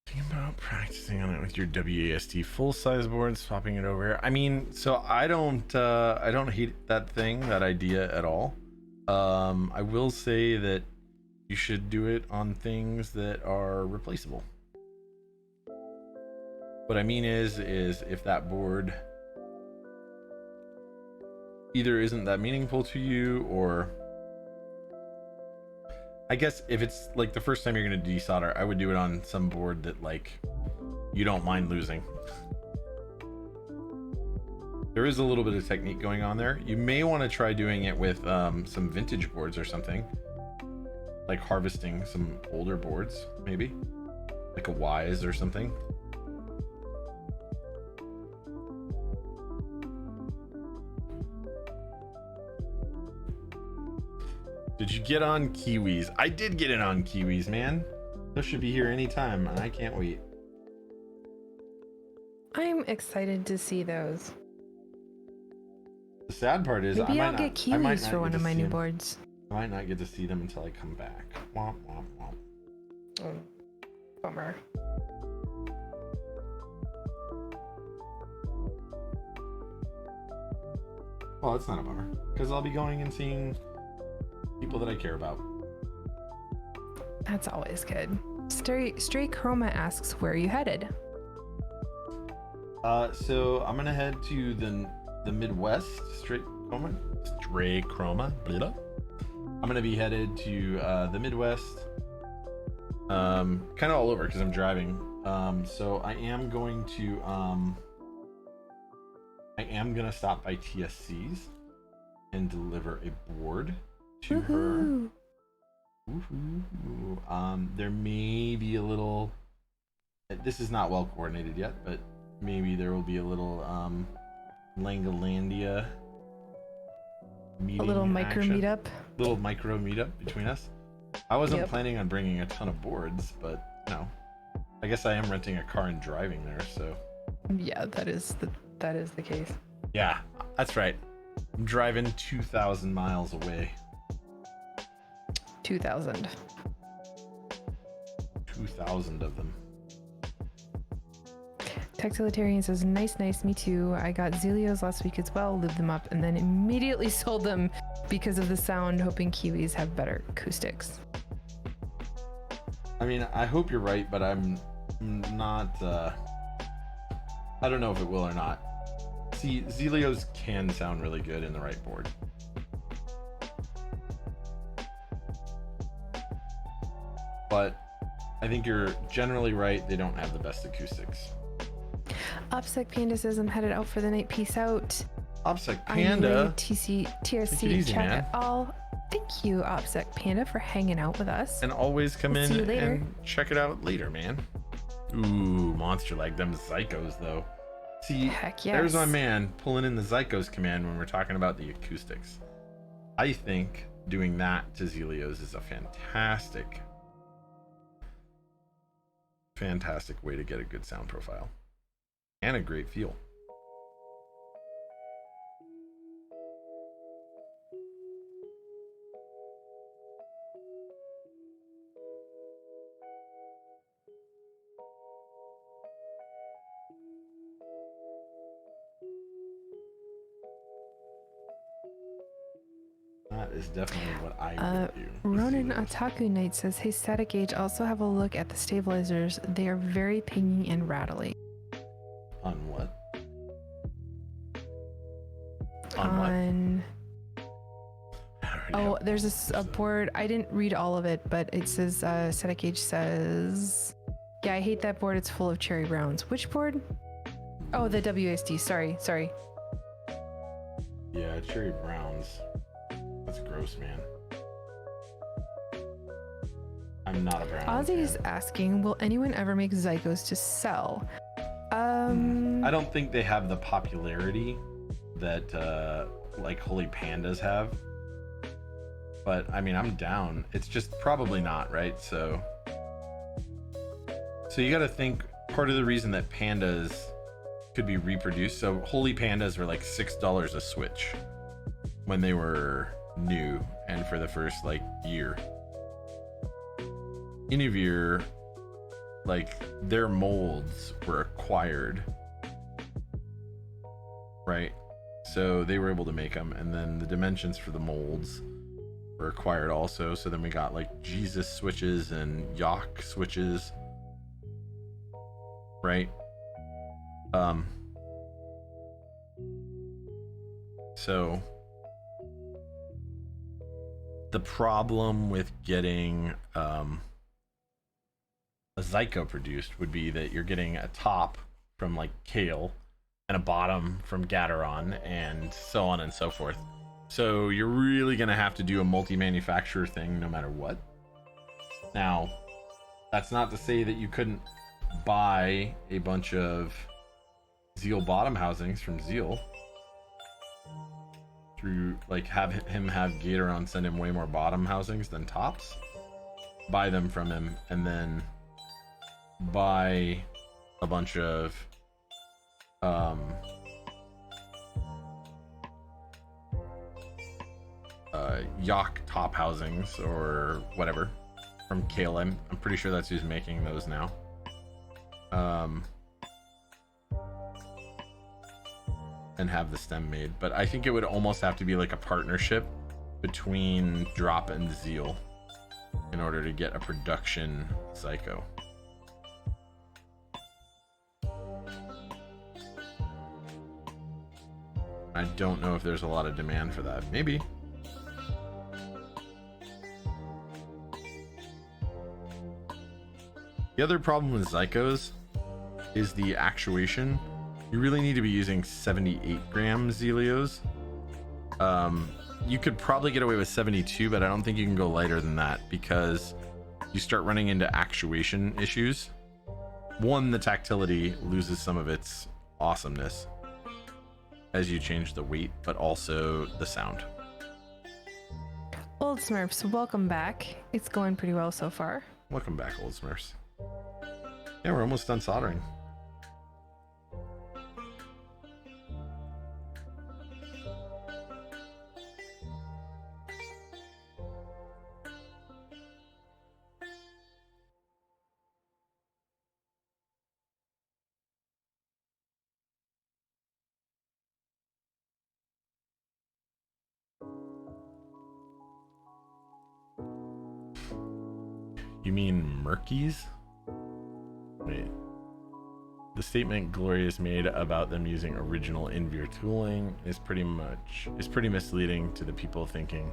Think about practicing on it with your WASD full-size board, swapping it over. I mean, so I don't hate that idea at all. I will say that you should do it on things that are replaceable. What I mean is if that board either isn't that meaningful to you, or I guess if it's like the first time you're going to desolder, I would do it on some board that like you don't mind losing. There is a little bit of technique going on there. You may want to try doing it with some vintage boards or something, like harvesting some older boards, maybe like a Wise or something. Did you get on Kiwis? I did get in on Kiwis, man. Those should be here anytime, and I can't wait. I'm excited to see those. The sad part is Maybe I'll get I might Kiwis not for one get of to my see new them. boards. I might not get to see them until I come back. Womp, womp, womp. Oh, bummer. Well, it's not a bummer, because I'll be going and seeing people that I care about. That's always good. Stray Chroma asks, where are you headed? So I'm gonna head to the Midwest. Stray Chroma. Blah. I'm gonna be headed to the Midwest. Kind of all over because I'm driving. So I am going to stop by TSC's and deliver a board to her. Woohoo. There may be a little. This is not well coordinated yet, but maybe there will be a little Langalandia meeting. A little micro action. meetup. Little micro meetup between us. I wasn't Yep. planning on bringing a ton of boards, but you know, I guess I am renting a car and driving there, so. Yeah, that is the case. Yeah, that's right. I'm driving 2,000 miles away. 2,000. 2,000 of them. Textilitarian says, nice, me too. I got Tealios last week as well, lubed them up, and then immediately sold them because of the sound, hoping Kiwis have better acoustics. I mean, I hope you're right, but I'm not, I don't know if it will or not. See, Tealios can sound really good in the right board. But I think you're generally right, they don't have the best acoustics. Upsec Panda says, I'm headed out for the night. Peace out. OPSEC Are you Panda. ready, TRC Take it easy, chat man. at all? Thank you, OPSEC Panda, for hanging out with us. And always come We'll see you in later. and check it out later, man. Ooh, monster like them Zycos though. See, Heck yes. there's my man pulling in the Zycos command when we're talking about the acoustics. I think doing that to Tealios is a fantastic way to get a good sound profile and a great feel. That is definitely what I would do. with Ronan Tealios. Otaku Knight says, hey, Static Age, also have a look at the stabilizers. They are very pingy and rattly. On what? What? On... I already Oh, have- there's a board. I didn't read all of it, but it says, Static Age says, yeah, I hate that board. It's full of cherry browns. Which board? Oh, the WSD. Sorry. Yeah, cherry browns. That's gross, man. I'm not a brown. Ozzy's fan. asking, will anyone ever make Zycos to sell? I don't think they have the popularity that like holy pandas have. But I mean, I'm down. It's just probably not, right? So you got to think part of the reason that pandas could be reproduced. So holy pandas were like $6 a switch when they were new and for the first like year. Inivir, like their molds were acquired, right? So they were able to make them, and then the dimensions for the molds were acquired also. So then we got like Jesus switches and Yok switches, right? So the problem with getting a Zyko produced would be that you're getting a top from like Kale and a bottom from Gataron and so on and so forth. So you're really gonna have to do a multi-manufacturer thing no matter what. Now, that's not to say that you couldn't buy a bunch of Zeal bottom housings from Zeal through, like, have him have Gataron send him way more bottom housings than tops. Buy them from him and then buy a bunch of Yok top housings or whatever from Kale. I'm pretty sure that's who's making those now. And have the stem made, but I think it would almost have to be like a partnership between Drop and Zeal in order to get a production Psycho. I don't know if there's a lot of demand for that. Maybe. The other problem with Zycos is the actuation. You really need to be using 78 gram Tealios. You could probably get away with 72, but I don't think you can go lighter than that because you start running into actuation issues. One, the tactility loses some of its awesomeness as you change the weight, but also the sound. Old Smurfs, welcome back. It's going pretty well so far. Welcome back, Old Smurfs. Yeah, we're almost done soldering. You mean Murkies? Wait. The statement Glorious made about them using original Invir tooling is pretty misleading to the people thinking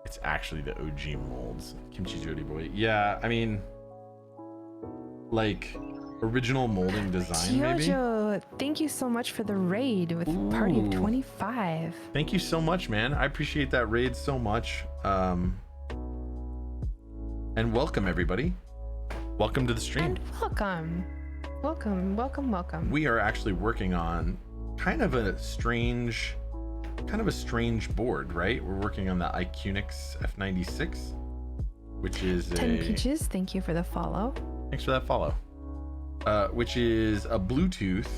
it's actually the OG molds. Kimchi Jody Boy. Yeah, I mean, like original molding design, maybe. Kyojo, thank you so much for the raid with Party of 25. Thank you so much, man. I appreciate that raid so much. And welcome everybody. Welcome to the stream. And welcome. We are actually working on kind of a strange board, right? We're working on the IQunix F96, which is 10 Peaches, thank you for the follow. Thanks for that follow. Which is a Bluetooth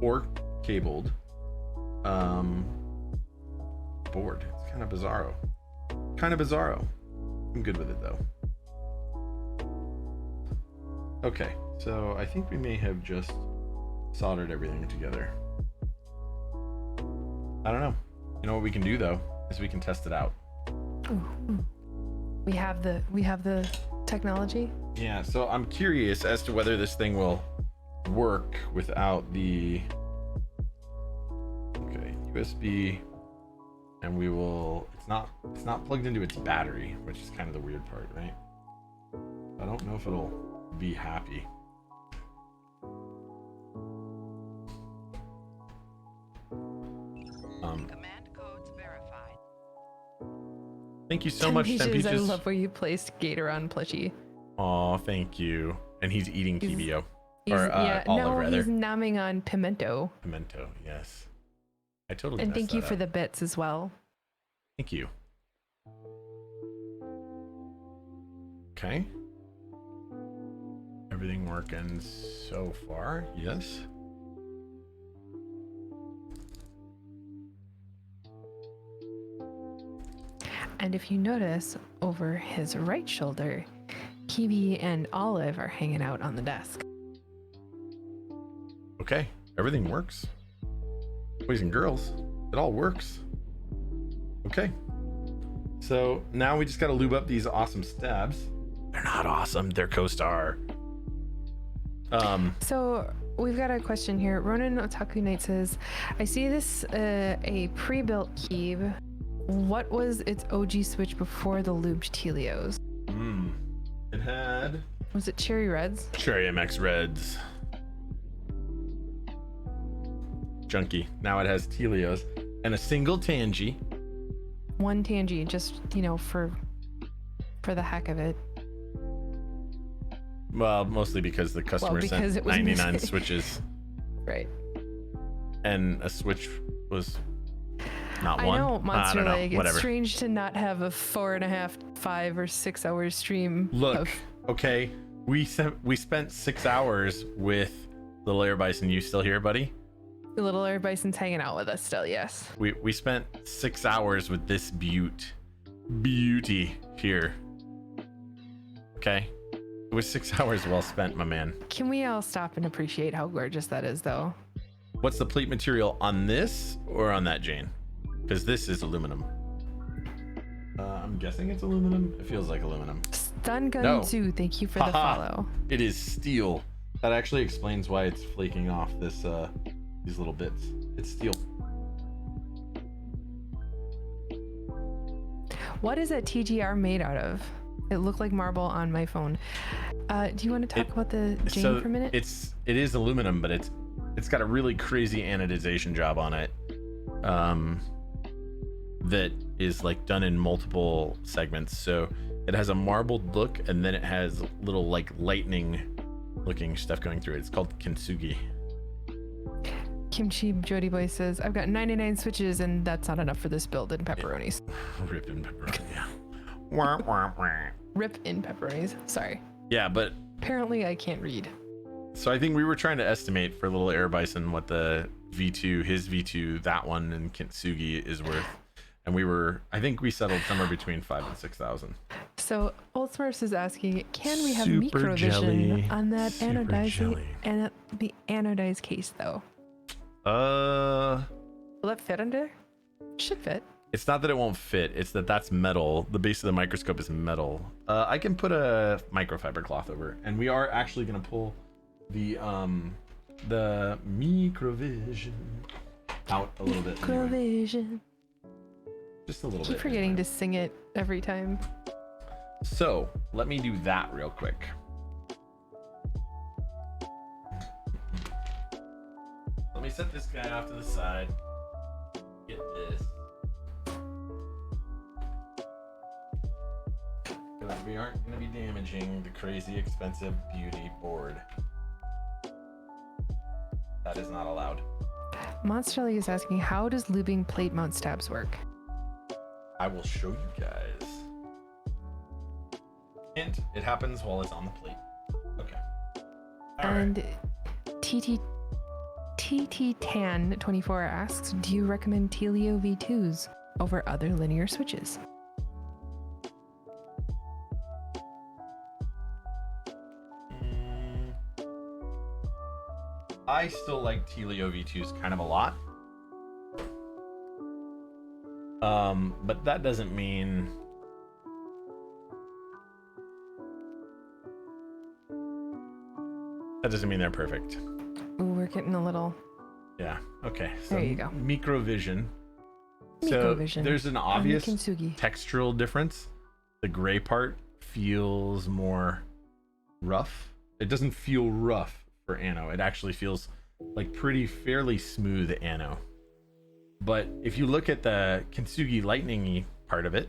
or cabled board. It's kind of bizarro. I'm good with it though. Okay, so I think we may have just soldered everything together. I don't know. You know what we can do though is we can test it out. Ooh. We have the technology. Yeah, so I'm curious as to whether this thing will work without the USB, and we will. It's not plugged into its battery, which is kind of the weird part, right? I don't know if it'll be happy. Command codes verified. Thank you so much, 10 Peaches. I love where you placed Gatoron plushie. Oh, thank you. And he's eating Kibio. He's Olive, rather. he's numbing on pimento. Pimento, yes. I totally And messed thank you that for up. the bits as well. Thank you. Okay. Everything working so far? Yes. And if you notice, over his right shoulder, Kiwi and Olive are hanging out on the desk. Okay. Everything works. Boys and girls, it all works. Okay. So now we just got to lube up these awesome stabs. They're not awesome. They're co-star. So we've got a question here. Ronan Otaku Knight says, I see this a pre-built Keeb. What was its OG switch before the lubed Tealios? It had Was it Cherry Reds? Cherry MX Reds. Junky. Now it has Tealios and a single Tangy. One Tangy, just, you know, for the heck of it. Well, mostly because the customer because sent it was 99 missing. switches Right. and a switch was not I one. know, I Monster don't know. Leg. Whatever. It's strange to not have a 4.5, 5 or 6 hour stream. Look, of, okay, we spent 6 hours with Little Air Bison. You still here, buddy? Little Air Bison's hanging out with us still, yes. We spent 6 hours with this beauty here. Okay, it was 6 hours well spent, my man. Can we all stop and appreciate how gorgeous that is, though? What's the plate material on this or on that, Jane? Because this is aluminum. I'm guessing it's aluminum. It feels like aluminum. Stun Gun No. 2, thank you for the Haha. follow. It is steel. That actually explains why it's flaking off this these little bits. It's steel. What is that TGR made out of? It looked like marble on my phone. Do you want to talk about the Jane for a minute? It is aluminum, but it's got a really crazy anodization job on it. That is like done in multiple segments. So it has a marbled look and then it has little like lightning looking stuff going through it. It's called kintsugi. Kimchi Jody Boy says, I've got 99 switches and that's not enough for this build in pepperonis. Ripped in pepperoni, yeah. Wah, wah, wah. Rip in pepperonis. Sorry. Yeah, but Apparently I can't read. so I think we were trying to estimate for Little Air Bison what the V2, his V2, that one, and kintsugi is worth. And I think we settled somewhere between 5,000 and 6,000. So Old Smurfs is asking, can we have Super microvision jelly. on that Super jelly. the anodized case though? Uh, Will that fit under? Should fit. it's not that it won't fit. It's that that's metal. The base of the microscope is metal. I can put a microfiber cloth over, and we are actually gonna pull the microvision out a little bit. Anyway. Microvision. Just a little Keep bit. forgetting anyway. to sing it every time. So let me do that real quick. Let me set this guy off to the side. Get this. Because we aren't going to be damaging the crazy expensive beauty board. That is not allowed. Monster League is asking, how does lubing plate mount stabs work? I will show you guys. Hint, it happens while it's on the plate. Okay. All right. And TT Tan 24 asks, do you recommend Tealio V2s over other linear switches? I still like Tealio V2s kind of a lot. But that doesn't mean they're perfect. Ooh, we're getting a little Yeah. Okay. So There you go. Microvision. So microvision. there's an on the obvious Kintsugi. textural difference. The gray part feels more rough. It doesn't feel rough for Anno. It actually feels like fairly smooth Anno. But if you look at the Kintsugi lightning-y part of it,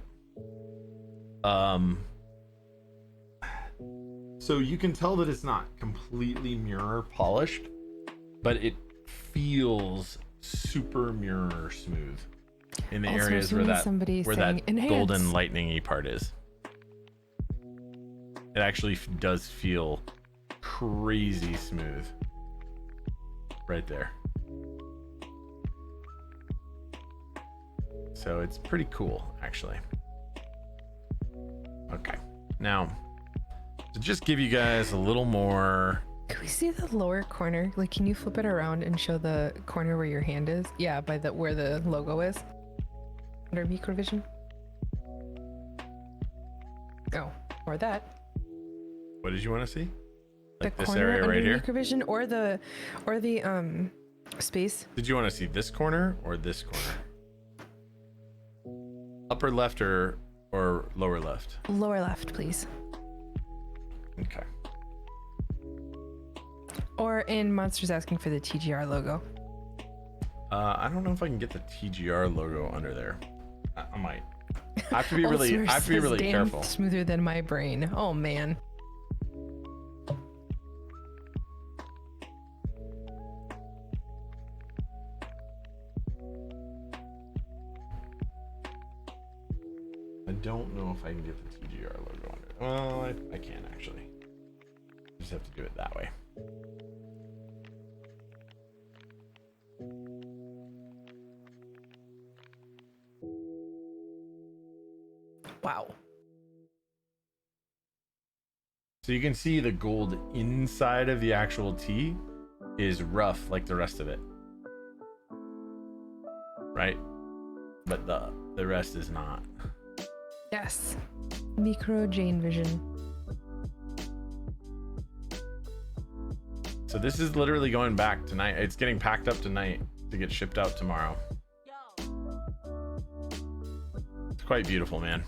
so you can tell that it's not completely mirror polished, but it feels super mirror smooth in the Also, areas as where soon as that somebody where saying, that "Enhance." golden lightning-y part is. It actually does feel crazy smooth right there. So it's pretty cool, actually. Okay, now to just give you guys a little more. Can we see the lower corner? Like, can you flip it around and show the corner where your hand is? Yeah, by the where the logo is. Under microvision. Oh, or that. What did you want to see? Like The this corner area under right here? microvision, or the space. Did you want to see this corner or this corner? Upper left or lower left? Lower left, please. Okay. Or in Monsters asking for the TGR logo. I don't know if I can get the TGR logo under there. I might. I have to be Old really. I source have to be says, really "Damn, careful. Smoother than my brain. Oh man. I don't know if I can get the TGR logo under. Well, I can actually. I just have to do it that way. Wow. So you can see the gold inside of the actual T is rough like the rest of it. Right? But the rest is not. Yes. Micro Jane vision. So this is literally going back tonight. It's getting packed up tonight to get shipped out tomorrow. It's quite beautiful, man.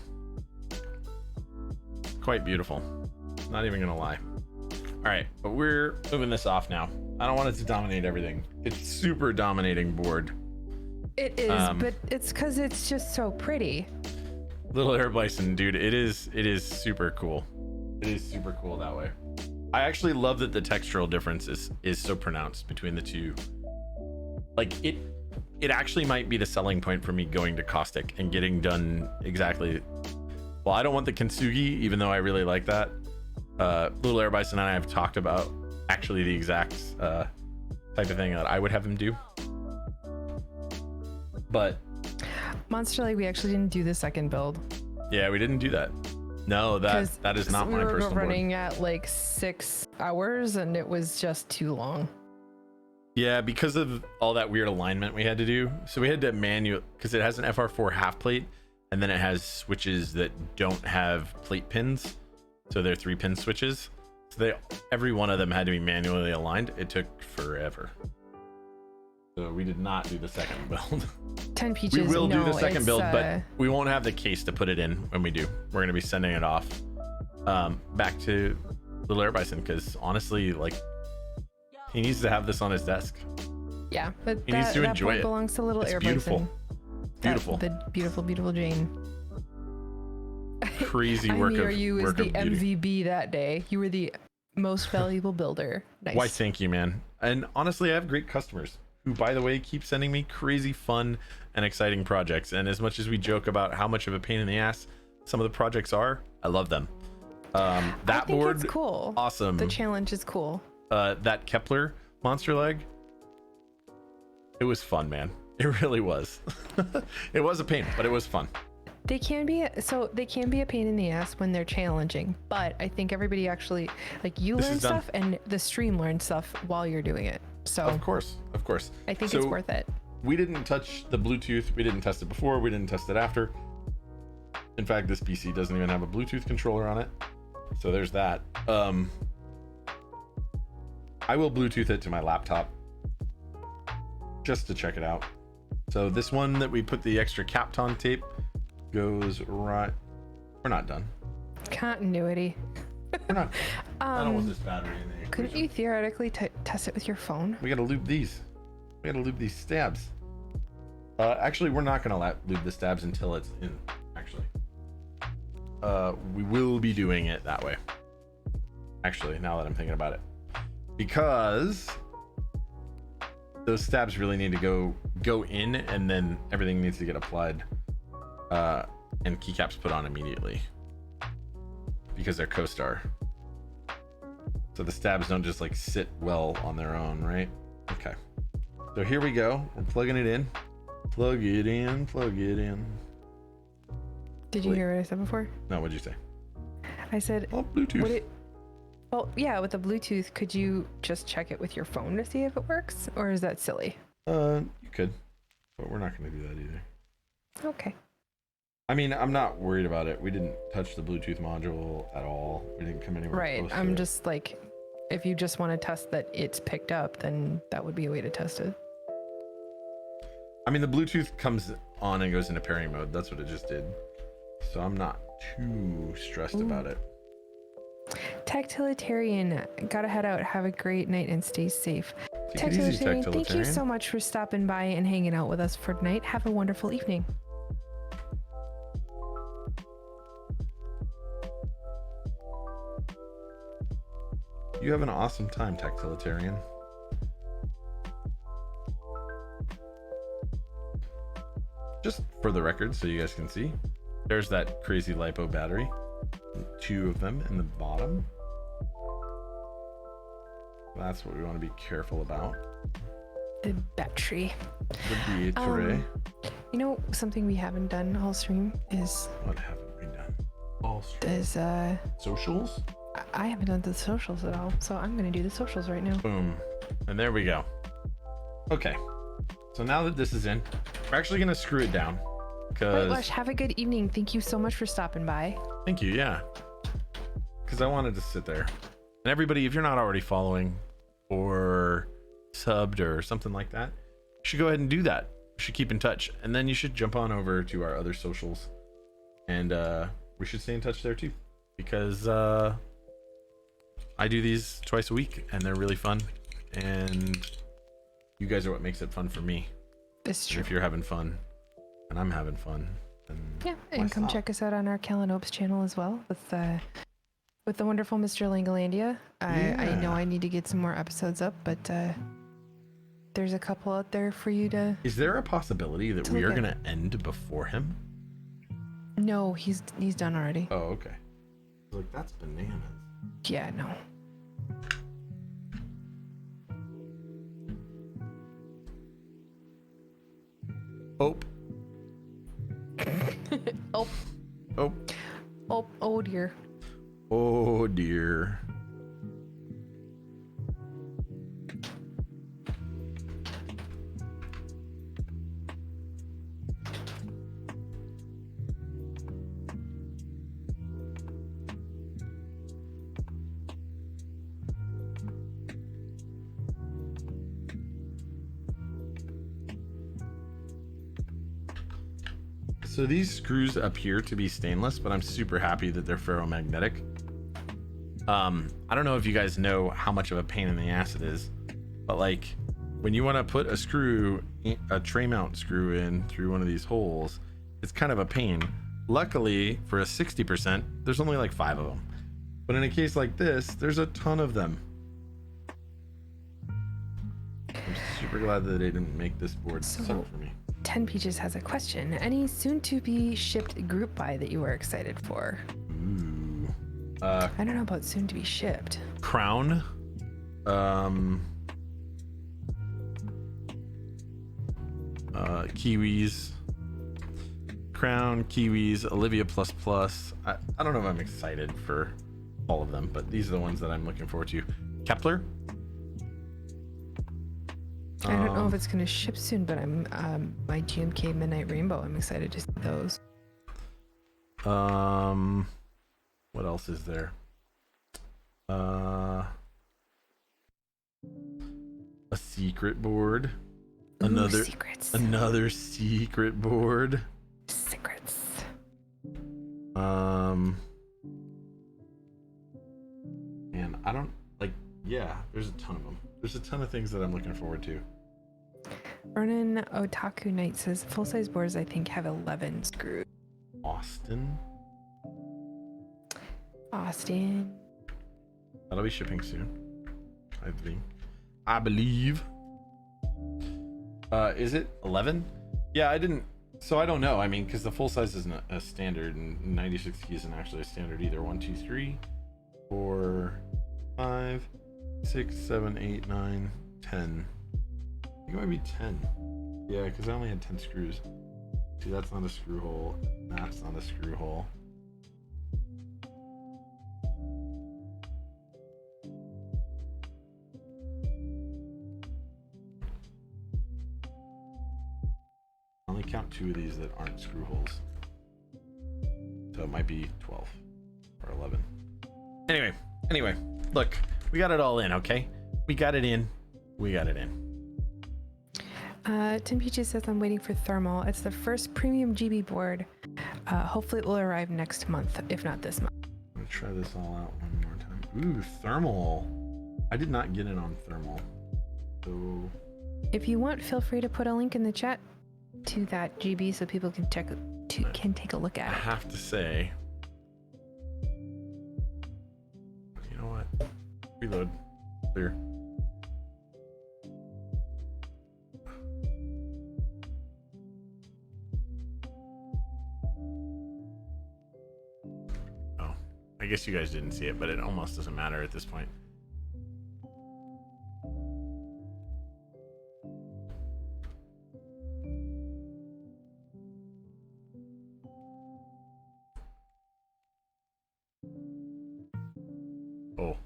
Quite beautiful. Not even gonna lie. All right, but we're moving this off now. I don't want it to dominate everything. It's super dominating board. It is, but it's because it's just so pretty. Little Air Bison, dude, it is super cool. It is super cool that way. I actually love that the textural difference is so pronounced between the two. Like it actually might be the selling point for me going to caustic and getting done exactly. Well, I don't want the kintsugi, even though I really like that. Little Air Bison and I have talked about actually the exact type of thing that I would have him do. But Monster Lake, we actually didn't do the second build. yeah, we didn't do that. No, that is not my personal We were running board. at like 6 hours and it was just too long. Yeah, because of all that weird alignment we had to do. So we had to because it has an FR4 half plate, and then it has switches that don't have plate pins. So they're 3-pin switches. So every one of them had to be manually aligned. It took forever. So we did not do the second build. 10 peaches. We will do the second it's, build, but we won't have the case to put it in when we do. We're going to be sending it off back to Little Air Bison, because honestly, like, he needs to have this on his desk. yeah, but He needs to that enjoy board it. belongs to Little It's Air beautiful. Bison. Beautiful. The beautiful Jane. Crazy I work mirror of you as work the of beauty. MVB that day. You were the most valuable builder. Nice. Why, thank you, man. And honestly, I have great customers who, by the way, keep sending me crazy fun and exciting projects. And as much as we joke about how much of a pain in the ass some of the projects are, I love them. That I think board, it's cool. awesome. The challenge is cool. That Kepler monster leg, it was fun, man. It really was. It was a pain, but it was fun. They can be a pain in the ass when they're challenging, but I think everybody actually, like, you This learn is done. stuff and the stream learns stuff while you're doing it. So Of course. I think So, it's worth it. We didn't touch the Bluetooth. We didn't test it before. We didn't test it after. In fact, this PC doesn't even have a Bluetooth controller on it. So there's that. I will Bluetooth it to my laptop just to check it out. So this one that we put the extra Kapton tape goes right. We're not done. Continuity. We're not. I don't want this battery in there. Couldn't you theoretically test it with your phone? We gotta lube these. We gotta lube these stabs. Actually, we're not gonna lube the stabs until it's in. Actually, we will be doing it that way. Actually, now that I'm thinking about it, because those stabs really need to go in, and then everything needs to get applied and keycaps put on immediately because they're co-star. So the stabs don't just like sit well on their own, right? Okay. So here we go. We're plugging it in. Plug it in. Plug it in. Did you hear what I said before? No, what'd you say? I said, Oh, Bluetooth. well, yeah, with the Bluetooth, could you just check it with your phone to see if it works? Or is that silly? You could, but we're not going to do that either. Okay. I mean, I'm not worried about it. We didn't touch the Bluetooth module at all. We didn't come anywhere Right. close to I'm it. just like, if you just want to test that it's picked up, then that would be a way to test it. I mean, the Bluetooth comes on and goes into pairing mode. That's what it just did. So I'm not too stressed about it. Tactilitarian, gotta head out. Have a great night and stay safe. Take it easy, Tactilitarian, thank you Tactilitarian. so much for stopping by and hanging out with us for tonight. Have a wonderful evening. You have an awesome time, Tactilitarian. Just for the record, so you guys can see, there's that crazy LiPo battery. 2 of them in the bottom. That's what we want to be careful about. The battery. The battery. You know, something we haven't done all stream is What haven't we done? All socials? I haven't done the socials at all, so I'm gonna do the socials right now. Boom. And there we go. Okay. So now that this is in, we're actually going to screw it down. Right, Lush, have a good evening. Thank you so much for stopping by. Thank you, yeah. Because I wanted to sit there. And everybody, if you're not already following or subbed or something like that, you should go ahead and do that. You should keep in touch. And then you should jump on over to our other socials. And we should stay in touch there too. Because I do these twice a week and they're really fun. And you guys are what makes it fun for me. This is true. If you're having fun and I'm having fun, then Yeah, why and come stop? check us out on our Kalanopes channel as well with the wonderful Mr. Langalandia. I know Yeah. I need to get some more episodes up, but there's a couple out there for you to. Is there a possibility that we are look at. going to end before him? No, he's done already. Oh, okay. Like, that's bananas. Yeah, no. Oh. Oh, Oh. oh dear. Oh, dear. So these screws appear to be stainless, but I'm super happy that they're ferromagnetic. I don't know if you guys know how much of a pain in the ass it is, but like when you want to put a tray mount screw in through one of these holes, it's kind of a pain. Luckily for a 60%, there's only like 5 of them. But in a case like this, there's a ton of them. I'm super glad that they didn't make this board So- suck for me. 10 Peaches has a question. Any soon to be shipped group buy that you are excited for? Ooh. I don't know about soon to be shipped. Crown. Kiwis. Crown, Kiwis, Olivia Plus Plus. I don't know if I'm excited for all of them, but these are the ones that I'm looking forward to. Kepler. I don't know if it's gonna ship soon, but I'm my GMK Midnight Rainbow. I'm excited to see those. What else is there? A secret board. Ooh, secrets. Another secret board. Secrets. And I don't like. Yeah, there's a ton of them. There's a ton of things that I'm looking forward to. Ronan Otaku Knight says full size boards I think have 11 screws. Austin. Austin. That'll be shipping soon. I believe. Is it 11? Yeah, I didn't. So I don't know. I mean, because the full size isn't a standard, and 96 keys isn't actually a standard either. 1, 2, 3, 4, 5, 6, 7, 8, 9, 10. I think it might be 10. Yeah, because I only had 10 screws. See, that's not a screw hole. That's not a screw hole. I only count 2 of these that aren't screw holes. So it might be 12 or 11. Anyway, look, we got it all in, okay? We got it in. We got it in. Tim Peaches says I'm waiting for thermal. It's the first premium GB board. Hopefully it will arrive next month, if not this month. I'm gonna try this all out one more time. Ooh, thermal. I did not get in on thermal. So If you want, feel free to put a link in the chat to that GB so people can take a look I at it. have to say, you know what? Reload. Clear. Oh, I guess you guys didn't see it, but it almost doesn't matter at this point. Oh,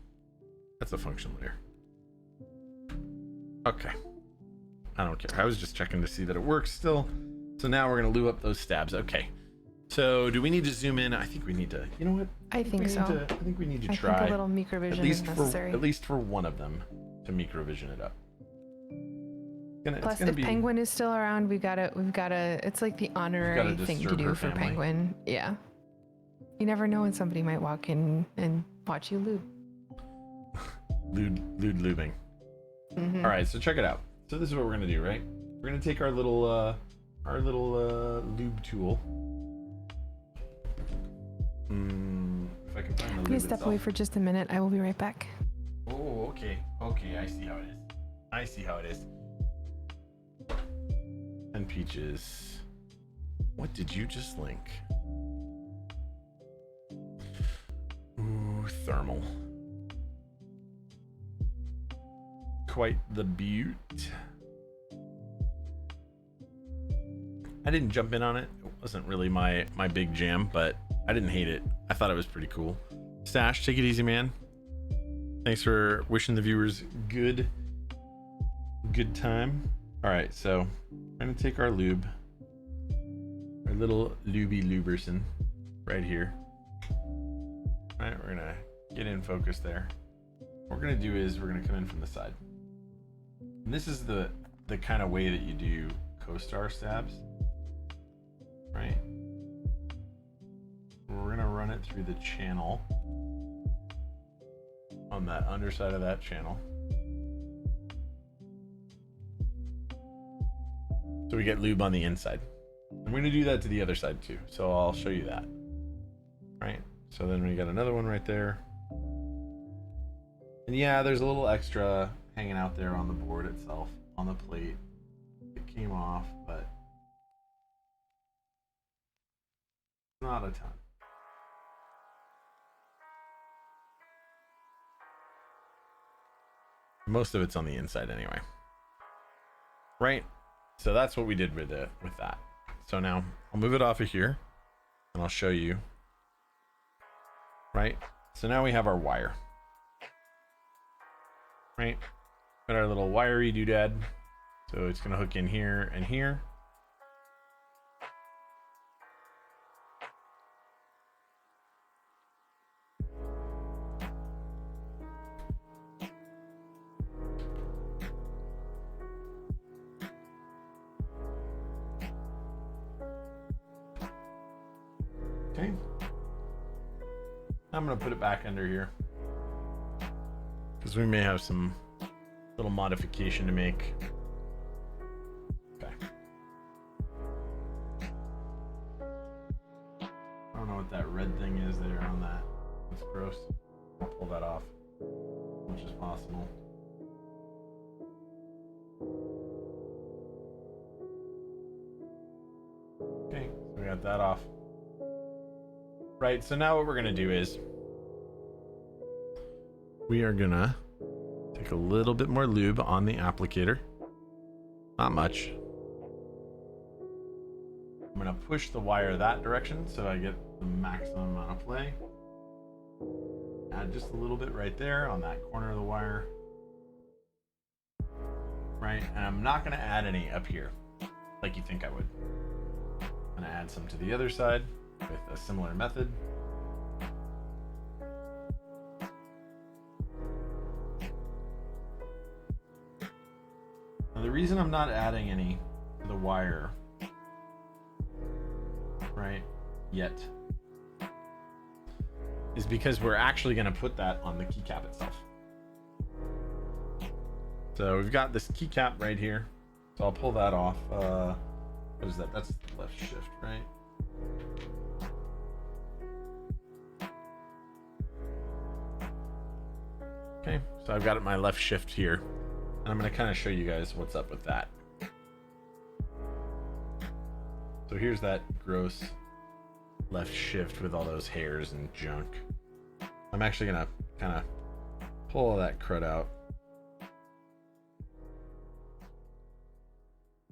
that's a function layer. Okay. I don't care. I was just checking to see that it works still. So now we're going to lube up those stabs. Okay. So do we need to zoom in? I think we need to, you know what? I think so. I think we need to I try think a little microvision is necessary. at least for one of them to microvision it up. Plus, if Penguin is still around, we've got to. It's like the honorary thing to do for Penguin. Yeah. You never know when somebody might walk in and watch you lube. Lubing. Mm-hmm. All right, so check it out. So this is what we're gonna do, right? We're gonna take our little lube tool. If I can find the lube Please step itself. away for just a minute. I will be right back. Oh, okay. Okay, I see how it is. And Peaches, what did you just link? Ooh, thermal. Quite the beaut. I didn't jump in on it. It wasn't really my big jam, but I didn't hate it. I thought it was pretty cool. Stash, take it easy, man. Thanks for wishing the viewers good time. All right, so we're gonna take our lube, our little lubey luberson right here. All right, we're gonna get in focus there. What we're gonna do is we're gonna come in from the side. And this is the kind of way that you do co-star stabs, right? We're gonna run it through the channel on that underside of that channel. So we get lube on the inside. I'm gonna do that to the other side too. So I'll show you that, right? So then we got another one right there. And yeah, there's a little extra hanging out there on the board itself, on the plate. It came off, but not a ton. Most of it's on the inside anyway. Right? So that's what we did with that. So now I'll move it off of here and I'll show you. Right? So now we have our wire. Right? Got our little wiry doodad. So it's gonna hook in here and here. Okay. I'm gonna put it back under here because we may have some little modification to make. Okay. I don't know what that red thing is there on that. It's gross. I'll pull that off as much as possible. got that off. Right, so now what we're gonna do is we are gonna take a little bit more lube on the applicator. Not much. I'm gonna push the wire that direction so I get the maximum amount of play. Add just a little bit right there on that corner of the wire. Right, and I'm not gonna add any up here like you think I would. I'm gonna add some to the other side with a similar method. Now the reason I'm not adding any to the wire right yet is because we're actually going to put that on the keycap itself. So we've got this keycap right here, so I'll pull that off. What is that? That's left shift, right? Okay, so I've got my left shift here, and I'm going to kind of show you guys what's up with that. So here's that gross left shift with all those hairs and junk. I'm actually gonna kind of pull all that crud out,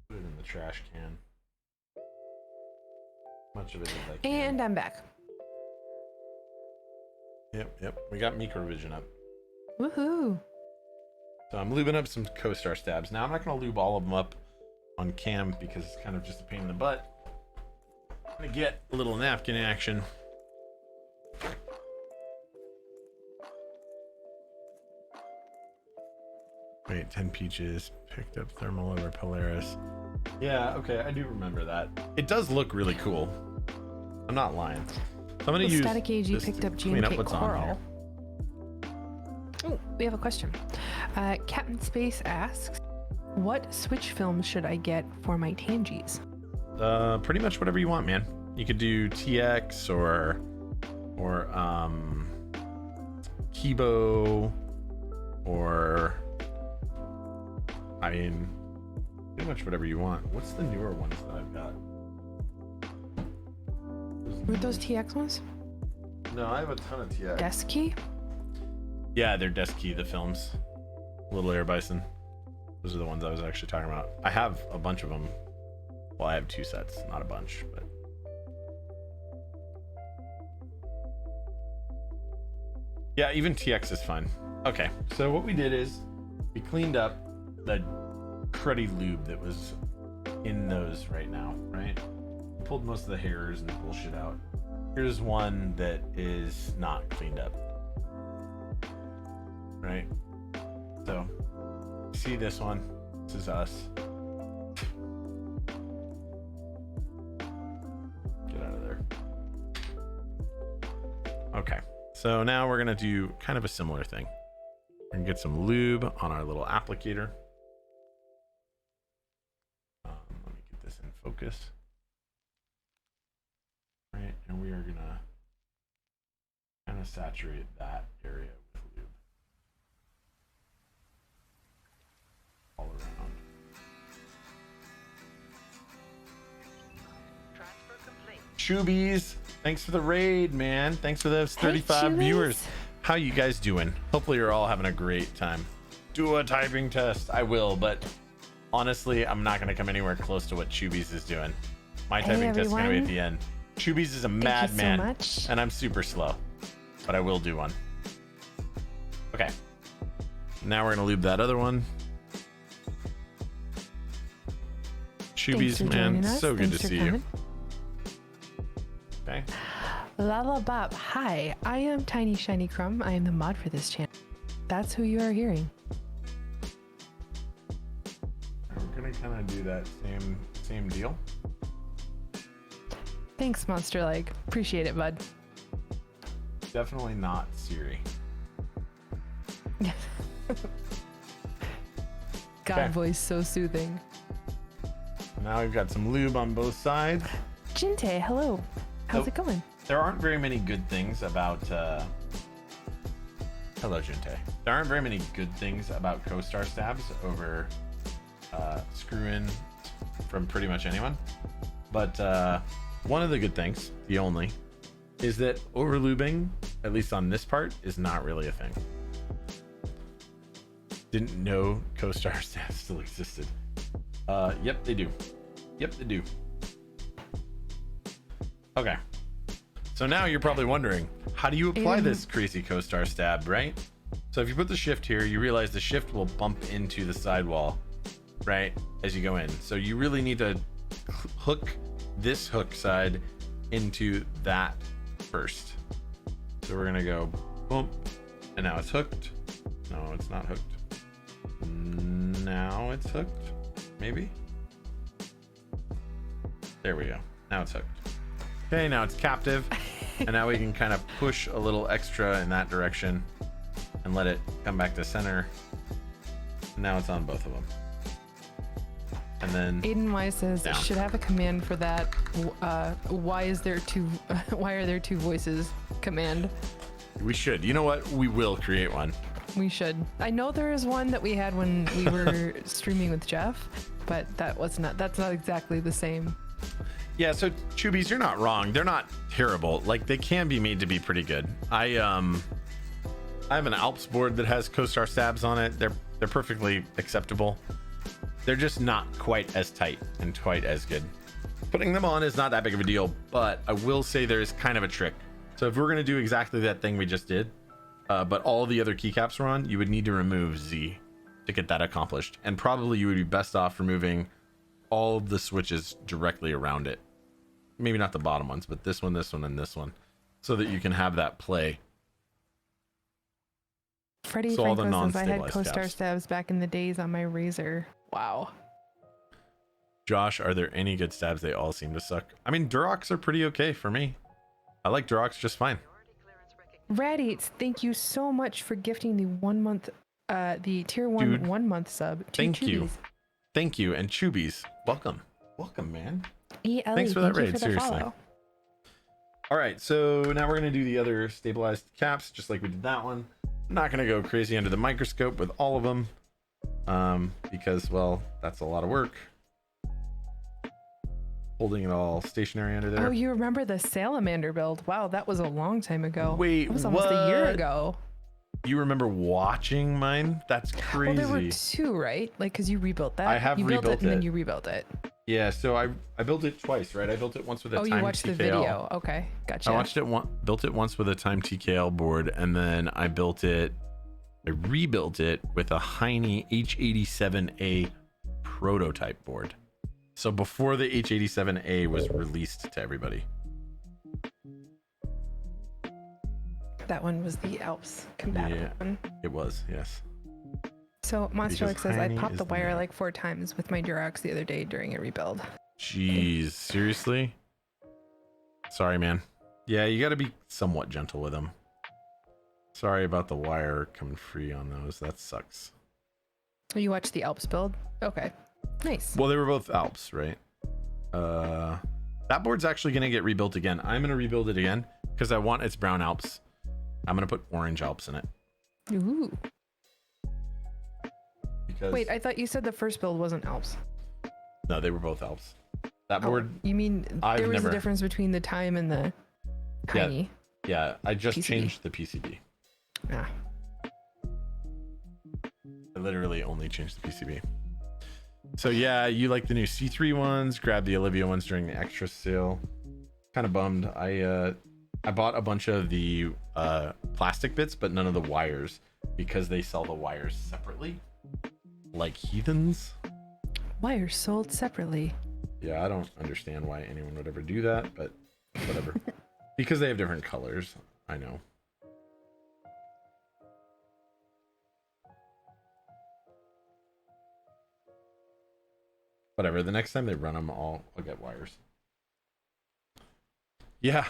put it in the trash can. Much of it as I can. And I'm back. Yep. We got microvision up. Woohoo! So I'm lubing up some co-star stabs. Now I'm not gonna lube all of them up on cam because it's kind of just a pain in the butt. I'm gonna get a little napkin action. Wait, 10 peaches, picked up thermal over Polaris. Yeah, okay, I do remember that. It does look really cool. I'm not lying. So I'm gonna use Static AG this picked to up clean up GNK what's on Coral. here. Oh, we have a question. Captain Space asks, what switch film should I get for my Tangies? Pretty much whatever you want, man. You could do TX or Kibo, or I mean, pretty much whatever you want. What's the newer ones that I've got? Were those TX ones? No, I have a ton of TX. Desk key? Yeah, they're desk key, the films. Little Air Bison. Those are the ones I was actually talking about. I have a bunch of them. Well, I have 2 sets, not a bunch, but. Yeah, even TX is fine. Okay, so what we did is we cleaned up the cruddy lube that was in those right now, right? Pulled most of the hairs and bullshit out. Here's one that is not cleaned up. Right? So, see this one? This is us. Get out of there. Okay, so now we're gonna do kind of a similar thing. We're gonna get some lube on our little applicator. Let me get this in focus. Right, and we are gonna kind of saturate that area with lube all around. Transfer complete. Choobies, thanks for the raid, man. Thanks for those 35 Choobies. viewers. How you guys doing? Hopefully you're all having a great time. Do a typing test. I will, but honestly, I'm not gonna come anywhere close to what Choobies is doing. My Hey, typing test is gonna be at everyone. the end. Choobies is a Thank you madman, so much. and I'm super slow, but I will do one. Okay. Now we're gonna lube that other one. Choobies, Thanks for man, joining us. so good Thanks to for see coming. you. Okay. Lalabop, hi, I am Tiny Shiny Crumb. I am the mod for this channel. That's who you are hearing. We're gonna kind of do that same deal. Thanks, Monster Leg. Appreciate it, bud. Definitely not Siri. God Okay. voice so soothing. Now we've got some lube on both sides. Jinte, hello. How's So- it going? There aren't very many good things about hello Junte. There aren't very many good things about co-star stabs over screw-in from pretty much anyone. But one of the good things, the only, is that overlubing, at least on this part, is not really a thing. Didn't know co-star stabs still existed. Yep, they do. Yep, they do. Okay. So now you're probably wondering, how do you apply this crazy co-star stab, right? So if you put the shift here, you realize the shift will bump into the sidewall, right, as you go in. So you really need to hook this hook side into that first. So we're gonna go boom, and now it's hooked. No, it's not hooked. Now it's hooked, maybe. There we go. Now it's hooked. Okay, now it's captive, and now we can kind of push a little extra in that direction and let it come back to center. And now it's on both of them. And then Aiden Y says down. should have a command for that. Why are there two voices command? We should. You know what? We will create one. We should. I know there is one that we had when we were streaming with Jeff, but that's not exactly the same. Yeah, so Chubies, you're not wrong. They're not terrible. Like, they can be made to be pretty good. I have an Alps board that has co-star stabs on it. They're perfectly acceptable. They're just not quite as tight and quite as good. Putting them on is not that big of a deal, but I will say there is kind of a trick. So if we're going to do exactly that thing we just did, but all the other keycaps were on, you would need to remove Z to get that accomplished. And probably you would be best off removing all of the switches directly around it. Maybe not the bottom ones, but this one, and this one, so that you can have that play. Freddie So all the Franco says I had non-stabilized co-star stabs. stabs back in the days on my Razor. Wow. Josh, are there any good stabs? They all seem to suck. I mean, Durocs are pretty okay for me. I like Durocs just fine. Radiates, thank you so much for gifting the 1 month, the tier 1 Dude, 1 month sub. To thank you. Chubies. Thank you. And Chubies, welcome. Welcome, man. E. Thanks for that raid, the seriously. follow. All right, so now we're going to do the other stabilized caps, just like we did that one. I'm not going to go crazy under the microscope with all of them, because, well, that's a lot of work. Holding it all stationary under there. Oh, you remember the salamander build? Wow, that was a long time ago. Wait, it was almost a year what? ago. You remember watching mine? That's crazy. Well, there were two, right? Like, because you rebuilt that. I have you built rebuilt it and then it. you rebuilt it. Yeah, so I built it twice, right? I built it once with a Oh, time you watched TKL. the video. Okay, gotcha. I watched it built it once with a time TKL board, and then I rebuilt it with a Heine H87A prototype board. So before the H87A was released to everybody. That one was the Alps compatible Yeah. one. It was, yes. So Monster Because says I Heine popped is the the wire man. like 4 times with my Durox the other day during a rebuild. Jeez, seriously? Sorry, man. Yeah, you got to be somewhat gentle with them. Sorry about the wire coming free on those. That sucks. Oh, you watched the Alps build? Okay, nice. Well, they were both Alps, right? That board's actually going to get rebuilt again. I'm going to rebuild it again because I want its brown Alps. I'm going to put orange Alps in it. Ooh. Because Wait, I thought you said the first build wasn't Alps. no, they were both Alps. That Oh, board, you mean I've there was never- a difference between the time and the Yeah. Heine? yeah, I just PCB. changed the PCB. Ah. I literally only changed the PCB. So yeah, you like the new C3 ones, grab the Olivia ones during the extra sale. Kind of bummed. I bought a bunch of the plastic bits, but none of the wires because they sell the wires separately. Like heathens. Wires sold separately. Yeah, I don't understand why anyone would ever do that, but whatever. Because they have different colors. I know. Whatever. The next time they run them all, I'll get wires. Yeah.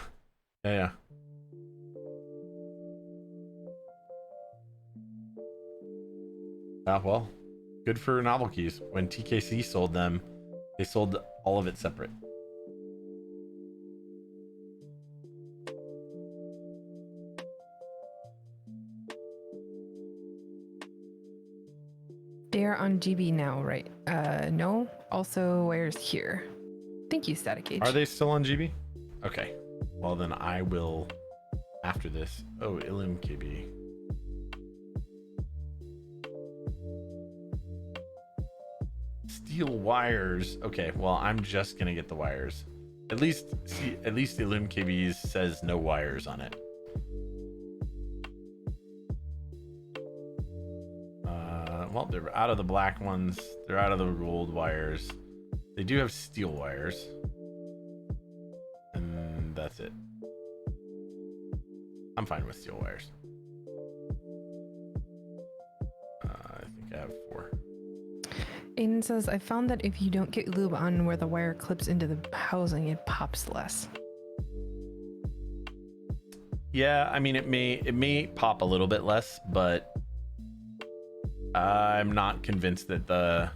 Yeah. Ah, well, good for novel keys. When TKC sold them, they sold all of it separate. They are on GB now, right? No. Also, where's here? Thank you, Static Age. Are they still on GB? Okay. Well, then I will after this. Oh, Ilum KB. Steel wires. Okay, well, I'm just gonna get the wires. At least Ilum KB says no wires on it. Well, they're out of the black ones. They're out of the gold wires. They do have steel wires. And that's it. I'm fine with steel wires. I think I have 4. Aiden says, I found that if you don't get lube on where the wire clips into the housing, it pops less. Yeah, I mean, it may pop a little bit less, but I'm not convinced that the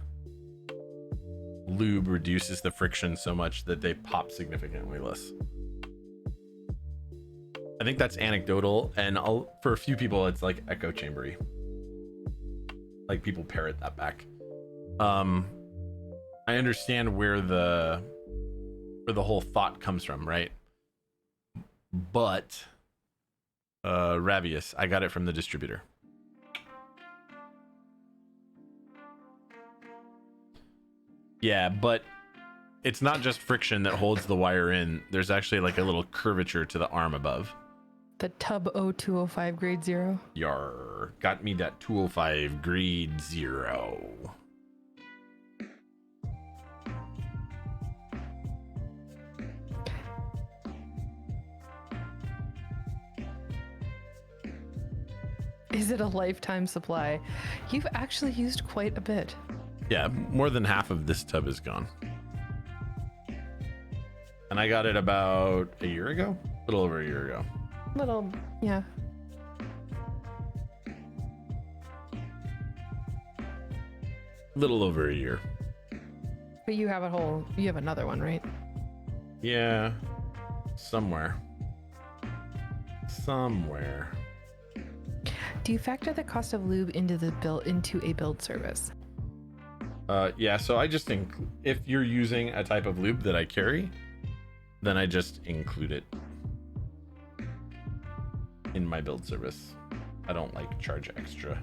lube reduces the friction so much that they pop significantly less. I think that's anecdotal, and for a few people, it's like echo chambery. Like people parrot that back. I understand where the whole thought comes from, right? But Rabius, I got it from the distributor. Yeah, but it's not just friction that holds the wire in. There's actually like a little curvature to the arm above. The tub 0205 grade 0. Yar, got me that 205 grade 0. Is it a lifetime supply? You've actually used quite a bit. Yeah, more than half of this tub is gone. And I got it about a year ago? A little over a year ago. Little, yeah. Little over a year. But you have another one, right? Yeah, somewhere. Do you factor the cost of lube into a build service? Yeah, so I just if you're using a type of lube that I carry, then I just include it in my build service. I don't like charge extra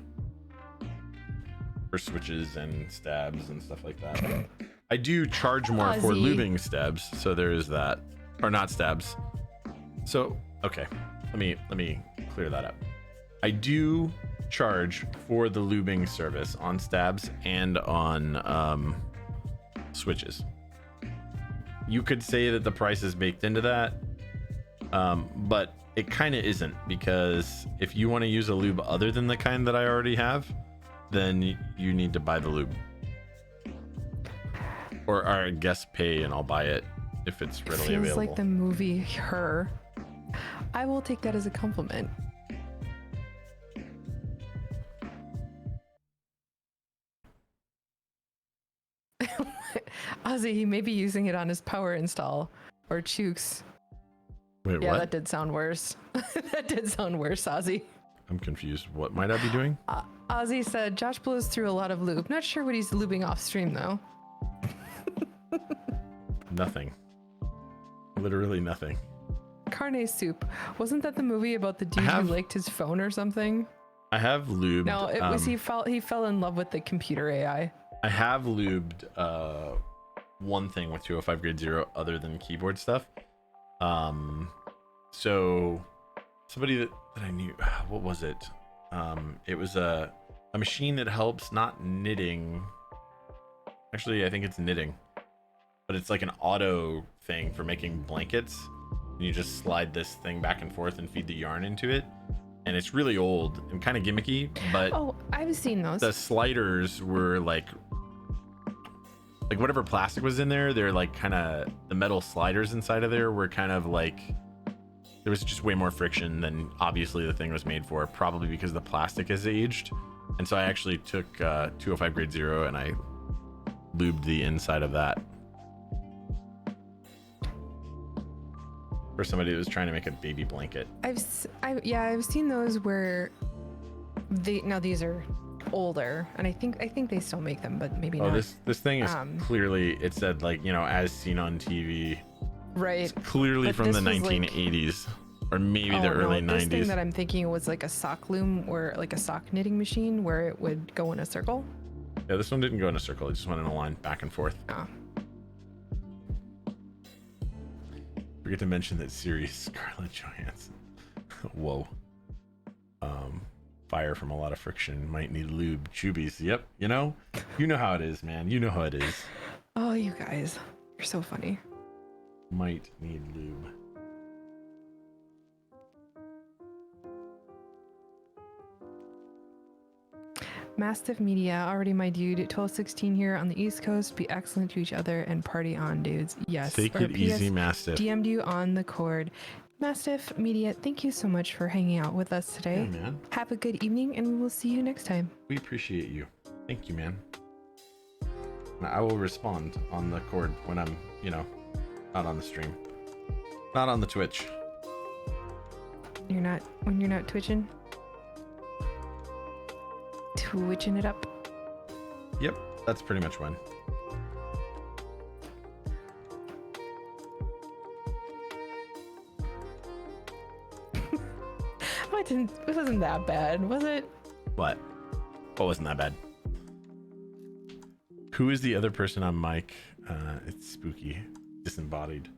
for switches and stabs and stuff like that. I do charge more for lubing stabs, so there is that, or not stabs. So okay, let me clear that up. I do charge for the lubing service on stabs and on switches. You could say that the price is baked into that, but it kind of isn't, because if you want to use a lube other than the kind that I already have, then you need to buy the lube, or I guess pay and I'll buy it if it's readily Feels available. like the movie Her. I will take that as a compliment. Ozzy, he may be using it on his power install or Chooks. Wait, Yeah, what? that did sound worse. That did sound worse, Ozzy. I'm confused. What might I be doing? Ozzy said Josh blows through a lot of lube. Not sure what he's lubing off stream though. Nothing. Literally nothing. Carne soup. Wasn't that the movie about the dude who liked his phone or something? I have lubed. No, it was he fell in love with the computer AI. I have lubed one thing with 205 grade 0 other than keyboard stuff. So somebody that I knew, what was it? It was a machine that helps not knitting. Actually, I think it's knitting, but it's like an auto thing for making blankets. And you just slide this thing back and forth and feed the yarn into it. And it's really old and kind of gimmicky, but Oh, I've seen those. the sliders were like whatever plastic was in there, they're like kind of, the metal sliders inside of there were kind of like, there was just way more friction than obviously the thing was made for, probably because the plastic is aged. And so I actually took 205 grade 0 and I lubed the inside of that for somebody that was trying to make a baby blanket. I've seen those where these are older, and I think they still make them, but maybe not. This thing is clearly, it said like, as seen on TV. Right. It's clearly But from the this was, like- 1980s or maybe the Oh, early no, this 90s. thing that I'm thinking was like a sock loom or like a sock knitting machine where it would go in a circle. Yeah, this one didn't go in a circle. It just went in a line back and forth. Oh. Forget to mention that Siri is Scarlett Johansson. Whoa. Fire from a lot of friction. Might need lube. Chubies. Yep. You know how it is, man. You know how it is. Oh, you guys. You're so funny. Might need lube. Mastiff Media, already my dude. 1216 here on the East Coast. Be excellent to each other and party on, dudes. Yes. Take Or it easy, PS, Mastiff. DM'd you on the cord. Mastiff Media, thank you so much for hanging out with us today. Yeah, man. Have a good evening, and we will see you next time. We appreciate you. Thank you, man. I will respond on the cord when I'm, not on the stream. Not on the Twitch. When you're not twitching? Twitching it up. Yep, that's pretty much when. It wasn't that bad, was it? What? What wasn't that bad? Who is the other person on mic? It's spooky. Disembodied.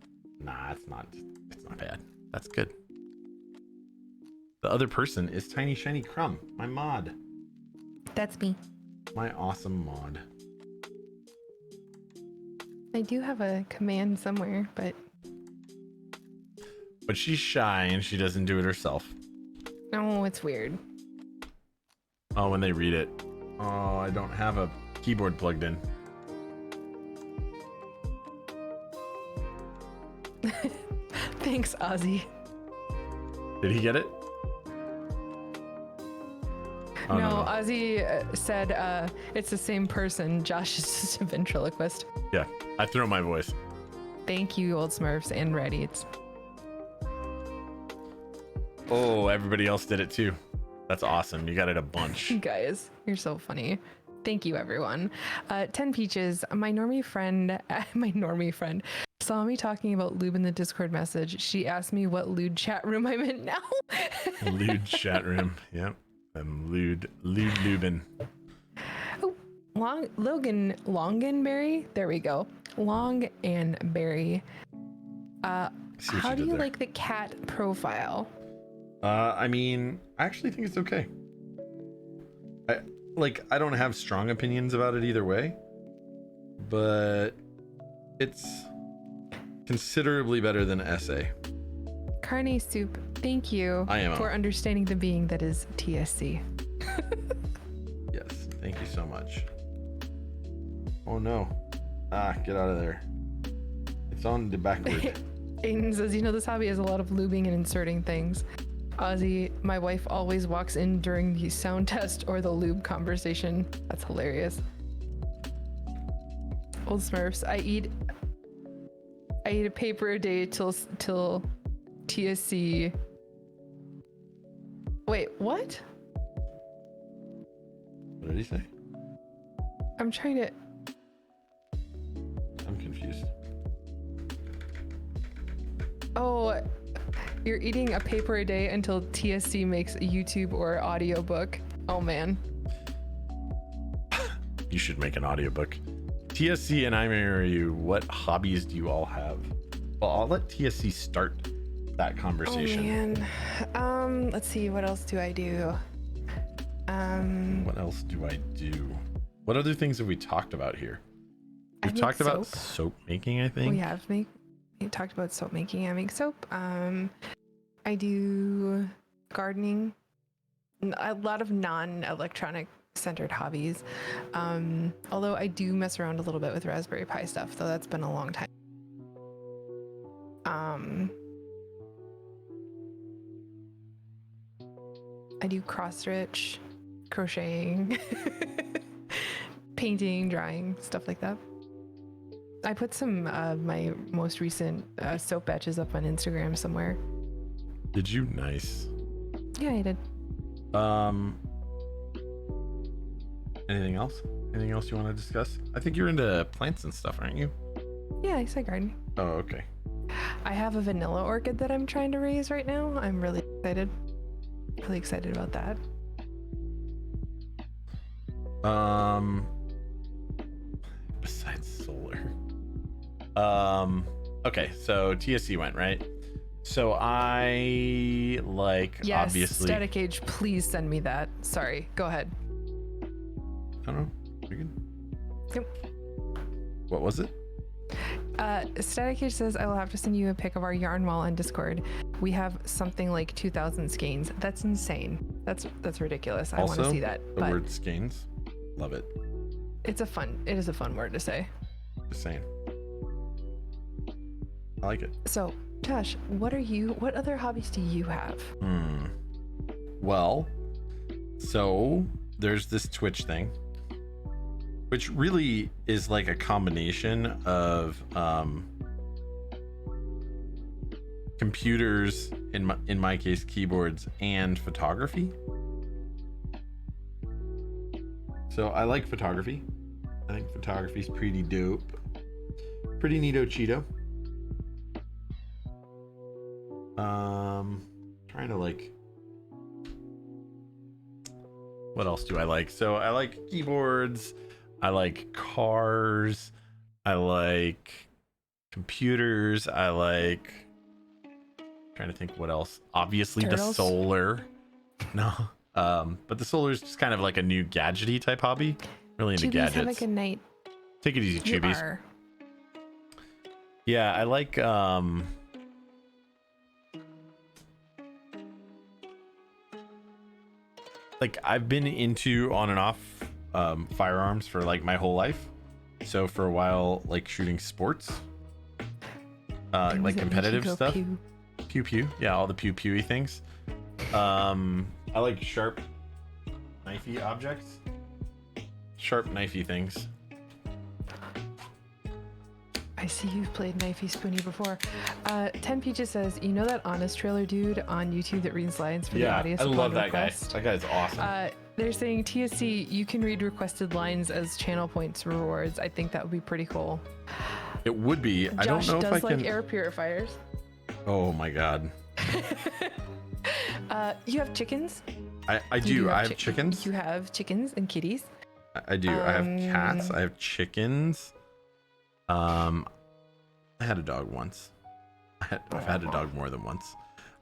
Nah, it's not. It's not bad. That's good. The other person is Tiny Shiny Crumb, my mod. That's me. My awesome mod. I do have a command somewhere, but she's shy and she doesn't do it herself. oh, it's weird. Oh, when they read it. Oh, I don't have a keyboard plugged in. Thanks, Ozzy. Did he get it? Oh, no, Ozzy said it's the same person. Josh is just a ventriloquist. Yeah, I throw my voice. Thank you, old Smurfs and Reddites. Oh, everybody else did it too. That's awesome. You got it a bunch. You guys, you're so funny. Thank you, everyone. 10 Peaches, my normie friend saw me talking about lube in the Discord message. She asked me what lewd chat room I'm in now. Lewd chat room. Yep. I'm lewd lubin. Oh, Longanberry. There we go. Long and Berry. See what How you do did you there. like the cat profile? I mean, I actually think it's okay. I don't have strong opinions about it either way, but it's considerably better than SA. Carne Soup, thank you for understanding the being that is TSC. Yes, thank you so much. Oh no. Get out of there. It's on the backward. Aiden says, this hobby has a lot of lubing and inserting things. Ozzy, my wife always walks in during the sound test or the lube conversation. That's hilarious. Old Smurfs, I eat a paper a day till TSC. Wait, what? What did he say? I'm trying to. I'm confused. Oh, you're eating a paper a day until TSC makes a YouTube or audiobook. Oh man. You should make an audiobook. TSC and I Marry You, what hobbies do you all have? Well, I'll let TSC start that conversation. Oh man. Let's see, what else do I do? What else do I do? What other things have we talked about here? We've talked about soap making, I think. We have talked about soap making. I make soap. I do gardening. A lot of non-electronic centered hobbies. Although I do mess around a little bit with Raspberry Pi stuff, though that's been a long time. I do cross stitch, crocheting, painting, drawing, stuff like that. I put some my most recent soap batches up on Instagram somewhere. Did you? Nice. Yeah, I did. Anything else? Anything else you want to discuss? I think you're into plants and stuff, aren't you? Yeah, I said gardening. Oh, okay. I have a vanilla orchid that I'm trying to raise right now. I'm really excited. Really excited about that. Besides solar. Okay, so TSC went, right? So I like Yes, obviously Static Age, please send me that. Sorry, go ahead. I don't know. You're good. Yep. What was it? Static Age says, I will have to send you a pic of our yarn wall on Discord. We have something like 2,000 skeins. That's insane. That's ridiculous. I want to see that. The But word skeins. Love it. it is a fun word to say. Just saying. I like it. So, Josh, what other hobbies do you have? Well, so there's this Twitch thing, which really is like a combination of computers, in my case keyboards, and photography. So I like photography. I think photography's pretty dope, pretty neato cheeto. Trying to like, what else do I like? So I like keyboards, I like cars, I like computers, I like, trying to think what else. Obviously Turtles? the solar. No. But the solar is just kind of like a new gadgety type hobby. Really into Chubies, gadgets. have a good night. Take it easy, You Chubies. are. Yeah, I like I've been into on and off firearms for like my whole life. So for a while, like shooting sports, Things like that make you competitive go stuff. pew. Pew pew. Yeah, all the pew pewy things. I like sharp, knifey objects. Sharp, knifey things. I see you've played Knifey Spoony before. 10 Peaches says, you know that Honest Trailer dude on YouTube that reads lines for the Yeah, audience I upon love that request? guy. That guy's awesome. They're saying, TSC, you can read requested lines as channel points rewards. I think that would be pretty cool. It would be. I don't Josh know if I does like can. air purifiers. Oh my god. You have chickens? I do. I have chickens. You have chickens and kitties. I do. I have cats. I have chickens. I had a dog once. I've had a dog more than once.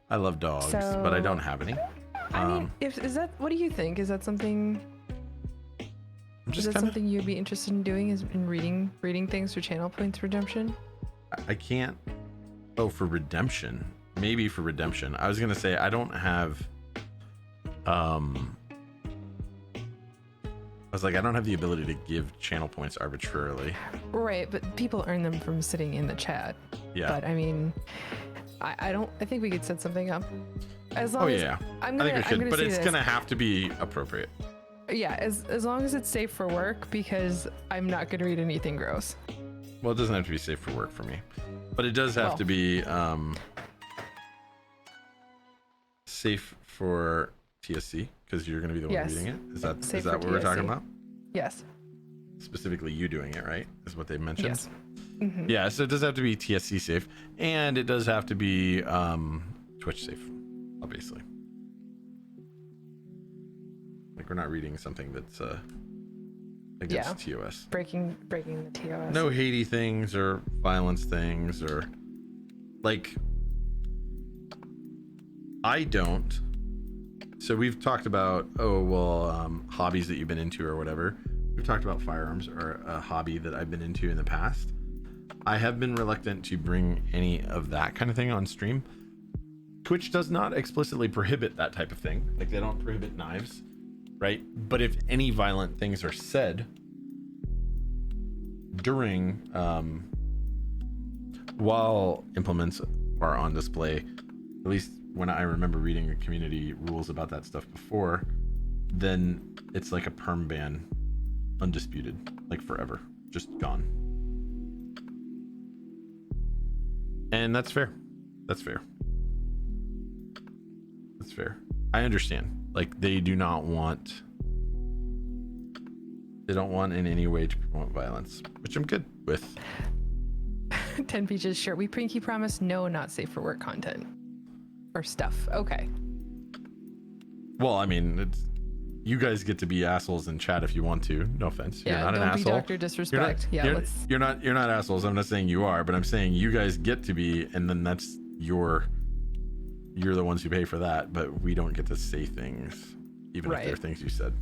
I love dogs, but I don't have any. I mean, what do you think? Is that something? I'm Is just that kind something you'd be interested in doing? Is in reading things for channel points redemption? I can't. Oh, for redemption. Maybe for redemption. I was gonna say I don't have. I was like, I don't have the ability to give channel points arbitrarily. Right, but people earn them from sitting in the chat. Yeah. But I mean, I think we could set something up. As long Oh as yeah. I'm I gonna, think we should, but say it's this. gonna have to be appropriate. Yeah, as long as it's safe for work, because I'm not gonna read anything gross. Well, it doesn't have to be safe for work for me, but it does have to be safe for TSC because you're going to be the one Yes. reading it. Is that Safe is that for what we're talking TSC. about? Yes. Specifically, you doing it, right? Is what they mentioned. Yes. Mhm. Yeah. So it does have to be TSC safe, and it does have to be Twitch safe, obviously. Like we're not reading something that's against TOS. Breaking the TOS. No hatey things or violence things or like I don't. So we've talked about hobbies that you've been into or whatever. We've talked about firearms or a hobby that I've been into in the past. I have been reluctant to bring any of that kind of thing on stream. Twitch does not explicitly prohibit that type of thing. Like they don't prohibit knives, right? But if any violent things are said during while implements are on display, at least when I remember reading the community rules about that stuff before, then it's like a perm ban, undisputed, like forever, just gone. And that's fair. That's fair. That's fair. I understand. Like they don't want in any way to promote violence, which I'm good with. 10 Peaches, sure. We pinky promise no, not safe for work content. Or stuff. Okay. Well, I mean, you guys get to be assholes in chat if you want to. No offense. You're not an don't be asshole. Dr. Disrespect. You're not assholes. I'm not saying you are, but I'm saying you guys get to be, and then that's you're the ones who pay for that, but we don't get to say things, even if they're things you said.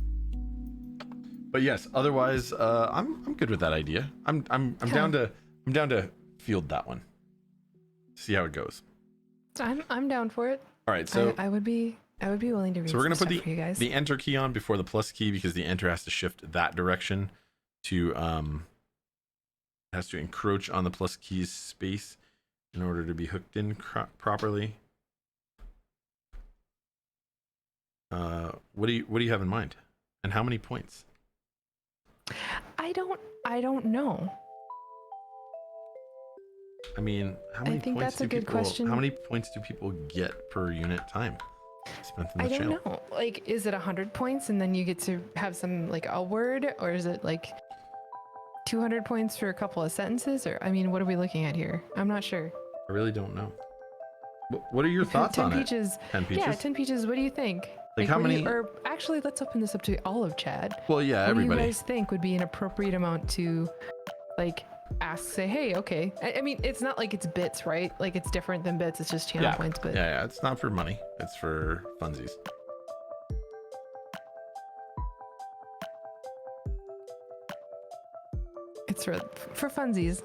But yes, otherwise, I'm good with that idea. I'm down to field that one. See how it goes. I'm down for it. All right, so I would be willing to read. So we're gonna put for you guys. the enter key on before the plus key because the enter has to shift that direction to has to encroach on the plus key's space in order to be hooked in properly. What do you have in mind, and how many points? I don't know. I mean, how many think points that's a good question. How many points do people get per unit time spent in the I channel? don't know. Like, is it 100 points and then you get to have some like a word, or is it like 200 points for a couple of sentences? Or I mean, what are we looking at here? I'm not sure. I really don't know. What are your thoughts 10 on Peaches. it? 10 Peaches. Yeah, 10 Peaches. What do you think? Like how what do many? or actually, let's open this up to all of Chad. Well, yeah, What everybody. do you guys think would be an appropriate amount to, like, ask? Say, hey, okay. I mean, it's not like it's bits, right? Like it's different than bits. It's just channel points. But yeah, it's not for money. It's for funsies. it's for funsies.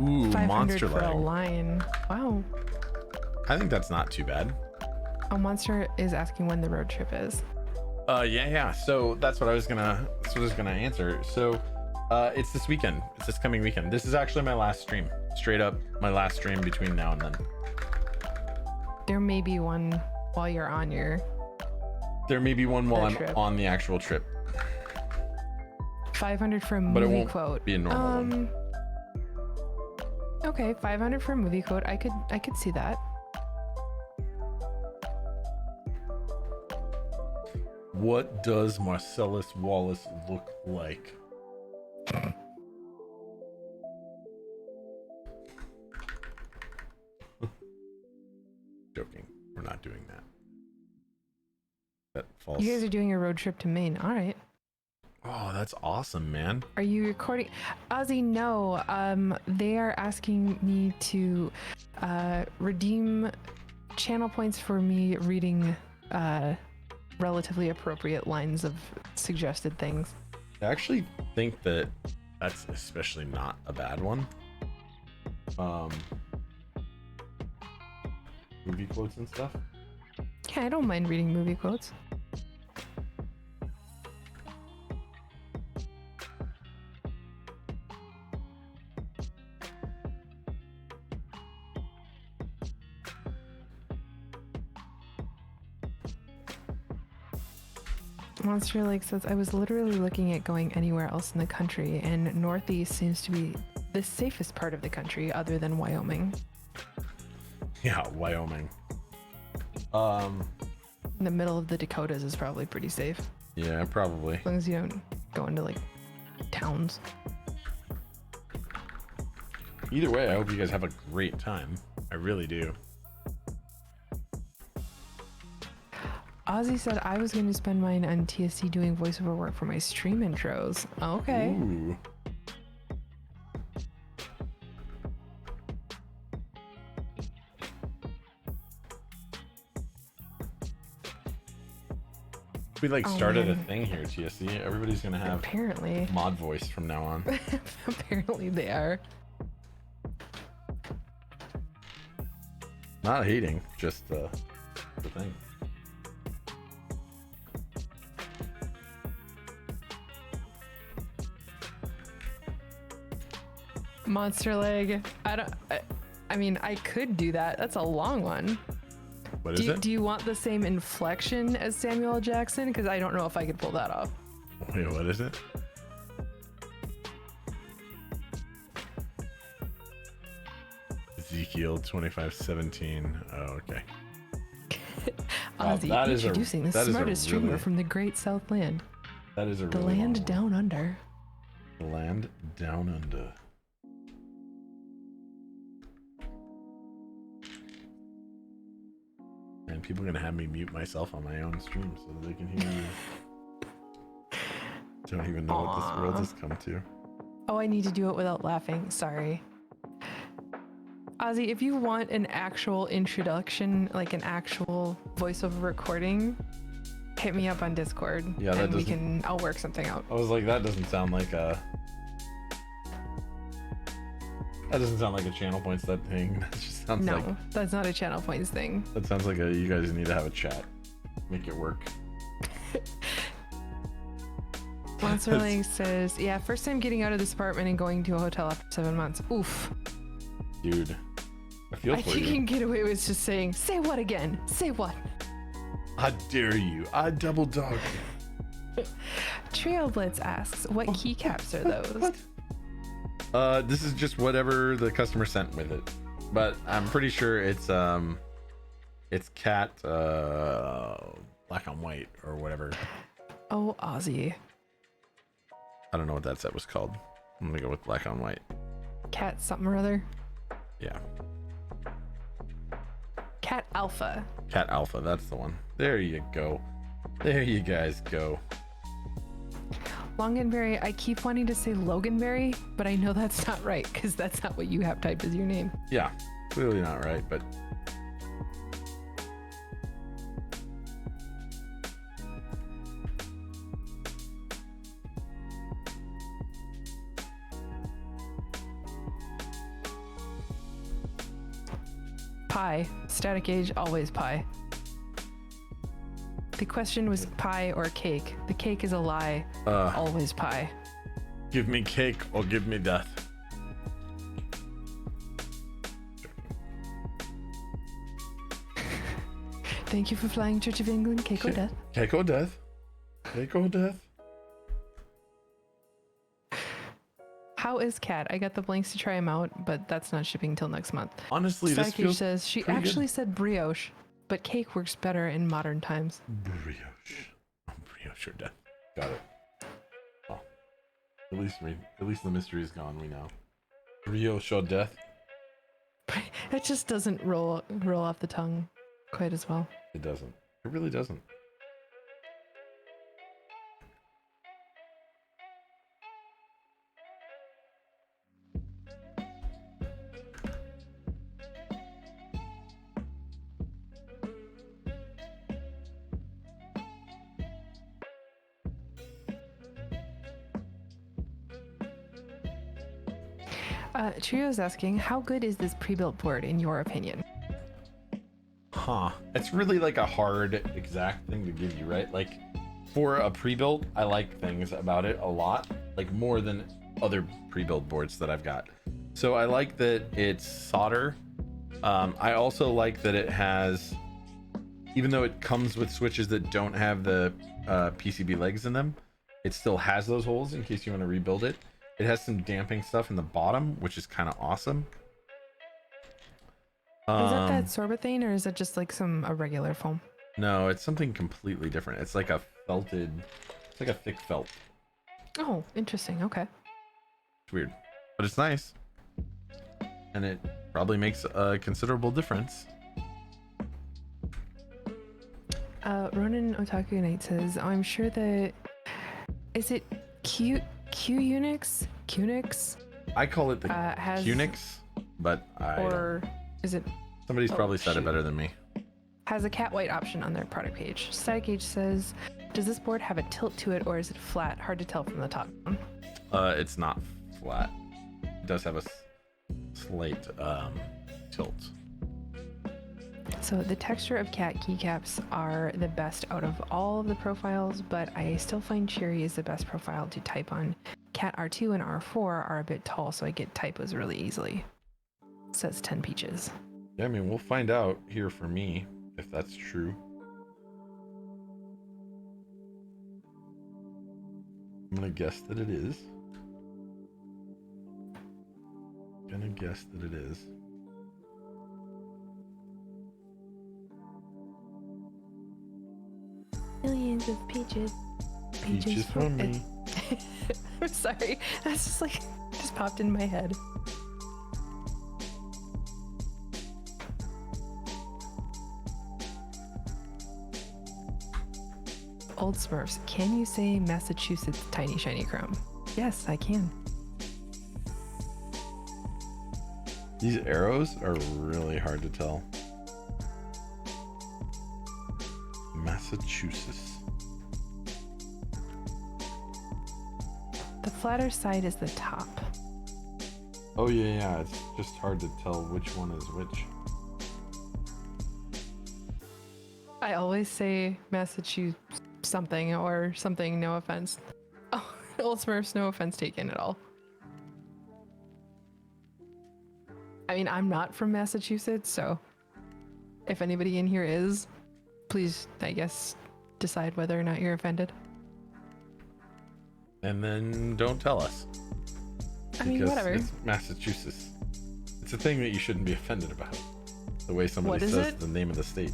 Ooh, 500 monster for a leg. lion. Wow. I think that's not too bad. Oh, Monster is asking when the road trip is. Yeah. So that's what I was gonna answer. So, it's this weekend. It's this coming weekend. This is actually my last stream. Straight up, my last stream between now and then. There may be one while you're on your There may be one while The I'm trip. on the actual trip, 500 for a but it movie won't quote. be a normal one. Okay, 500 for a movie quote. I could see that. What does Marcellus Wallace look like? Joking. We're not doing that. That false. You guys are doing a road trip to Maine. All right. Oh, that's awesome, man. Are you recording? Ozzy, no. They are asking me to redeem channel points for me reading relatively appropriate lines of suggested things. I actually think that that's especially not a bad one. Movie quotes and stuff. Yeah, I don't mind reading movie quotes. Monster Lake says, I was literally looking at going anywhere else in the country, and Northeast seems to be the safest part of the country other than Wyoming. Yeah, Wyoming. In the middle of the Dakotas is probably pretty safe, Yeah, probably. as long as you don't go into like towns. Either way, I hope you guys have a great time. I really do. Ozzy said I was going to spend mine on TSC doing voiceover work for my stream intros. Okay. Ooh. We like Oh, started man. a thing here, TSC. Everybody's gonna have Apparently. mod voice from now on. Apparently they are. Not hating, just the thing. Monster leg. I mean, I could do that. That's a long one. What is it? Do you want the same inflection as Samuel L. Jackson? Because I don't know if I could pull that off. Wait, what is it? Ezekiel 25:17. Oh, okay. Wow, Ozzy that is a- introducing the that is a smartest streamer really- from the Great Southland, That is a the really land long down under. one. Land down under. And people are gonna have me mute myself on my own stream so that they can hear me. Don't even know what this world has come to. Oh, I need to do it without laughing. Sorry. Ozzy, if you want an actual introduction, like an actual voiceover recording, hit me up on Discord. Yeah, that and doesn't- I'll work something out. I was like, that doesn't sound like a. That doesn't sound like a channel points that thing. That just sounds No, like. that's not a channel points thing. That sounds like you guys need to have a chat. Make it work. Monsterling says, yeah, first time getting out of this apartment and going to a hotel after 7 months. Oof. Dude, I feel I for think you you. can get away with just saying, say what again? Say what? I dare you. I double dog. Trio Blitz asks, what keycaps are those? This is just whatever the customer sent with it, but I'm pretty sure it's cat black on white or whatever. Oh, Ozzy. I don't know what that set was called. I'm gonna go with black on white. Cat something or other. Yeah, Cat Alpha. cat alpha. That's the one. There you go. There you guys go. Longanberry, I keep wanting to say Loganberry, but I know that's not right because that's not what you have typed as your name. Yeah, clearly not right, but Pie. Static age, always pie. The question was pie or cake. The cake is a lie. Always pie. give me cake or give me death. Thank you for flying Church of England, cake or death. Cake or death. Cake or death. How is Cat? I got the blanks to try him out, but that's not shipping till next month. Honestly, this Static Age feels says she pretty good. actually said brioche, but cake works better in modern times. Brioche. Brioche or death. Got it. Oh. At least the mystery is gone, we know. Brioche or death? It just doesn't roll off the tongue quite as well. It doesn't. It really doesn't. Trio's asking, how good is this pre-built board in your opinion? Huh. It's really like a hard exact thing to give you, right? Like for a pre-built, I like things about it a lot, like more than other pre-built boards that I've got. So I like that it's solder. I also like that it has, even though it comes with switches that don't have the PCB legs in them, it still has those holes in case you want to rebuild it. It has some damping stuff in the bottom, which is kind of awesome. Is that sorbethane or is it just like a regular foam? No, it's something completely different. It's like a felted, it's like a thick felt. Oh, interesting. Okay. It's weird, but it's nice. And it probably makes a considerable difference. Ronan Otaku Knight says, I'm sure that, is it IQunix? IQunix? I call it the has- IQunix, but Or is it somebody's probably said shoot. it better than me. has a cat white option on their product page. Static Age says, does this board have a tilt to it or is it flat? Hard to tell from the top down. It's not flat. It does have a slight tilt. So the texture of cat keycaps are the best out of all of the profiles, but I still find Cherry is the best profile to type on. Cat R2 and R4 are a bit tall, so I get typos really easily. Says 10 peaches. Yeah, I mean, we'll find out here for me. if that's true. I'm gonna guess that it is. Gonna guess that it is. Millions of peaches. Peaches for me. I'm sorry. That's just like just popped in my head. Old Smurfs, can you say Massachusetts tiny shiny chrome? Yes, I can. These arrows are really hard to tell. Massachusetts. The flatter side is the top. Oh yeah, it's just hard to tell which one is which. I always say Massachusetts something or something, no offense. Oh, Old Smurfs, no offense taken at all. I mean, I'm not from Massachusetts, so if anybody in here is, please, I guess, decide whether or not you're offended. And then don't tell us. I mean, Because whatever. It's Massachusetts. It's a thing that you shouldn't be offended about. The way somebody What is says it? the name of the state.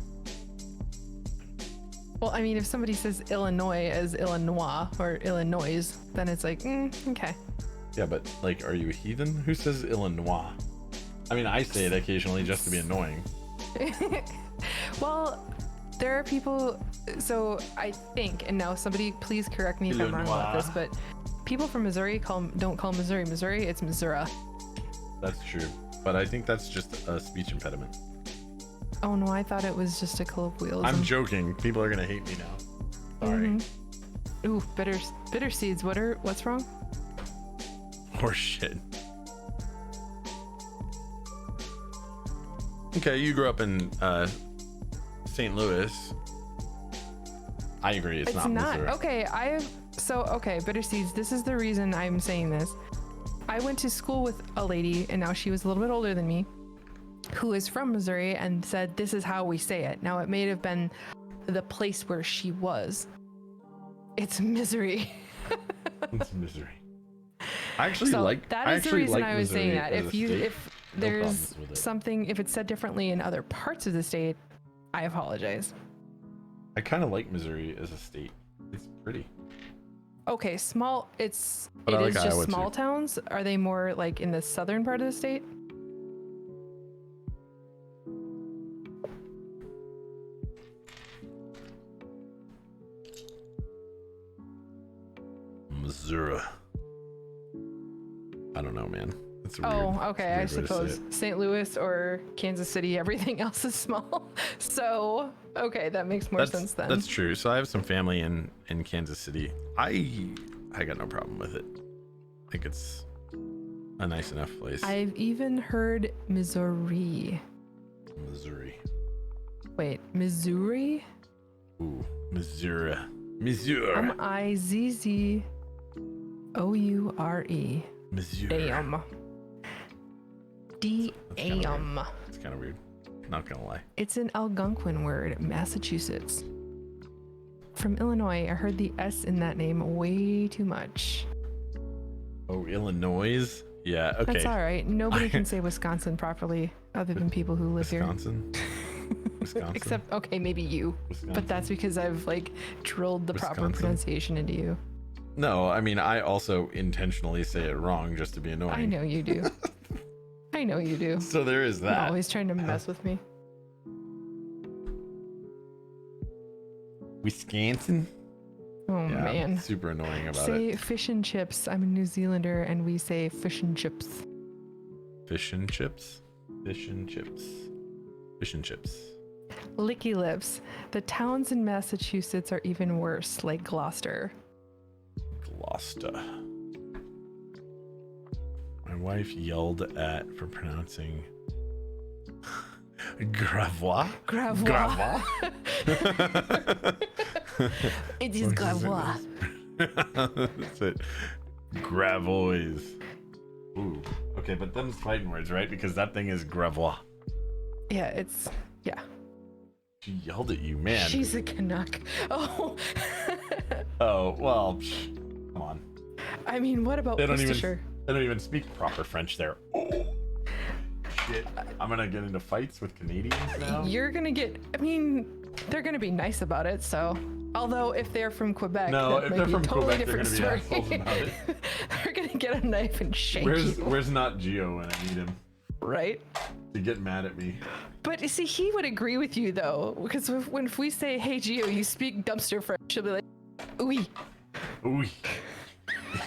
Well, I mean, if somebody says Illinois as Illinois or Illinois, then it's like, okay. Yeah, but like, are you a heathen? Who says Illinois? I mean, I say it occasionally just to be annoying. Well, there are people, so I think, and now somebody please correct me if I'm wrong about this, but people from Missouri don't call Missouri Missouri, it's Missouri. That's true. But I think that's just a speech impediment. Oh no, I thought it was just a colloquialism. I'm joking. People are gonna hate me now. Sorry. Ooh, bitter seeds. What's wrong? Horse shit. Okay, you grew up in St. Louis. I agree. It's not Missouri. Okay, bitter seeds. This is the reason I'm saying this. I went to school with a lady, and now she was a little bit older than me, who is from Missouri, and said this is how we say it. Now it may have been the place where she was. It's misery. It's Missouri. I actually So like. that I is the actually reason like I was saying Missouri that. as a state. If No there's problems with it. something, if it's said differently in other parts of the state, I apologize. I kind of like Missouri as a state. It's pretty. Okay, But I it like is just Iowa, small too. towns. Are they more like in the southern part of the state? Missouri. I don't know, man. It's a Oh, weird, okay, I it's a weird way to say suppose St. Louis or Kansas City, everything else is small. So, okay, that makes more sense then. That's true. So I have some family in Kansas City. I got no problem with it. I think it's a nice enough place. I've even heard Missouri. Missouri. Wait, Missouri? Ooh, Missouri. Missouri. Mizzzoure. Missouri. Damn. Damn. It's kind of weird. Not gonna lie. It's an Algonquin word, Massachusetts. From Illinois, I heard the S in that name way too much. Oh, Illinois. Yeah. Okay. That's all right. Nobody can say Wisconsin properly other than people who live here. Wisconsin. Wisconsin. Except, okay, maybe you. Wisconsin. But that's because I've like drilled the proper Wisconsin. pronunciation into you. No, I mean I also intentionally say it wrong just to be annoying. I know you do. I know you do. So there is You're that. always trying to mess with me. Wisconsin. Oh Yeah, man. super annoying about Say it. fish and chips. I'm a New Zealander and we say fish and chips. Fish and chips. Fish and chips. Fish and chips. Licky lips. The towns in Massachusetts are even worse, like Gloucester. Gloucester. My wife yelled at for pronouncing Gravois. Gravois. It is Gravois. That's it. Gravois. Ooh. Okay, but them's fighting words, right? Because that thing is Gravois. Yeah, it's, yeah. She yelled at you, man. She's a Canuck. Oh. Oh, well, come on. I mean, what about They don't Worcestershire? even speak proper French there. Oh, shit. I'm gonna get into fights with Canadians now. You're gonna get. I mean, they're gonna be nice about it. So, although if they're from Quebec, No, that if might they're be a from totally Quebec, they're different gonna be story. assholes about it. They're gonna get a knife and shank you, Where's not Geo when I need him right? to get mad at me? But you see, he would agree with you though, because if we say, "Hey, Gio, you speak dumpster French," she'll be like, "Oui, Oui.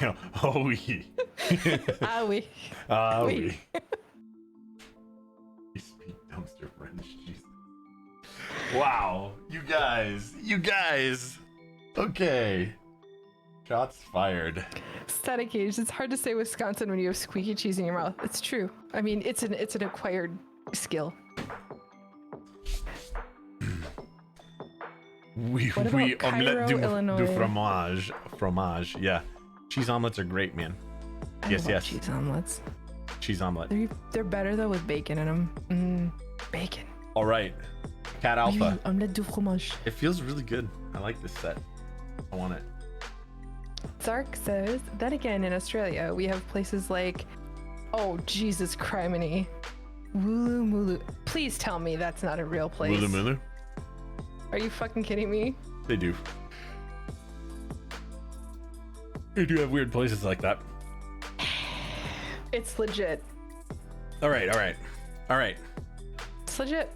Yeah, oh, oui. ah oui." Ah, Oui. oui. You speak dumpster French, Jesus. Wow, you guys. Okay. Shots fired. Static gauge. It's hard to say Wisconsin when you have squeaky cheese in your mouth. It's true. I mean, it's an acquired skill. Oui, What about oui, Cairo, omelette du Illinois? fromage. Fromage, yeah. Cheese omelets are great, man. I Yes, love yes. cheese omelets. Cheese omelet. They're better though with bacon in them. Bacon. All right. Cat Oui, Alpha. omelette du fromage. It feels really good. I like this set. I want it. Zark says, then again, in Australia, we have places like, oh, Jesus criminy. Wulu Mulu. Please tell me that's not a real place. Mulu Mulu? Are you fucking kidding me? They do. They do have weird places like that. It's legit. All right. It's legit.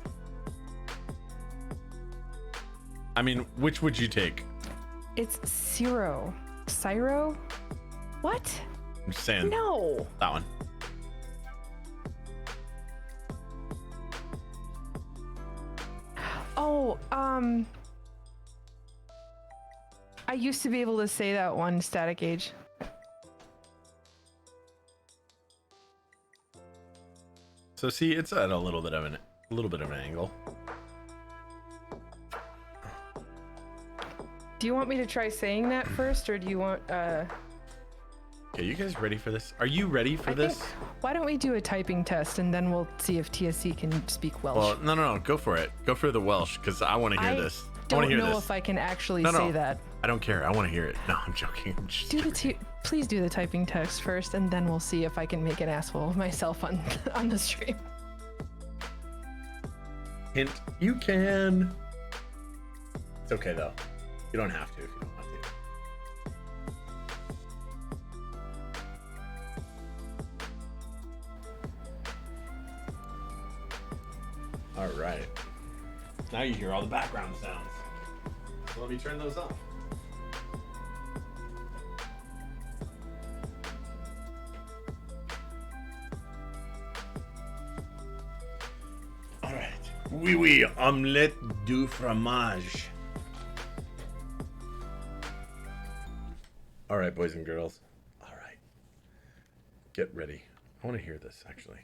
I mean, which would you take? It's Cyro. Cyro? What? I'm just saying. No. That one. Oh, I used to be able to say that one, Static Age. So see, it's at a little bit of an angle. Do you want me to try saying that first, or do you want, Okay, you guys ready for this? Are you ready for I this? think, why don't we do a typing test and then we'll see if TSC can speak Welsh. Well, no, go for it. Go for the Welsh, because I want to hear this. I don't want to hear know this. if I can actually No. say that. I don't care. I want to hear it. No, I'm joking. I'm just joking. Please do the typing test first, and then we'll see if I can make an asshole of myself on on the stream. Hint, you can. It's okay though. You don't have to if you don't want to. All right. Now you hear all the background sounds. So let me turn those off. All right. Oui, omelette du fromage. All right, boys and girls. All right. Get ready. I want to hear this, actually.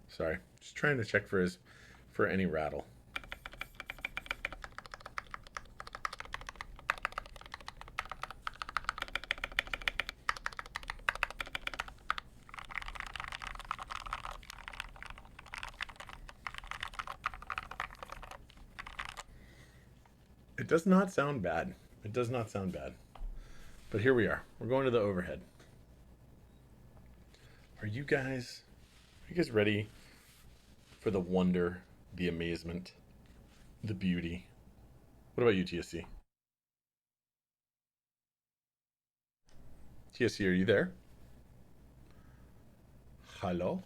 Sorry, just trying to check for any rattle. It does not sound bad. It does not sound bad. But here we are. We're going to the overhead. Are you guys ready for the wonder, the amazement, the beauty? What about you, TSC? TSC, are you there? Hello?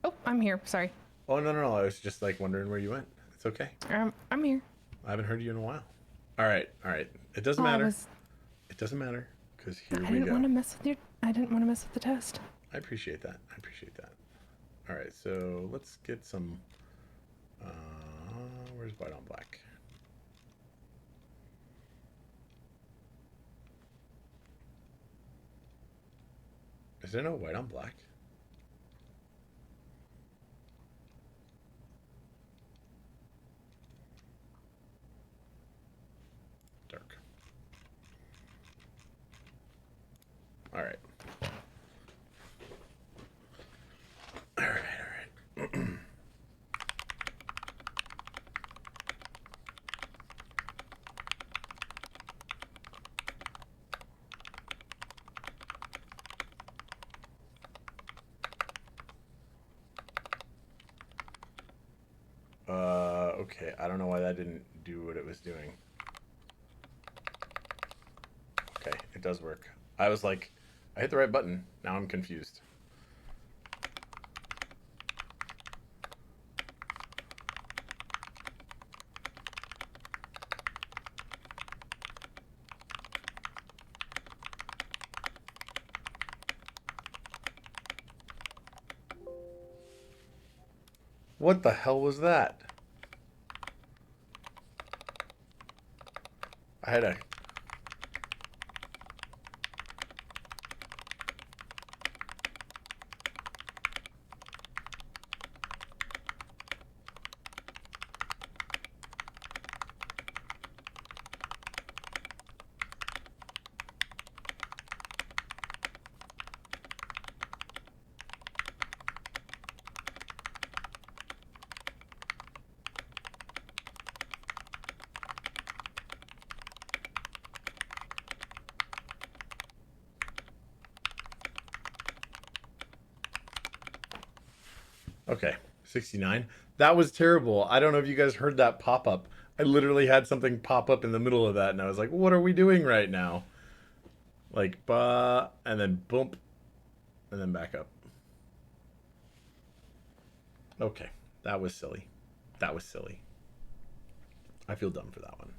Oh, I'm here. Sorry. Oh, no. I was just like wondering where you went. It's okay. I'm here. I haven't heard you in a while. All right. It doesn't matter. It doesn't matter because here we go. I didn't want to mess with the test. I appreciate that. All right, so let's get some. Where's white on black? Is there no white on black? All right. All right. Okay, I don't know why that didn't do what it was doing. Okay, it does work. I was like, I hit the right button. Now I'm confused. What the hell was that? I had a... Okay, 69. That was terrible. I don't know if you guys heard that pop up. I literally had something pop up in the middle of that, and I was like, what are we doing right now? Like, bah, and then bump, and then back up. Okay, that was silly. That was silly. I feel dumb for that one.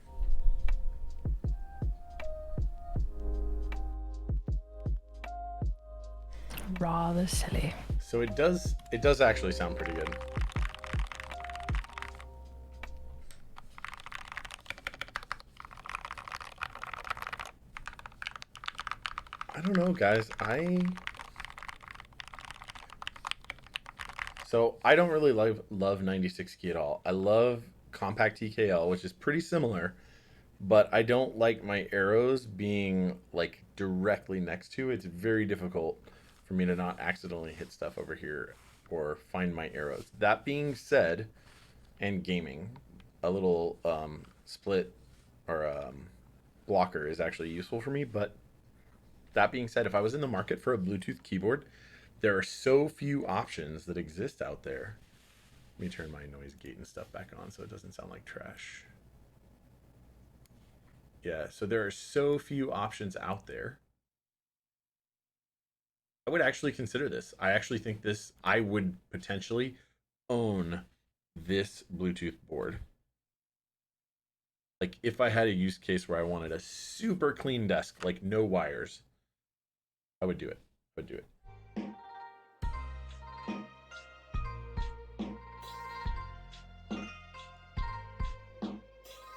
Rather silly. So it does actually sound pretty good. I don't know, guys. So I don't really love 96 key at all. I love compact TKL, which is pretty similar, but I don't like my arrows being like directly next to. It's very difficult for me to not accidentally hit stuff over here or find my arrows. That being said, and gaming, a little split or blocker is actually useful for me. But that being said, if I was in the market for a Bluetooth keyboard, there are so few options that exist out there. Let me turn my noise gate and stuff back on so it doesn't sound like trash. Yeah, so there are so few options out there. I would actually consider this. I actually think I would potentially own this Bluetooth board. Like if I had a use case where I wanted a super clean desk, like no wires, I would do it. I would do it.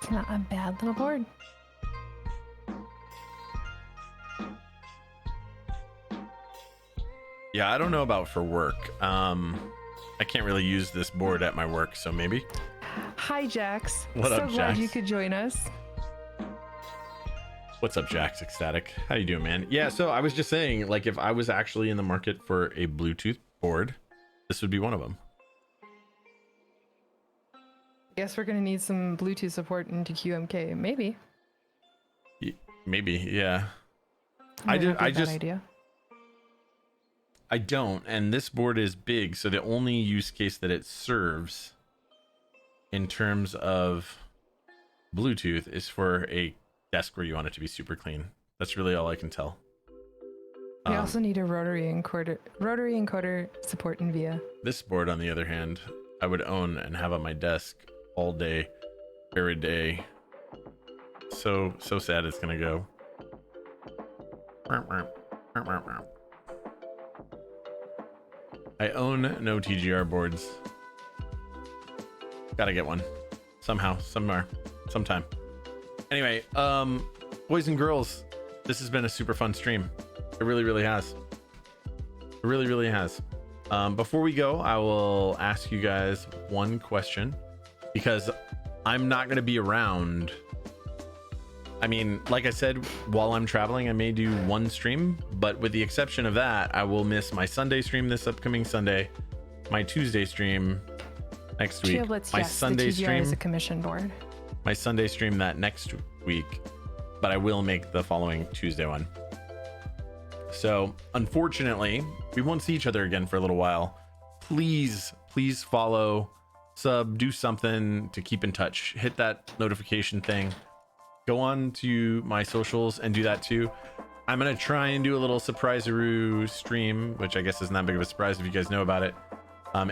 It's not a bad little board. Yeah, I don't know about for work. I can't really use this board at my work, so maybe. Hi, Jax. What up, So glad Jax? you could join us. What's up, Jax Ecstatic? How you doing, man? Yeah, so I was just saying, like, if I was actually in the market for a Bluetooth board, this would be one of them. Guess we're gonna need some Bluetooth support into QMK. Maybe. Maybe, yeah. Might not be a bad just idea. I don't, and this board is big, so the only use case that it serves in terms of Bluetooth is for a desk where you want it to be super clean. That's really all I can tell. We also need a rotary encoder support in VIA. This board, on the other hand, I would own and have on my desk all day, every day. So sad it's gonna go. I own no TGR boards. Gotta get one. Somehow, somewhere, sometime. Anyway, boys and girls, this has been a super fun stream. It really, really has. It really, really has. Before we go, I will ask you guys one question, because I'm not going to be around I mean, like I said, while I'm traveling, I may do one stream, but with the exception of that, I will miss my Sunday stream this upcoming Sunday, my Tuesday stream next week, Tealios, my yes, Sunday the TVR stream, is a commission board. my Sunday stream that next week, but I will make the following Tuesday one. So unfortunately, we won't see each other again for a little while. Please follow, sub, do something to keep in touch. Hit that notification thing. Go on to my socials and do that too. I'm gonna try and do a little surprise-aroo stream, which I guess isn't that big of a surprise if you guys know about it.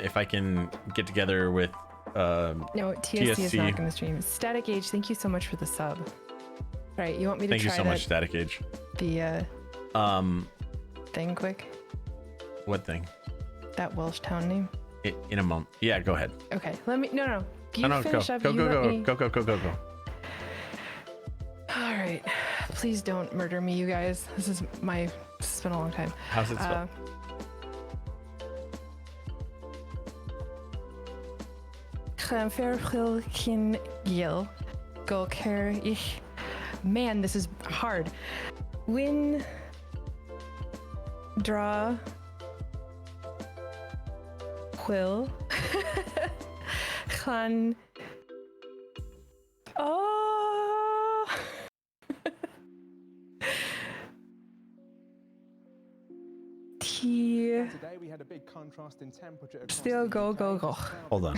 If I can get together with No, TSC is TSC. not going to stream. Static Age, thank you so much for the sub. Right, you want me to Thank you try so much, Static Age. the Um, thing quick? what thing? That Welsh town name? In a moment. Yeah, go ahead. Okay, let me. No. You No, finish go. up. Go. you let me. Go. All right, please don't murder me, you guys. This has been a long time. How's it spelled? Man, this is hard. Win, draw, Will, Khan. Oh. T. Today we had a big contrast in temperature across Still the go, UK. go, go. Hold on.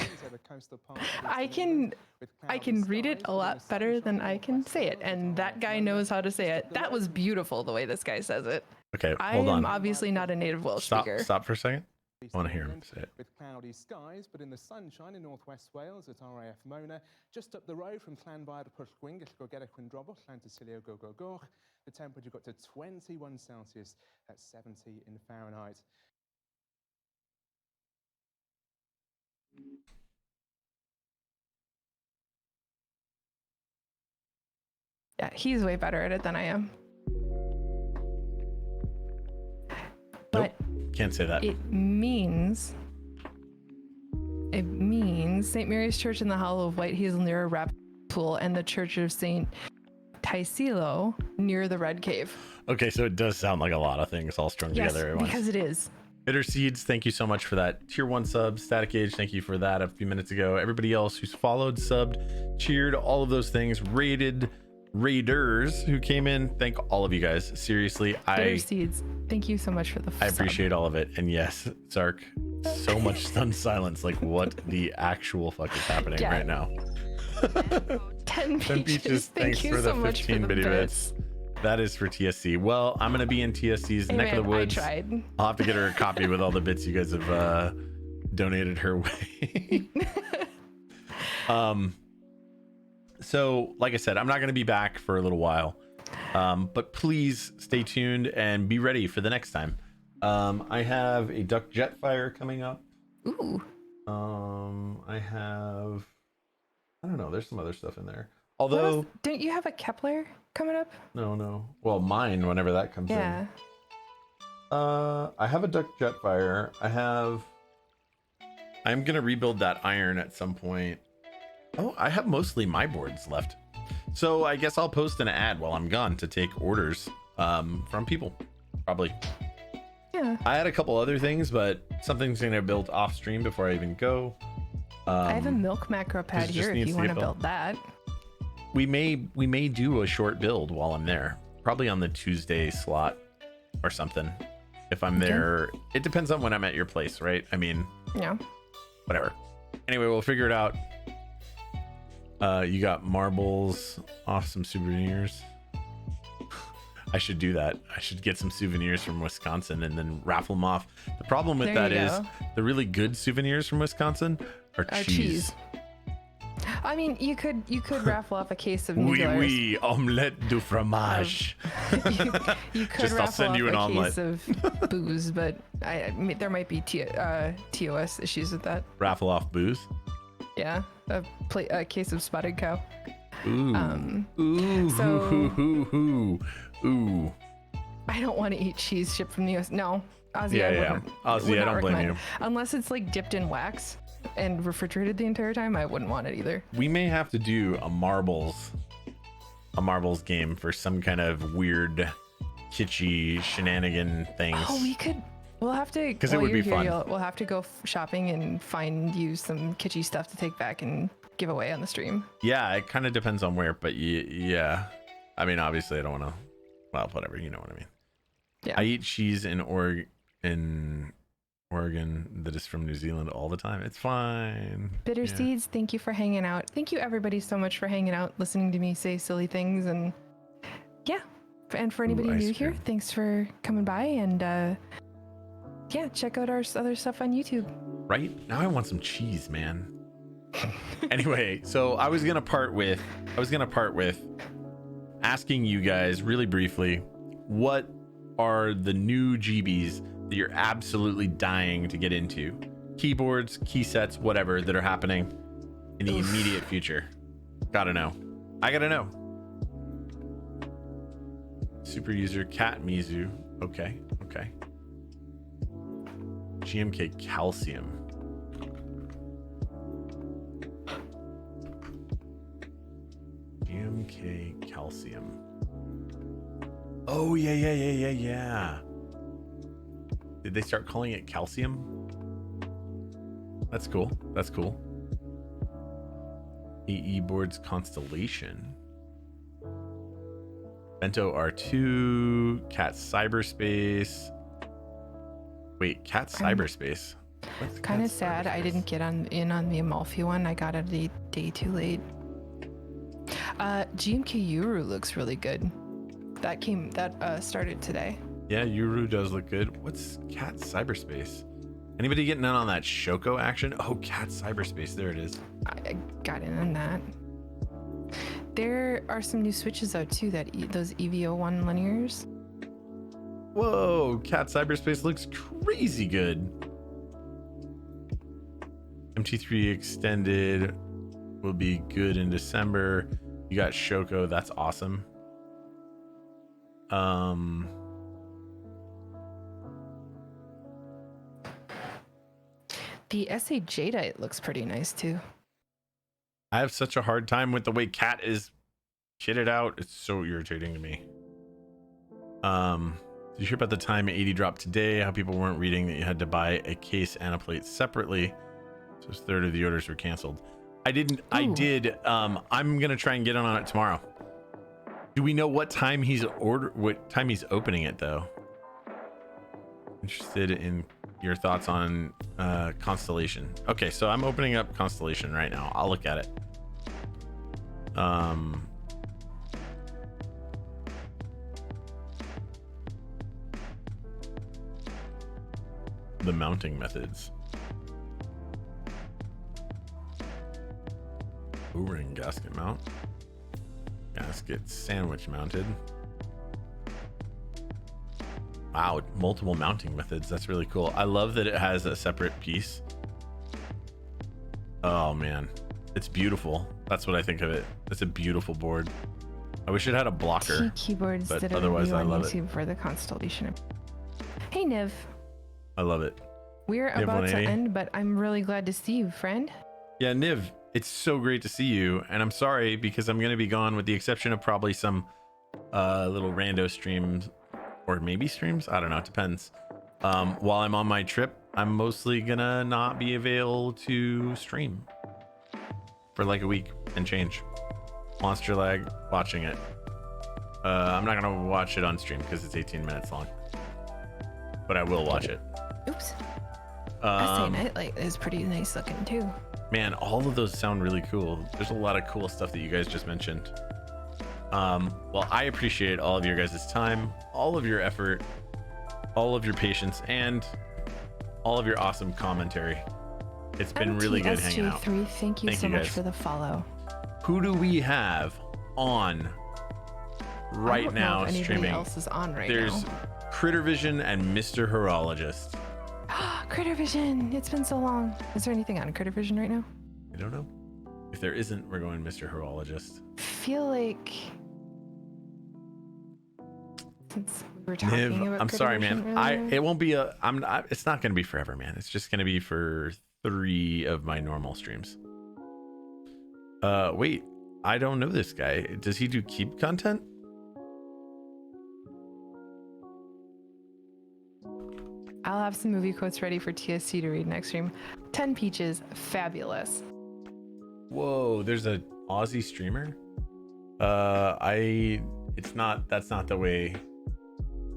I can read it a lot better than I can say it, and that guy knows how to say it. That was beautiful the way this guy says it. Okay, I hold am on. obviously not a native Welsh speaker. Stop for a second. I want to hear him say it. With cloudy skies, but in the sunshine in northwest Wales at RAF Mona, just up the road from Llanfair to Pwllgwyn, Gellgogera Cwndrobwll, Llan Tealios, Gogogoch, the temperature got to 21 Celsius, that's 70 in Fahrenheit. Yeah, he's way better at it than I am. But Nope, can't say that. it means St. Mary's Church in the Hollow of White Hazel near a rap pool and the Church of St. Tealios near the Red Cave. Okay, so it does sound like a lot of things all strung Yes, together at once. because it is. Bitter Seeds, thank you so much for that. Tier 1 sub. Static Age, thank you for that a few minutes ago. Everybody else who's followed, subbed, cheered, all of those things, raiders who came in, thank all of you guys. Seriously, Bitter Seeds, thank you so much for the I sub. appreciate all of it. And yes, Zark, so much stunned silence. Like, what the actual fuck is happening Yeah. right now? 10 10 peaches. peaches, Thank thanks you for so the much for 15 the bitty bits. bits. That is for TSC. Well, I'm going to be in TSC's Hey, neck of the man, woods. I tried. I'll have to get her a copy with all the bits you guys have donated her way. So like I said, I'm not going to be back for a little while, but please stay tuned and be ready for the next time. I have a duck jet fire coming up. Ooh. I don't know, there's some other stuff in there, What although else? Don't you have a Kepler coming up? no, well, mine whenever that comes Yeah. in. I have a duck jet fire. I'm gonna rebuild that iron at some point. Oh, I have mostly my boards left, so I guess I'll post an ad while I'm gone to take orders from people, probably. Yeah. I had a couple other things, but something's gonna build off stream before I even go. I have a milk macro pad it just here if needs you to want get to built. build that. We may do a short build while I'm there, probably on the Tuesday slot or something. If I'm there, it depends on when I'm at your place, right? I mean, Yeah. whatever. Anyway, we'll figure it out. You got marbles off some souvenirs. I should do that. I should get some souvenirs from Wisconsin and then raffle them off. The problem with There that you is go. the really good souvenirs from Wisconsin are cheese. I mean, you could raffle off a case of Oui, noodlers. oui, omelette du fromage. You could Just, I'll raffle send off you an a omelet. case of booze, but there might be TOS issues with that. Raffle off booze. Yeah, a case of spotted cow. Ooh. Ooh. so- Ooh. I don't want to eat cheese shipped from the US. No, Ozzy, Yeah, I yeah. wouldn't. Ozzy, would I not don't blame recommend. you. Unless it's like dipped in wax and refrigerated the entire time, I wouldn't want it either. We may have to do a marbles a marbles game for some kind of weird, kitschy shenanigan things. Oh, we could. We'll have to. 'Cause it while would be you're here, fun. We'll have to go shopping and find you some kitschy stuff to take back and give away on the stream. Yeah, it kind of depends on where, but yeah. I mean, obviously, I don't want to. Well, whatever. You know what I mean. Yeah. I eat cheese in Oregon that is from New Zealand all the time. It's fine. Bitter Yeah. Seeds, thank you for hanging out. Thank you everybody so much for hanging out, listening to me say silly things, and yeah. And for anybody ice new here, cream. thanks for coming by, and yeah, check out our other stuff on YouTube. Right? Now I want some cheese, man. Anyway, so I was gonna part with asking you guys really briefly, what are the new GBs that you're absolutely dying to get into? Keyboards, key sets, whatever that are happening in the immediate future. Gotta know. I gotta know. Super user Cat Mizu. Okay. GMK Calcium. GMK Calcium. Oh, yeah. Did they start calling it calcium? That's cool. EE Boards Constellation. Bento R2. Cat Cyberspace. Wait, Cat Cyberspace? What's Kind of Cat sad I Cyberspace? didn't get in on the Amalfi one. I got it a day too late. GMK Yuru looks really good. That started today. Yeah, Yuru does look good. What's Cat Cyberspace? Anybody getting in on that Shoko action? Oh, Cat Cyberspace. There it is. I got in on that. There are some new switches out too. Those EVO1 linears. Whoa, Cat Cyberspace looks crazy good. MT3 Extended will be good in December. You got Shoko. That's awesome. The SA Jadeite looks pretty nice too. I have such a hard time with the way Cat is kitted out. It's so irritating to me. Did you hear about the time 80 dropped today? How people weren't reading that you had to buy a case and a plate separately. So a third of the orders were canceled. I didn't. I Ooh. did. I'm gonna try and get on it tomorrow. Do we know what time he's opening it though? Interested in your thoughts on Constellation. Okay, so I'm opening up Constellation right now. I'll look at it. The mounting methods. O-ring gasket mount. Gasket sandwich mounted. Wow, multiple mounting methods. That's really cool. I love that it has a separate piece. Oh man, it's beautiful. That's what I think of it. It's a beautiful board. I wish it had a blocker. Keyboards but that are otherwise review I on love it. YouTube for the Constellation. Hey Niv, I love it. we're Niv about to 180. end, but I'm really glad to see you, friend. Yeah, Niv, it's so great to see you. And I'm sorry because I'm going to be gone with the exception of probably some little rando streams or maybe streams. I don't know. It depends. While I'm on my trip, I'm mostly going to not be able to stream for like a week and change. Monster Lag, watching it. I'm not going to watch it on stream because it's 18 minutes long, but I will watch it. Oops. SA Nightlight is pretty nice looking too. Man, all of those sound really cool. There's a lot of cool stuff that you guys just mentioned. Well, I appreciate all of your guys' time, all of your effort, all of your patience, and all of your awesome commentary. It's been really good hanging out. MTSJ3, thank you Thank so you, much guys. for the follow. Who do we have on I right don't know now if anybody streaming? else is on right There's now. Critter Vision and Mr. Horologist. Critter Vision, it's been so long. Is there anything on Critter Vision right now? I don't know. If there isn't, we're going Mr. Horologist. Feel like since we were talking Niv, about I'm Critter sorry, Vision man. earlier, It won't be it's not going to be forever, man. It's just going to be for 3 of my normal streams. Wait, I don't know this guy. Does he do keep content? I'll have some movie quotes ready for TSC to read next stream. 10 Peaches, fabulous. Whoa, there's a Aussie streamer. That's not the way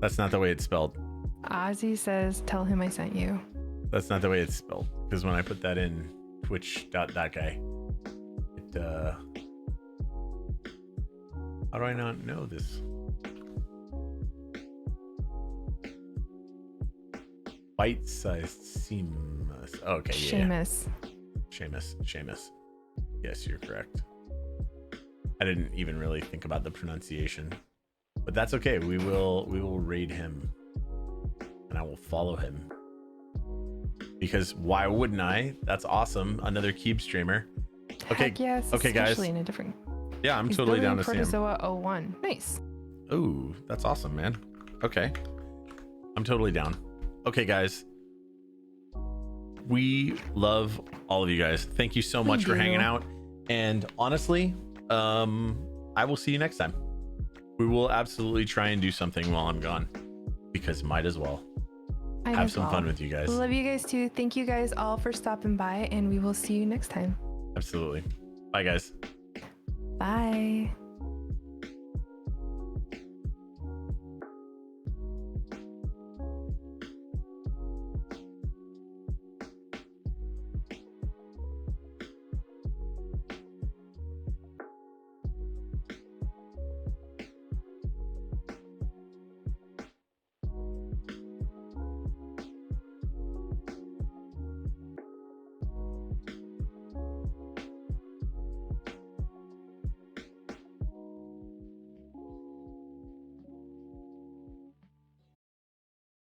it's spelled. Ozzy says, tell him I sent you. That's not the way it's spelled. Because when I put that in Twitch.that guy, it how do I not know this? Bite-sized seamless. Okay, yeah. Seamus. Yes, you're correct. I didn't even really think about the pronunciation, but that's okay. We will raid him, and I will follow him because why wouldn't I? That's awesome. Another Keep streamer. Okay. Heck yes. Okay, guys. Especially in a different. Yeah, I'm He's totally down building to see him. Protozoa 01. Nice. Ooh, that's awesome, man. Okay. I'm totally down. Okay, guys. We love all of you guys. Thank you so much for hanging out. And honestly, I will see you next time. We will absolutely try and do something while I'm gone because might as well. Have some fun with you guys. Love you guys too. Thank you guys all for stopping by, and we will see you next time. Absolutely. Bye, guys. Bye.